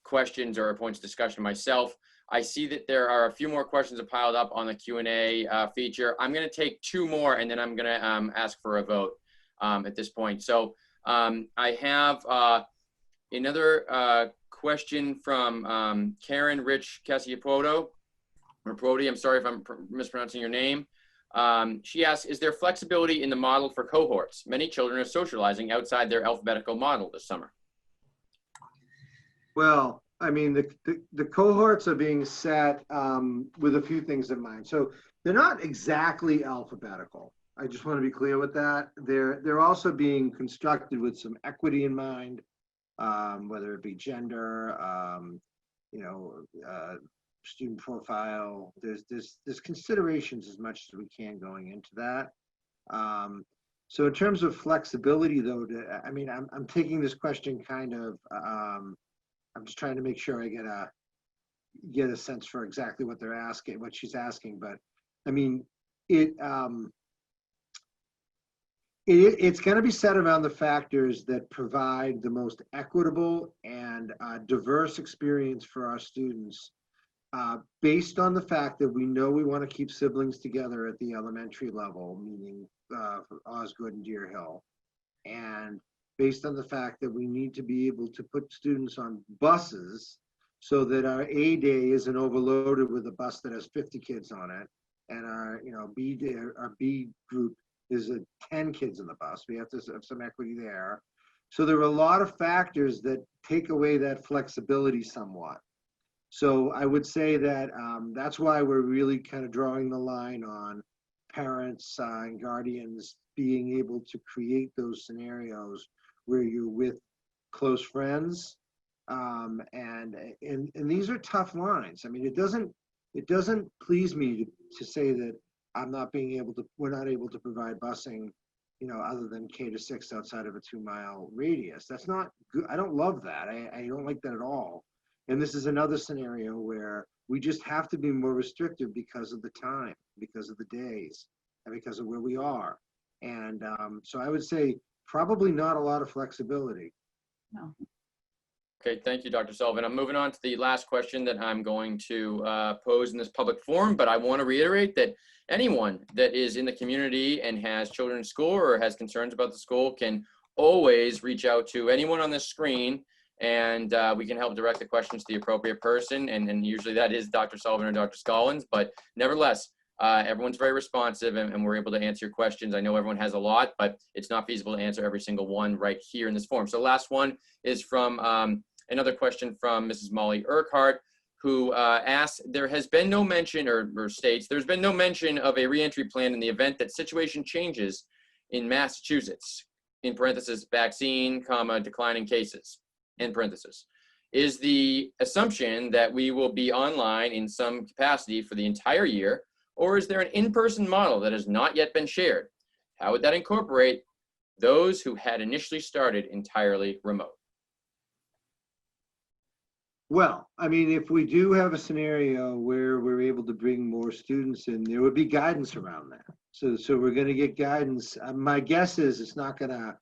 questions or points of discussion myself. I see that there are a few more questions that piled up on the Q&A feature. I'm going to take two more, and then I'm going to ask for a vote at this point. So I have another question from Karen Rich Cassiapoto, or Prodi. I'm sorry if I'm mispronouncing your name. She asks, is there flexibility in the model for cohorts? Many children are socializing outside their alphabetical model this summer. Well, I mean, the cohorts are being set with a few things in mind. So they're not exactly alphabetical. I just want to be clear with that. They're also being constructed with some equity in mind, whether it be gender, student profile. There's considerations as much as we can going into that. So in terms of flexibility, though, I'm taking this question kind of. I'm just trying to make sure I get a sense for exactly what they're asking, what she's asking. But I mean, It's going to be set around the factors that provide the most equitable and diverse experience for our students, based on the fact that we know we want to keep siblings together at the elementary level, meaning Osgood and Deer Hill, and based on the fact that we need to be able to put students on buses so that our A day isn't overloaded with a bus that has 50 kids on it, and our B day, our B group is 10 kids in the bus. We have to have some equity there. So there are a lot of factors that take away that flexibility somewhat. So I would say that that's why we're really kind of drawing the line on parents and guardians being able to create those scenarios where you're with close friends. And these are tough lines. I mean, it doesn't please me to say that we're not able to provide busing, other than K-6 outside of a 2-mile radius. That's not good. I don't love that. I don't like that at all. And this is another scenario where we just have to be more restrictive because of the time, because of the days, and because of where we are. And so I would say probably not a lot of flexibility. No. Okay, thank you, Dr. Sullivan. I'm moving on to the last question that I'm going to pose in this public forum, but I want to reiterate that anyone that is in the community and has children in school or has concerns about the school can always reach out to anyone on this screen, and we can help direct the questions to the appropriate person, and usually that is Dr. Sullivan or Dr. Scollins, but nevertheless, everyone's very responsive and we're able to answer your questions. I know everyone has a lot, but it's not feasible to answer every single one right here in this forum. So last one is from another question from Mrs. Molly Urquhart, who asks, there has been no mention, or states, there's been no mention of a reentry plan in the event that situation changes in Massachusetts, in parentheses, vaccine, declining cases, in parentheses. Is the assumption that we will be online in some capacity for the entire year, or is there an in-person model that has not yet been shared? How would that incorporate those who had initially started entirely remote? Well, I mean, if we do have a scenario where we're able to bring more students in, there would be guidance around that. So we're going to get guidance. My guess is it's not going to,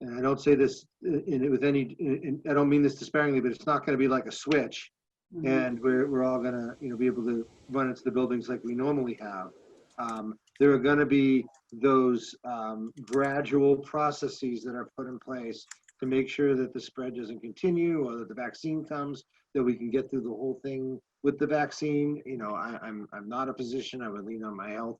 and I don't say this I don't mean this disparagingly, but it's not going to be like a switch, and we're all going to, be able to run into the buildings like we normally have. There are going to be those gradual processes that are put in place to make sure that the spread doesn't continue, or that the vaccine comes, that we can get through the whole thing with the vaccine. I'm not a physician. I would lean on my health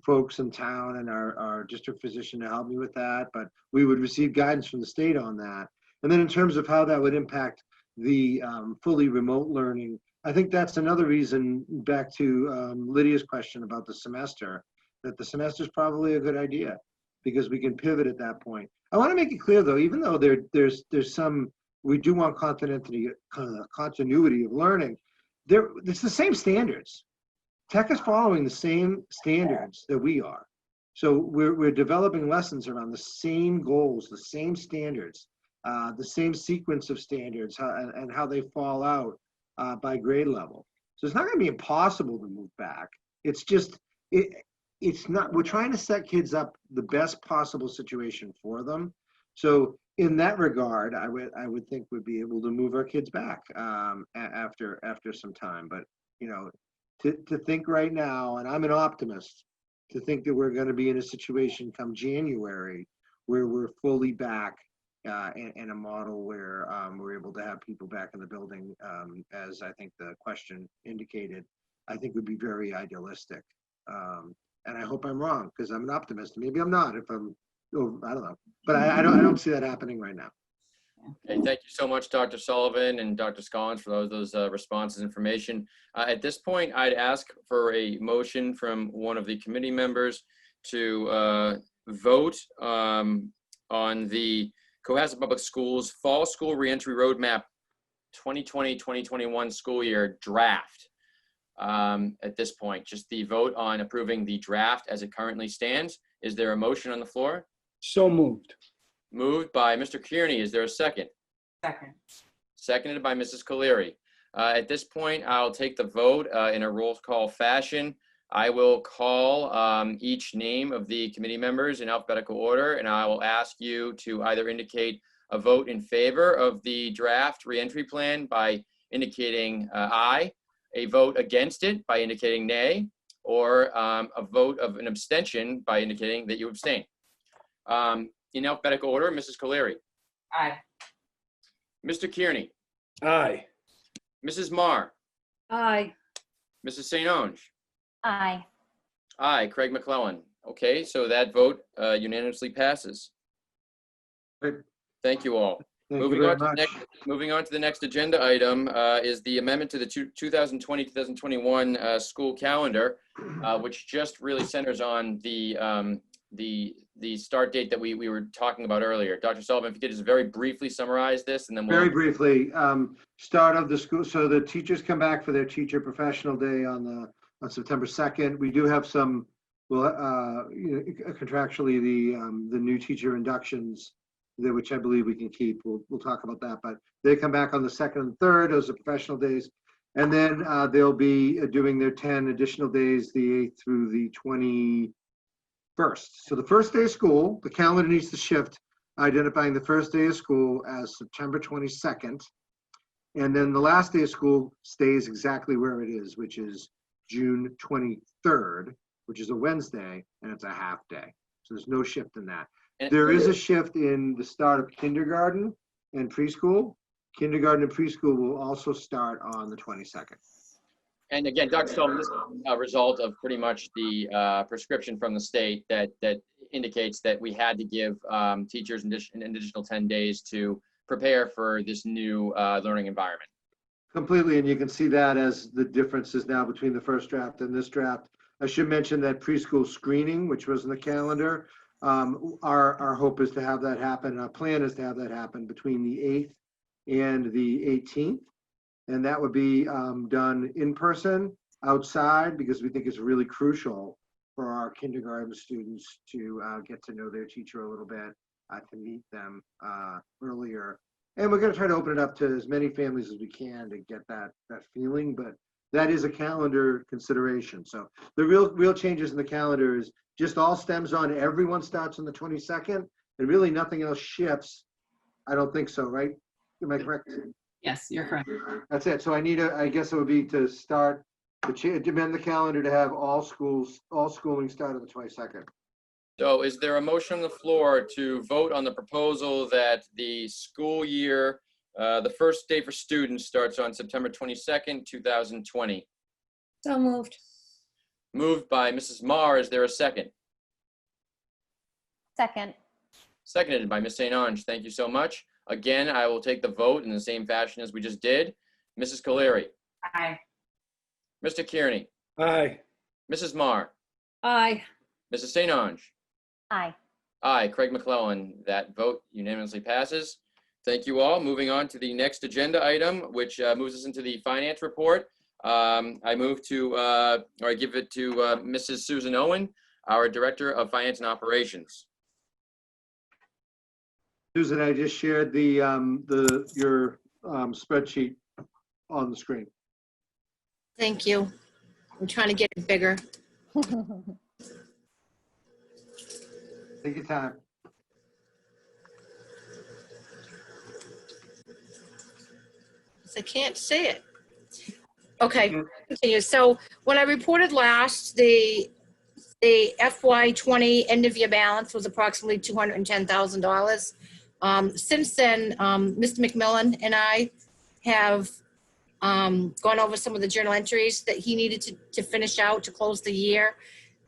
folks in town and our district physician to help me with that, but we would receive guidance from the state on that. And then in terms of how that would impact the fully remote learning, I think that's another reason, back to Lydia's question about the semester, that the semester is probably a good idea, because we can pivot at that point. I want to make it clear, though, even though there's some, we do want continuity of learning, it's the same standards. Tech is following the same standards that we are. So we're developing lessons around the same goals, the same standards, the same sequence of standards, and how they fall out by grade level. So it's not going to be impossible to move back. It's just, it's not, we're trying to set kids up the best possible situation for them. So in that regard, I would think we'd be able to move our kids back after some time. But, to think right now, and I'm an optimist, to think that we're going to be in a situation come January where we're fully back in a model where we're able to have people back in the building, as I think the question indicated, I think would be very idealistic. And I hope I'm wrong, because I'm an optimist. Maybe I'm not, I don't know. But I don't see that happening right now. Okay, thank you so much, Dr. Sullivan and Dr. Scollins, for those responses, information. At this point, I'd ask for a motion from one of the committee members to vote on the Cohasset Public Schools Fall School Reentry Roadmap 2020-2021 school year draft. At this point, just the vote on approving the draft as it currently stands. Is there a motion on the floor? So moved. Moved by Mr. Kearney. Is there a second? Second. Seconded by Mrs. Colery. At this point, I'll take the vote in a roll call fashion. I will call each name of the committee members in alphabetical order, and I will ask you to either indicate a vote in favor of the draft reentry plan by indicating aye, a vote against it by indicating nay, or a vote of an abstention by indicating that you abstain. In alphabetical order, Mrs. Colery. Aye. Mr. Kearney. Aye. Mrs. Marr. Aye. Mrs. St. Onge. Aye. Aye. Craig McClellan. Okay, so that vote unanimously passes. Great. Thank you all. Thank you Moving very on, much. moving on to the next agenda item is the amendment to the 2020-2021 school calendar, which just really centers on the start date that we were talking about earlier. Dr. Sullivan, if you could just very briefly summarize this, and then we'll. Very briefly, start of the school, so the teachers come back for their teacher professional day on September 2nd. We do have some, well, contractually, the new teacher inductions, which I believe we can keep. We'll talk about that, but they come back on the 2nd and 3rd. Those are professional days. And then they'll be doing their 10 additional days, the 8th through the 21st. So the first day of school, the calendar needs to shift, identifying the first day of school as September 22nd. And then the last day of school stays exactly where it is, which is June 23rd, which is a Wednesday, and it's a half day. So there's no shift in that. There is a shift in the start of kindergarten and preschool. Kindergarten and preschool will also start on the 22nd. And again, Dr. Sullivan, this is a result of pretty much the prescription from the state that indicates that we had to give teachers an additional 10 days to prepare for this new learning environment. Completely, and you can see that as the differences now between the first draft and this draft. I should mention that preschool screening, which was in the calendar, our hope is to have that happen. Our plan is to have that happen between the 8th and the 18th. And that would be done in person, outside, because we think it's really crucial for our kindergarten students to get to know their teacher a little bit, to meet them earlier. And we're going to try to open it up to as many families as we can to get that feeling, but that is a calendar consideration. So the real changes in the calendar is just all stems on everyone starts on the 22nd, and really nothing else shifts. I don't think so, right? Am I correct? Yes, you're correct. That's it. So I guess it would be to start, to amend the calendar to have all schooling start on the 22nd. So is there a motion on the floor to vote on the proposal that the school year, the first day for students starts on September 22nd, 2020? So moved. Moved by Mrs. Marr. Is there a second? Second. Seconded by Ms. St. Onge. Thank you so much. Again, I will take the vote in the same fashion as we just did. Mrs. Colery. Aye. Mr. Kearney. Aye. Mrs. Marr. Aye. Mrs. St. Onge. Aye. Aye. Craig McClellan. That vote unanimously passes. Thank you all. Moving on to the next agenda item, which moves us into the finance report. I move to, or I give it to Mrs. Susan Owen, our Director of Finance and Operations. Susan, I just shared your spreadsheet on the screen. Thank you. I'm trying to get it bigger. Take your time. I can't say it. Okay, continue. So when I reported last, the FY20 end of year balance was approximately $210,000. Since then, Mr. McMillan and I have gone over some of the journal entries that he needed to finish out to close the year.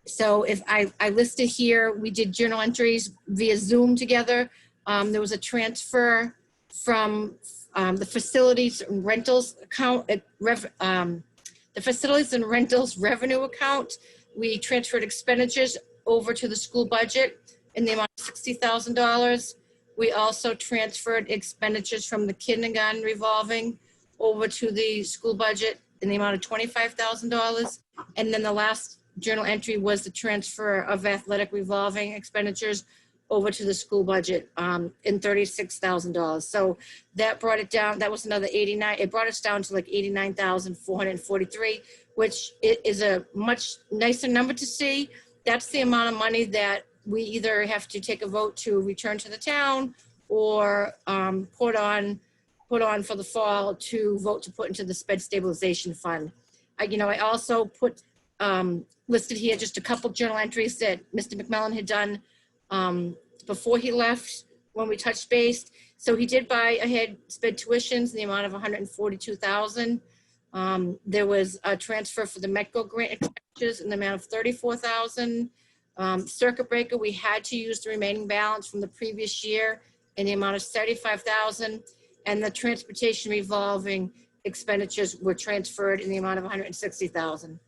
So if I listed here, we did journal entries via Zoom together. There was a transfer from the facilities and rentals account, the facilities and rentals revenue account. We transferred expenditures over to the school budget in the amount of $60,000. We also transferred expenditures from the kindergarten revolving over to the school budget in the amount of $25,000. And then the last journal entry was the transfer of athletic revolving expenditures over to the school budget in $36,000. So that brought it down. That was another 89. It brought us down to like 89,443, which is a much nicer number to see. That's the amount of money that we either have to take a vote to return to the town or put on for the fall to vote to put into the sped stabilization fund. I also put listed here just a couple journal entries that Mr. McMillan had done before he left when we touched base. So he did buy ahead sped tuitions in the amount of $142,000. There was a transfer for the Mcas grant expenditures in the amount of $34,000. Circuit breaker, we had to use the remaining balance from the previous year in the amount of $75,000, and the transportation revolving expenditures were transferred in the amount of $160,000.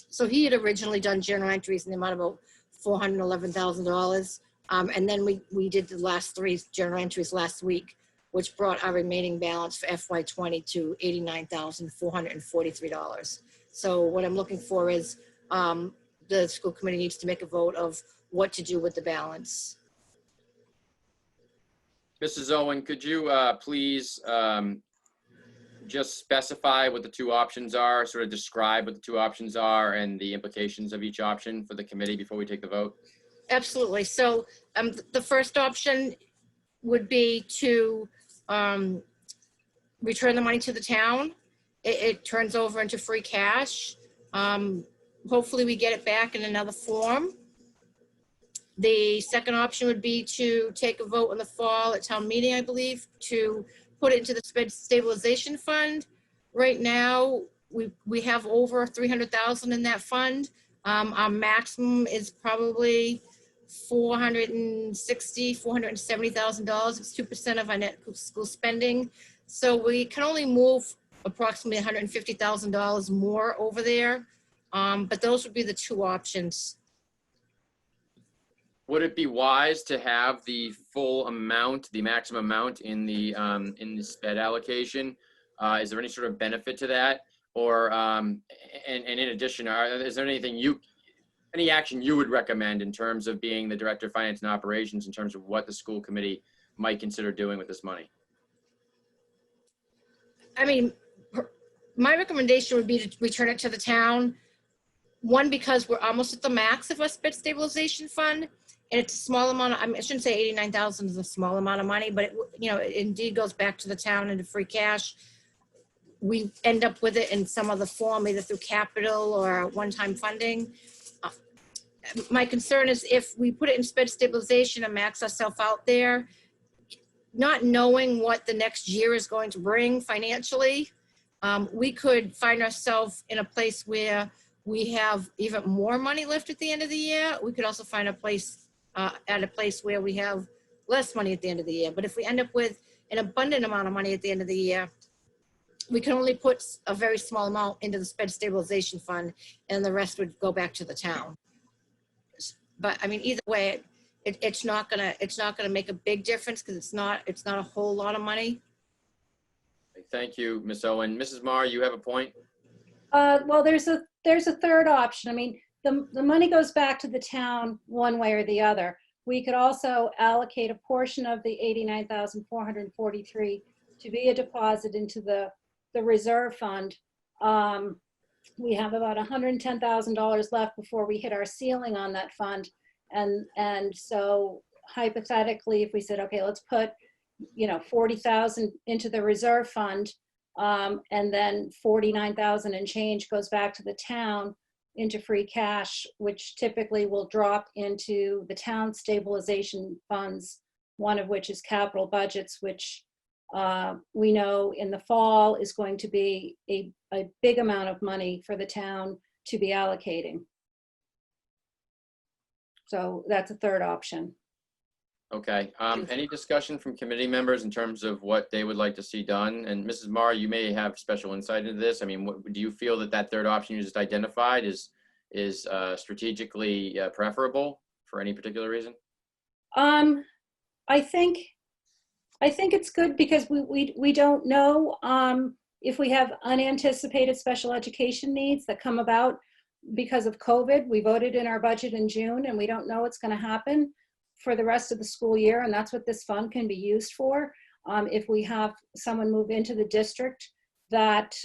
So he had originally done journal entries in the amount of about $411,000. And then we did the last 3 journal entries last week, which brought our remaining balance for FY20 to $89,443. So what I'm looking for is the school committee needs to make a vote of what to do with the balance. Mrs. Owen, could you please just specify what the 2 options are, sort of describe what the 2 options are and the implications of each option for the committee before we take the vote? Absolutely. So the first option would be to return the money to the town. It turns over into free cash. Hopefully we get it back in another form. The second option would be to take a vote in the fall at town meeting, I believe, to put it into the sped stabilization fund. Right now, we have over $300,000 in that fund. Our maximum is probably $470,000. It's 2% of our net school spending. So we can only move approximately $150,000 more over there. But those would be the 2 options. Would it be wise to have the full amount, the maximum amount in the sped allocation? Is there any sort of benefit to that? Or, and in addition, is there any action you would recommend in terms of being the Director of Finance and Operations in terms of what the school committee might consider doing with this money? I mean, my recommendation would be to return it to the town. One, because we're almost at the max of our sped stabilization fund. And it's a small amount. I shouldn't say 89,000 is a small amount of money, but it indeed goes back to the town into free cash. We end up with it in some other form, either through capital or one-time funding. My concern is if we put it in sped stabilization and max ourselves out there, not knowing what the next year is going to bring financially, we could find ourselves in a place where we have even more money left at the end of the year. We could also find a place at a place where we have less money at the end of the year. But if we end up with an abundant amount of money at the end of the year, we can only put a very small amount into the sped stabilization fund, and the rest would go back to the town. But I mean, either way, it's not gonna make a big difference because it's not a whole lot of money. Thank you, Ms. Owen. Mrs. Marr, you have a point? Well, there's a third option. I mean, the money goes back to the town one way or the other. We could also allocate a portion of the $89,443 to be a deposit into the reserve fund. We have about $110,000 left before we hit our ceiling on that fund. And so hypothetically, if we said, okay, let's put, $40,000 into the reserve fund, and then $49,000 and change goes back to the town into free cash, which typically will drop into the town stabilization funds, one of which is capital budgets, which we know in the fall is going to be a big amount of money for the town to be allocating. So that's a third option. Okay. Any discussion from committee members in terms of what they would like to see done? And Mrs. Marr, you may have special insight into this. I mean, do you feel that third option you just identified is strategically preferable for any particular reason? I think it's good because we don't know if we have unanticipated special education needs that come about because of COVID. We voted in our budget in June and we don't know what's going to happen for the rest of the school year, and that's what this fund can be used for. If we have someone move into the district that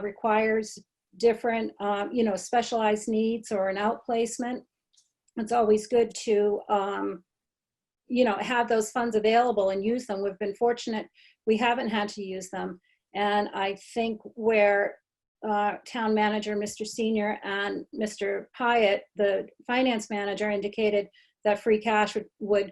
requires different, specialized needs or an outplacement, it's always good to, have those funds available and use them. We've been fortunate we haven't had to use them. And I think where town manager, Mr. Senior, and Mr. Pyatt, the finance manager, indicated that free cash would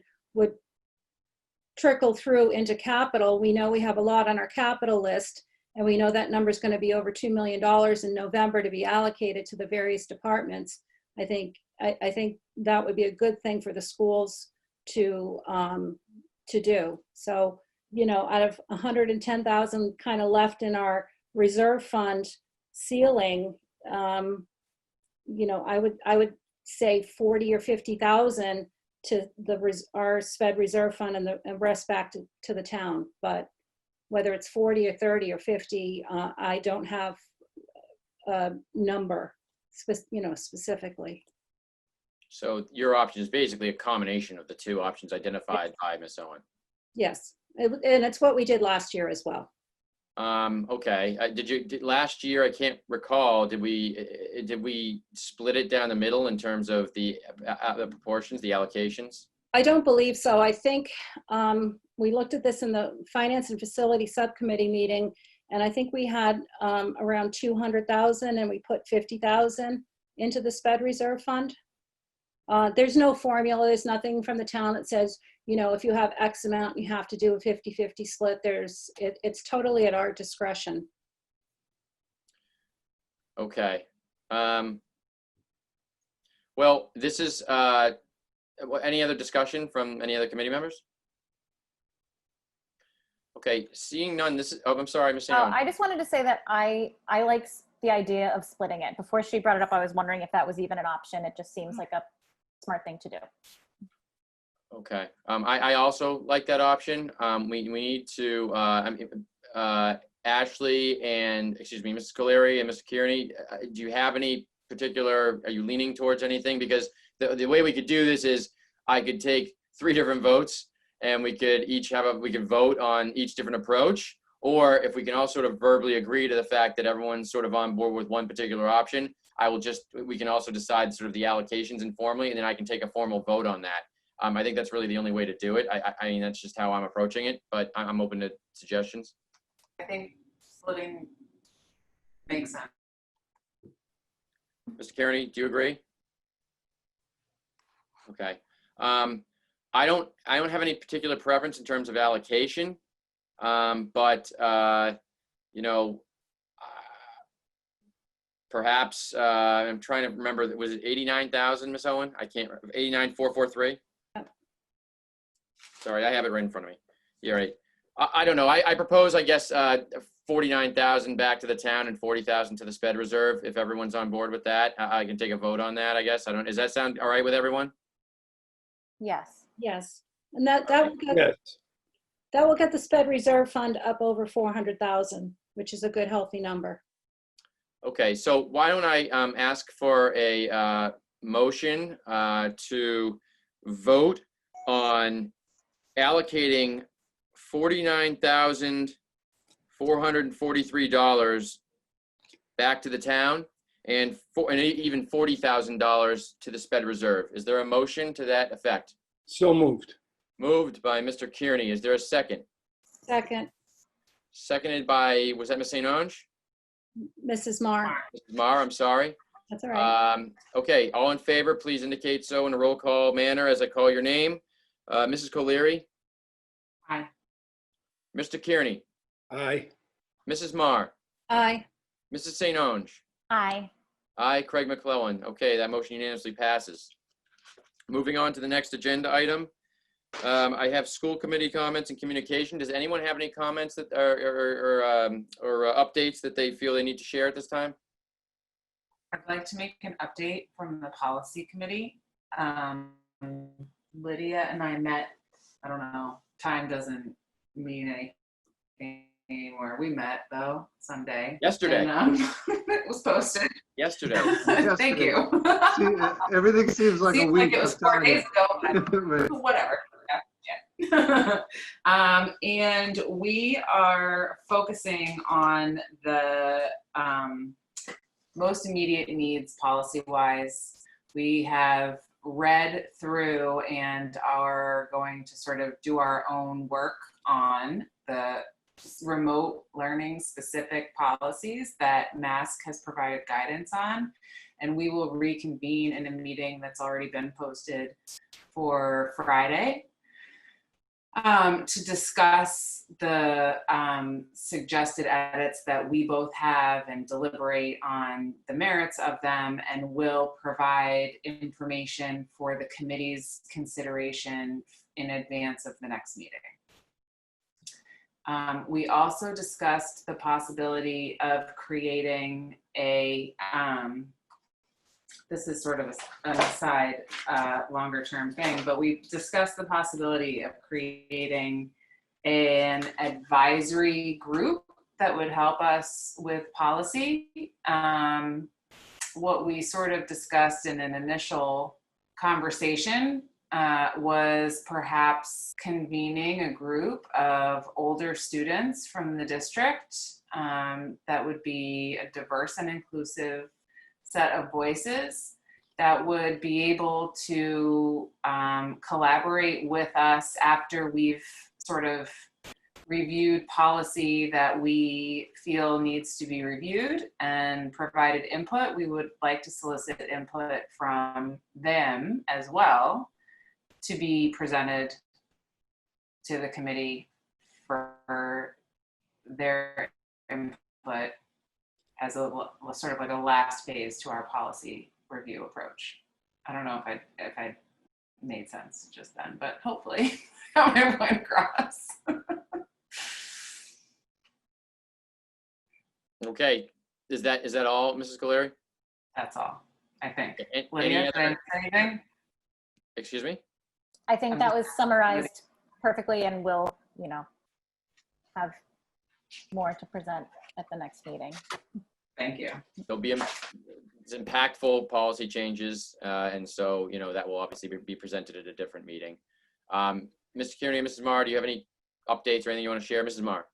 trickle through into capital. We know we have a lot on our capital list, and we know that number is going to be over $2 million in November to be allocated to the various departments. I think that would be a good thing for the schools to do. So, out of 110,000 kind of left in our reserve fund ceiling, I would say 40 or 50,000 to our SPED reserve fund, and the rest back to the town. But whether it's 40 or 30 or 50, I don't have a number, specifically. So your option is basically a combination of the two options identified by Ms. Owen. Yes, and it's what we did last year as well. Okay. Last year? I can't recall. Did we split it down the middle in terms of the proportions, the allocations? I don't believe so. I think we looked at this in the Finance and Facility Subcommittee meeting, and I think we had around 200,000, and we put 50,000 into the SPED reserve fund. There's no formula. There's nothing from the town that says, if you have X amount, you have to do a 50-50 split. It's totally at our discretion. Okay. Well, this is, any other discussion from any other committee members? Okay, seeing none, I'm sorry, Ms. Owen. I just wanted to say that I like the idea of splitting it. Before she brought it up, I was wondering if that was even an option. It just seems like a smart thing to do. Okay. I also like that option. We need to, Ashley and, Mrs. Colery and Mr. Kearney, do you have any particular, are you leaning towards anything? Because the way we could do this is I could take 3 different votes, and we could we could vote on each different approach. Or if we can all sort of verbally agree to the fact that everyone's sort of on board with one particular option, we can also decide sort of the allocations informally, and then I can take a formal vote on that. I think that's really the only way to do it. I mean, that's just how I'm approaching it, but I'm open to suggestions. I think splitting makes sense. Mr. Kearney, do you agree? Okay. I don't have any particular preference in terms of allocation, but perhaps I'm trying to remember. Was it 89,000, Ms. Owen? I can't. 89,443. Sorry, I have it right in front of me. You're right. I don't know. I propose, I guess, 49,000 back to the town and 40,000 to the SPED reserve. If everyone's on board with that, I can take a vote on that, I guess. Does that sound all right with everyone? Yes. Yes, and that will get the SPED reserve fund up over 400,000, which is a good, healthy number. Okay, so why don't I ask for a motion to vote on allocating $49,443 back to the town and even $40,000 to the SPED reserve. Is there a motion to that effect? So moved. Moved by Mr. Kearney. Is there a second? Second, Seconded by, was that Ms. St. Ange? Mrs. Marr. Mrs. Marr, I'm sorry. That's all right. Okay, all in favor, please indicate so in a roll call manner as I call your name. Mrs. Colery? Aye. Mr. Kearney? Aye. Mrs. Marr? Aye. Mrs. St. Ange? Aye. Aye, Craig McClellan. Okay, that motion unanimously passes. Moving on to the next agenda item. I have school committee comments and communication. Does anyone have any comments that or updates that they feel they need to share at this time? I'd like to make an update from the policy committee. Lydia and I met, I don't know, time doesn't mean anything anymore. We met though Sunday. Yesterday. And, it was posted. Yesterday. Thank you. See, everything seems like a Seems week. like it was I'm 4 telling you. days ago, Right. but whatever. Yeah. And we are focusing on the most immediate needs policy-wise. We have read through and are going to sort of do our own work on the remote learning specific policies that MASC has provided guidance on. And we will reconvene in a meeting that's already been posted for Friday to discuss the suggested edits that we both have and deliberate on the merits of them, and will provide information for the committee's consideration in advance of the next meeting. We also discussed the possibility of creating a, this is sort of an aside, longer term thing, but we discussed the possibility of creating an advisory group that would help us with policy. What we sort of discussed in an initial conversation was perhaps convening a group of older students from the district that would be a diverse and inclusive set of voices that would be able to collaborate with us after we've sort of reviewed policy that we feel needs to be reviewed and provided input. We would like to solicit input from them as well to be presented to the committee for their input as a sort of like a last phase to our policy review approach. I don't know if I made sense just then, but hopefully got my point across. Okay, is that all, Mrs. Caleri? That's all, I think. Any Lydia, did I other- miss anything? Excuse me? I think I'm that just- was summarized perfectly, and we'll, have more to present at the next meeting. Thank you. There'll be impactful policy changes, and so, that will obviously be presented at a different meeting. Mr. Kearney and Mrs. Marr, do you have any updates or anything you want to share? Mrs. Marr?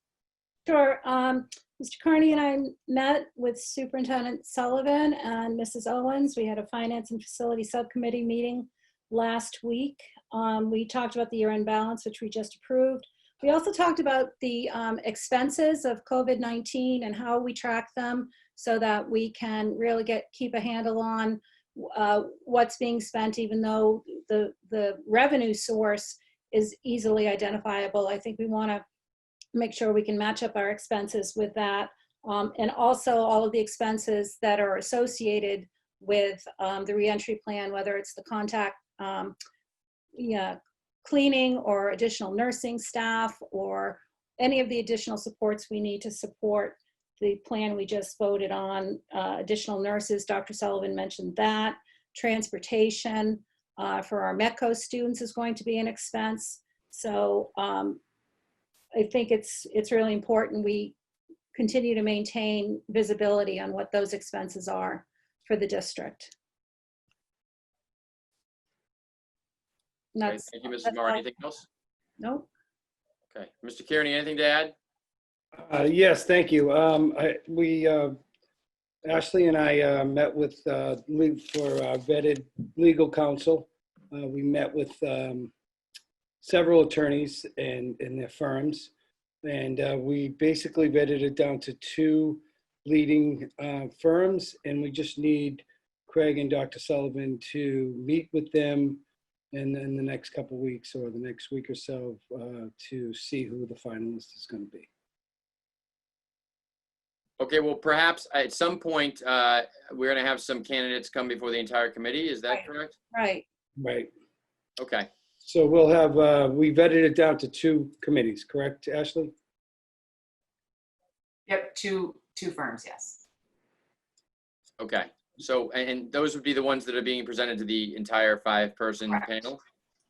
Sure. Mr. Carney and I met with Superintendent Sullivan and Mrs. Owens. We had a Finance and Facility Subcommittee meeting last week. We talked about the year-end balance, which we just approved. We also talked about the expenses of COVID-19 and how we track them so that we can really keep a handle on what's being spent, even though the revenue source is easily identifiable. I think we want to make sure we can match up our expenses with that. And also all of the expenses that are associated with the reentry plan, whether it's the contact cleaning or additional nursing staff or any of the additional supports we need to support the plan we just voted on. Additional nurses, Dr. Sullivan mentioned that. Transportation for our Mcas students is going to be an expense. So I think it's really important we continue to maintain visibility on what those expenses are for the district. Great. Thank you, Mrs. Marr. Anything else? No. Okay. Mr. Kearney, anything to add? Yes, thank you. Ashley and I met with for vetted legal counsel. We met with several attorneys and their firms, and we basically vetted it down to 2 leading firms, and we just need Craig and Dr. Sullivan to meet with them in the next couple of weeks or the next week or so to see who the finalist is going to be. Okay, well, perhaps at some point, we're going to have some candidates come before the entire committee. Is that correct? Right. Right. Okay. So we'll have, we vetted it down to 2 committees, correct, Ashley? Yep, two firms, yes. Okay. So, and those would be the ones that are being presented to the entire 5-person Correct. panel?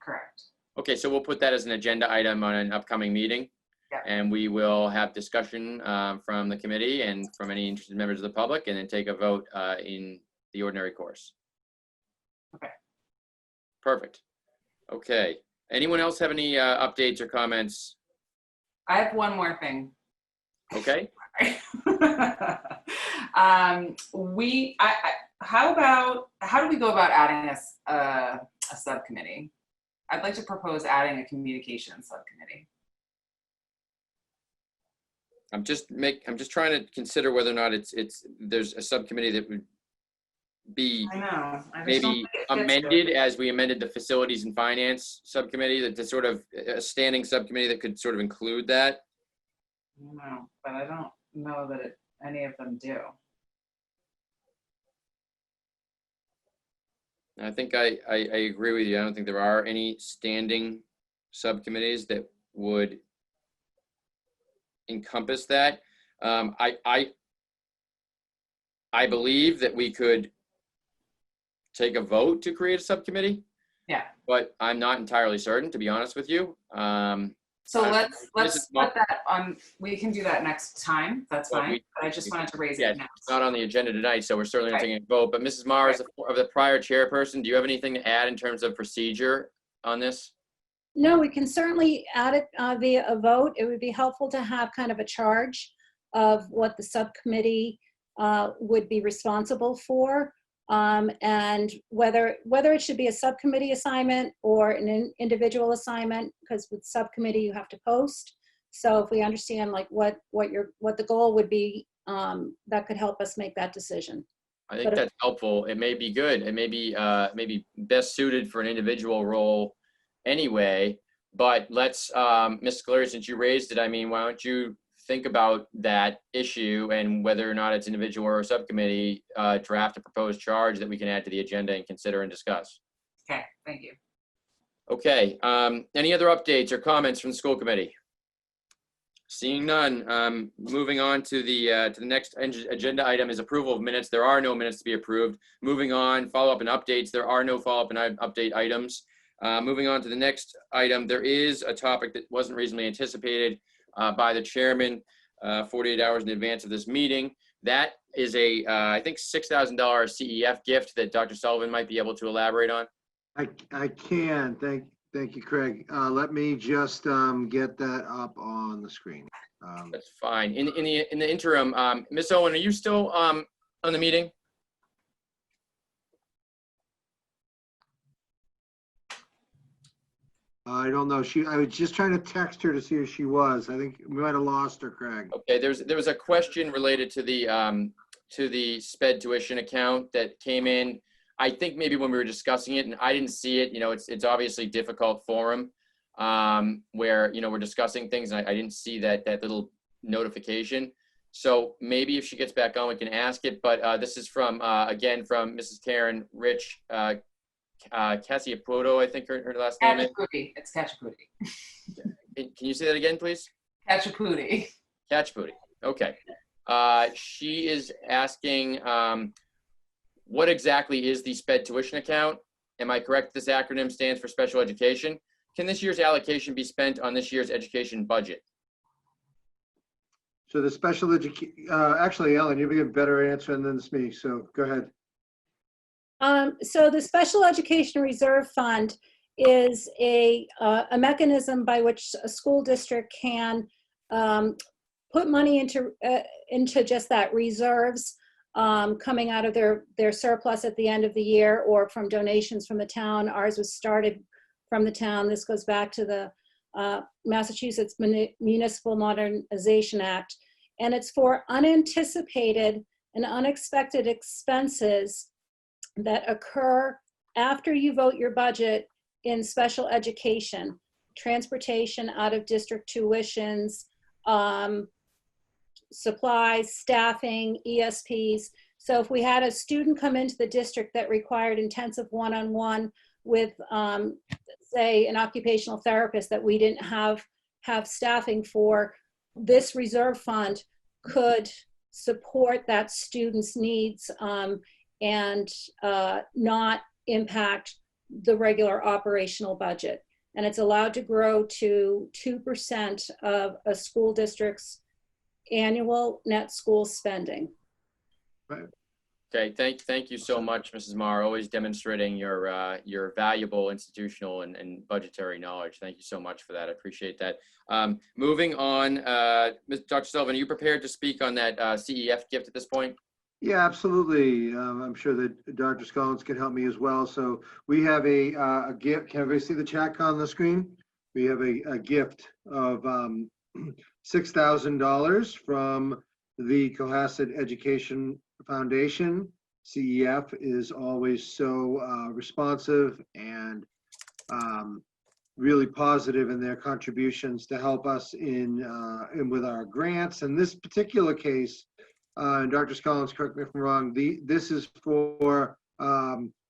Correct. Okay, so we'll put that as an agenda item on an upcoming meeting. Yeah. And we will have discussion from the committee and from any interested members of the public, and then take a vote in the ordinary course. Okay. Perfect. Okay. Anyone else have any updates or comments? I have one more thing. Okay. How do we go about adding a subcommittee? I'd like to propose adding a communications subcommittee. I'm just trying to consider whether or not there's a subcommittee that would be I know. I just don't maybe think it fits amended good. as we amended the facilities and finance subcommittee, that the sort of a standing subcommittee that could sort of include that. No, but I don't know that any of them do. I think I agree with you. I don't think there are any standing subcommittees that would encompass that. I believe that we could take a vote to create a subcommittee. Yeah. But I'm not entirely certain, to be honest with you. So Mrs. let's put that on. We can do that next time. That's Well, fine. But I just wanted to raise Yeah, it now. it's not on the agenda tonight, so we're certainly not Right. taking a vote. But Mrs. Maher, as the prior chairperson, do you have anything to add in terms of procedure on this? No, we can certainly add it via a vote. It would be helpful to have kind of a charge of what the subcommittee would be responsible for, and whether it should be a subcommittee assignment or an individual assignment, because with subcommittee you have to post. So if we understand like what the goal would be, that could help us make that decision. I think that's helpful. It may be good. It may be maybe best suited for an individual role anyway. But let's, Ms. Scalera, since you raised it, I mean, why don't you think about that issue and whether or not it's individual or a subcommittee, draft a proposed charge that we can add to the agenda and consider and discuss. Okay, thank you. Okay. Any other updates or comments from the school committee? Seeing none, moving on to the next agenda item is approval of minutes. There are no minutes to be approved. Moving on, follow-up and updates. There are no follow-up and update items. Moving on to the next item, there is a topic that wasn't reasonably anticipated by the chairman 48 hours in advance of this meeting. That is a, I think, $6,000 CEF gift that Dr. Sullivan might be able to elaborate on. I can. Thank you, Craig. Let me just get that up on the screen. That's fine. In the interim, Ms. Owen, are you still on the meeting? I don't know. I was just trying to text her to see if she was. I think we might have lost her, Craig. Okay, there was a question related to the sped tuition account that came in. I think maybe when we were discussing it, and I didn't see it. You know, it's obviously difficult forum where we're discussing things, and I didn't see that little notification. So maybe if she gets back on, we can ask it. But this is from again from Mrs. Karen Rich Cassiaputo, I think her last name is. Kachaputi. It's Kachaputi. Can you say that again, please? Kachaputi. Kachaputi. Okay. She is asking, what exactly is the SPED tuition account? Am I correct? This acronym stands for special education. Can this year's allocation be spent on this year's education budget? So the special education, actually, Ellen, you'll be a better answer than this me. So go ahead. So the Special Education Reserve Fund is a mechanism by which a school district can put money into just that reserves coming out of their surplus at the end of the year or from donations from the town. Ours was started from the town. This goes back to the Massachusetts Municipal Modernization Act. And it's for unanticipated and unexpected expenses that occur after you vote your budget in special education, transportation, out of district tuitions, supplies, staffing, ESPs. So if we had a student come into the district that required intensive one-on-one with, say, an occupational therapist that we didn't have staffing for, this reserve fund could support that student's needs and not impact the regular operational budget. and it's allowed to grow to 2% of a school district's annual net school spending. Okay, thank you so much, Mrs. Marr, always demonstrating your valuable institutional and budgetary knowledge. Thank you so much for that. I appreciate that. Moving on, Dr. Sullivan, are you prepared to speak on that CEF gift at this point? Yeah, absolutely. I'm sure that Dr. Scollins can help me as well. So we have a gift. Can everybody see the chat on the screen? We have a gift of $6,000 from the Cohasset Education Foundation. CEF is always so responsive and really positive in their contributions to help us in with our grants. In this particular case, and Dr. Scollins, correct me if I'm wrong, this is for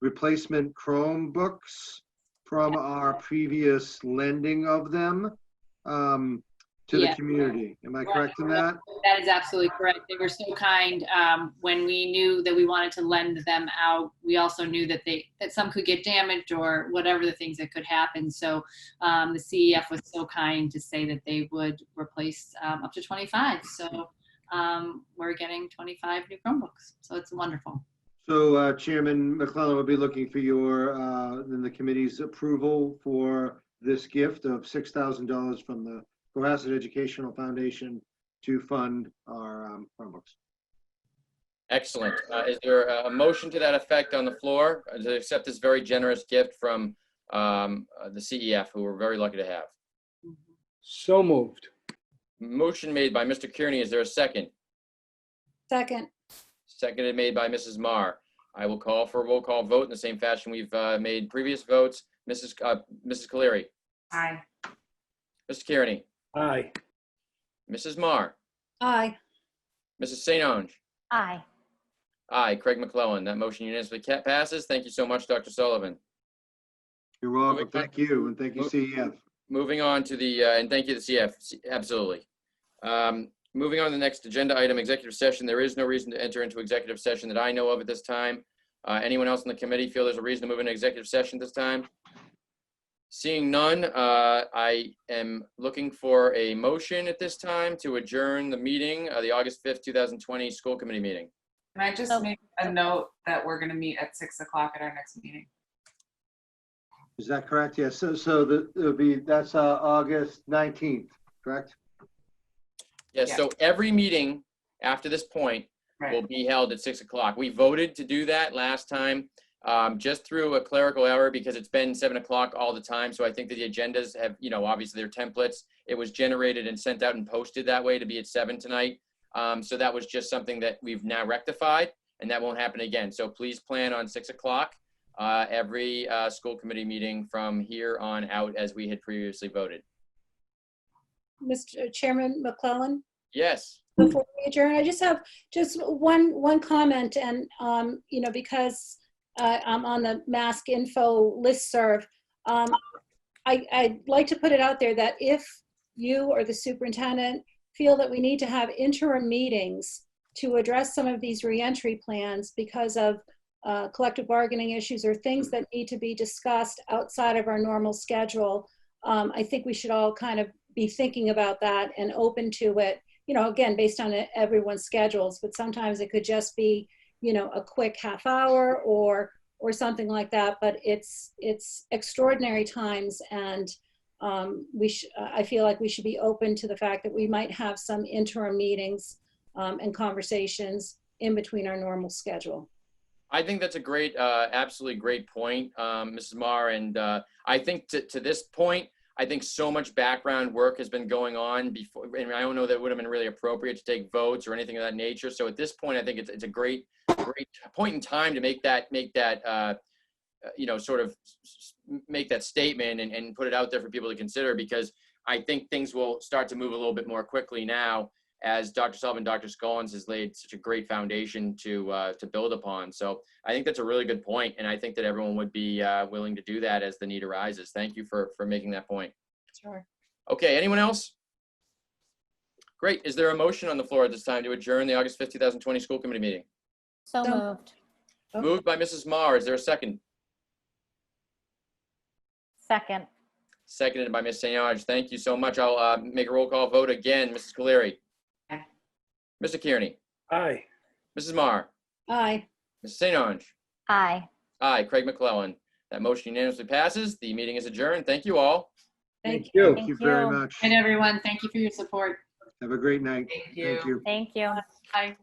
replacement Chromebooks from our previous lending of them to the community. Am I correct in that? That is absolutely correct. They were so kind. When we knew that we wanted to lend them out, we also knew that that some could get damaged or whatever the things that could happen. So the CEF was so kind to say that they would replace up to 25. So we're getting 25 new Chromebooks. So it's wonderful. So Chairman McClellan will be looking for your and the committee's approval for this gift of $6,000 from the Cohasset Educational Foundation to fund our Chromebooks. Excellent. Is there a motion to that effect on the floor to accept this very generous gift from the CEF, who we're very lucky to have? So moved. Motion made by Mr. Kearney. Is there a second? Second. Seconded made by Mrs. Marr. I will call for a roll call vote in the same fashion we've made previous votes. Mrs. Caleri. Aye. Mr. Kearney. Aye. Mrs. Marr. Aye. Mrs. St. Onge. Aye. Aye. Craig McClellan. That motion unanimously passes. Thank you so much, Dr. Sullivan. You're welcome. Thank you. And thank you, CEF. Moving on to the, and thank you to CF, absolutely. Moving on to the next agenda item, executive session. There is no reason to enter into executive session that I know of at this time. Anyone else in the committee feel there's a reason to move into executive session this time? Seeing none, I am looking for a motion at this time to adjourn the meeting, the August 5th, 2020 school committee meeting. Can I just make a note that we're going to meet at 6 o'clock at our next meeting? Is that correct? Yes. So that's August 19th, correct? Yes, so every meeting after this point will be held at 6 o'clock. We voted to do that last time just through a clerical error because it's been 7 o'clock all the time. So I think that the agendas have, obviously their templates. It was generated and sent out and posted that way to be at 7 tonight. So that was just something that we've now rectified and that won't happen again. So please plan on 6 o'clock every school committee meeting from here on out as we had previously voted. Mr. Chairman McClellan? Yes. Before we adjourn, I just have one comment, and because I'm on the Mask Info listserv, I'd like to put it out there that if you or the superintendent feel that we need to have interim meetings to address some of these reentry plans because of collective bargaining issues or things that need to be discussed outside of our normal schedule, I think we should all kind of be thinking about that and open to it, again, based on everyone's schedules, but sometimes it could just be, a quick half hour or something like that, but it's extraordinary times, and I feel like we should be open to the fact that we might have some interim meetings and conversations in between our normal schedule. I think that's a great, absolutely great point, Mrs. Marr. And I think to this point, I think so much background work has been going on before, and I don't know that it would have been really appropriate to take votes or anything of that nature. So at this point, I think it's a great point in time to make that sort of make that statement and put it out there for people to consider, because I think things will start to move a little bit more quickly now as Dr. Sullivan, Dr. Scollins has laid such a great foundation to build upon. So I think that's a really good point, and I think that everyone would be willing to do that as the need arises. Thank you for making that point. Sure. Okay, anyone else? Great. Is there a motion on the floor at this time to adjourn the August 5th, 2020 school committee meeting? So moved. Moved by Mrs. Marr. Is there a second? Second. seconded by Ms. St. Ange. Thank you so much. I'll make a roll call vote again. Mrs. Cleary. Aye. Mr. Kearney. Aye. Mrs. Marr. Aye. Mrs. St. Ange. Aye. Aye. Craig McClellan. That motion unanimously passes. The meeting is adjourned. Thank you all. Thank you. Thank Thank you very you. much. And everyone, thank you for your support. Have a great night. Thank you. Thank you. Bye.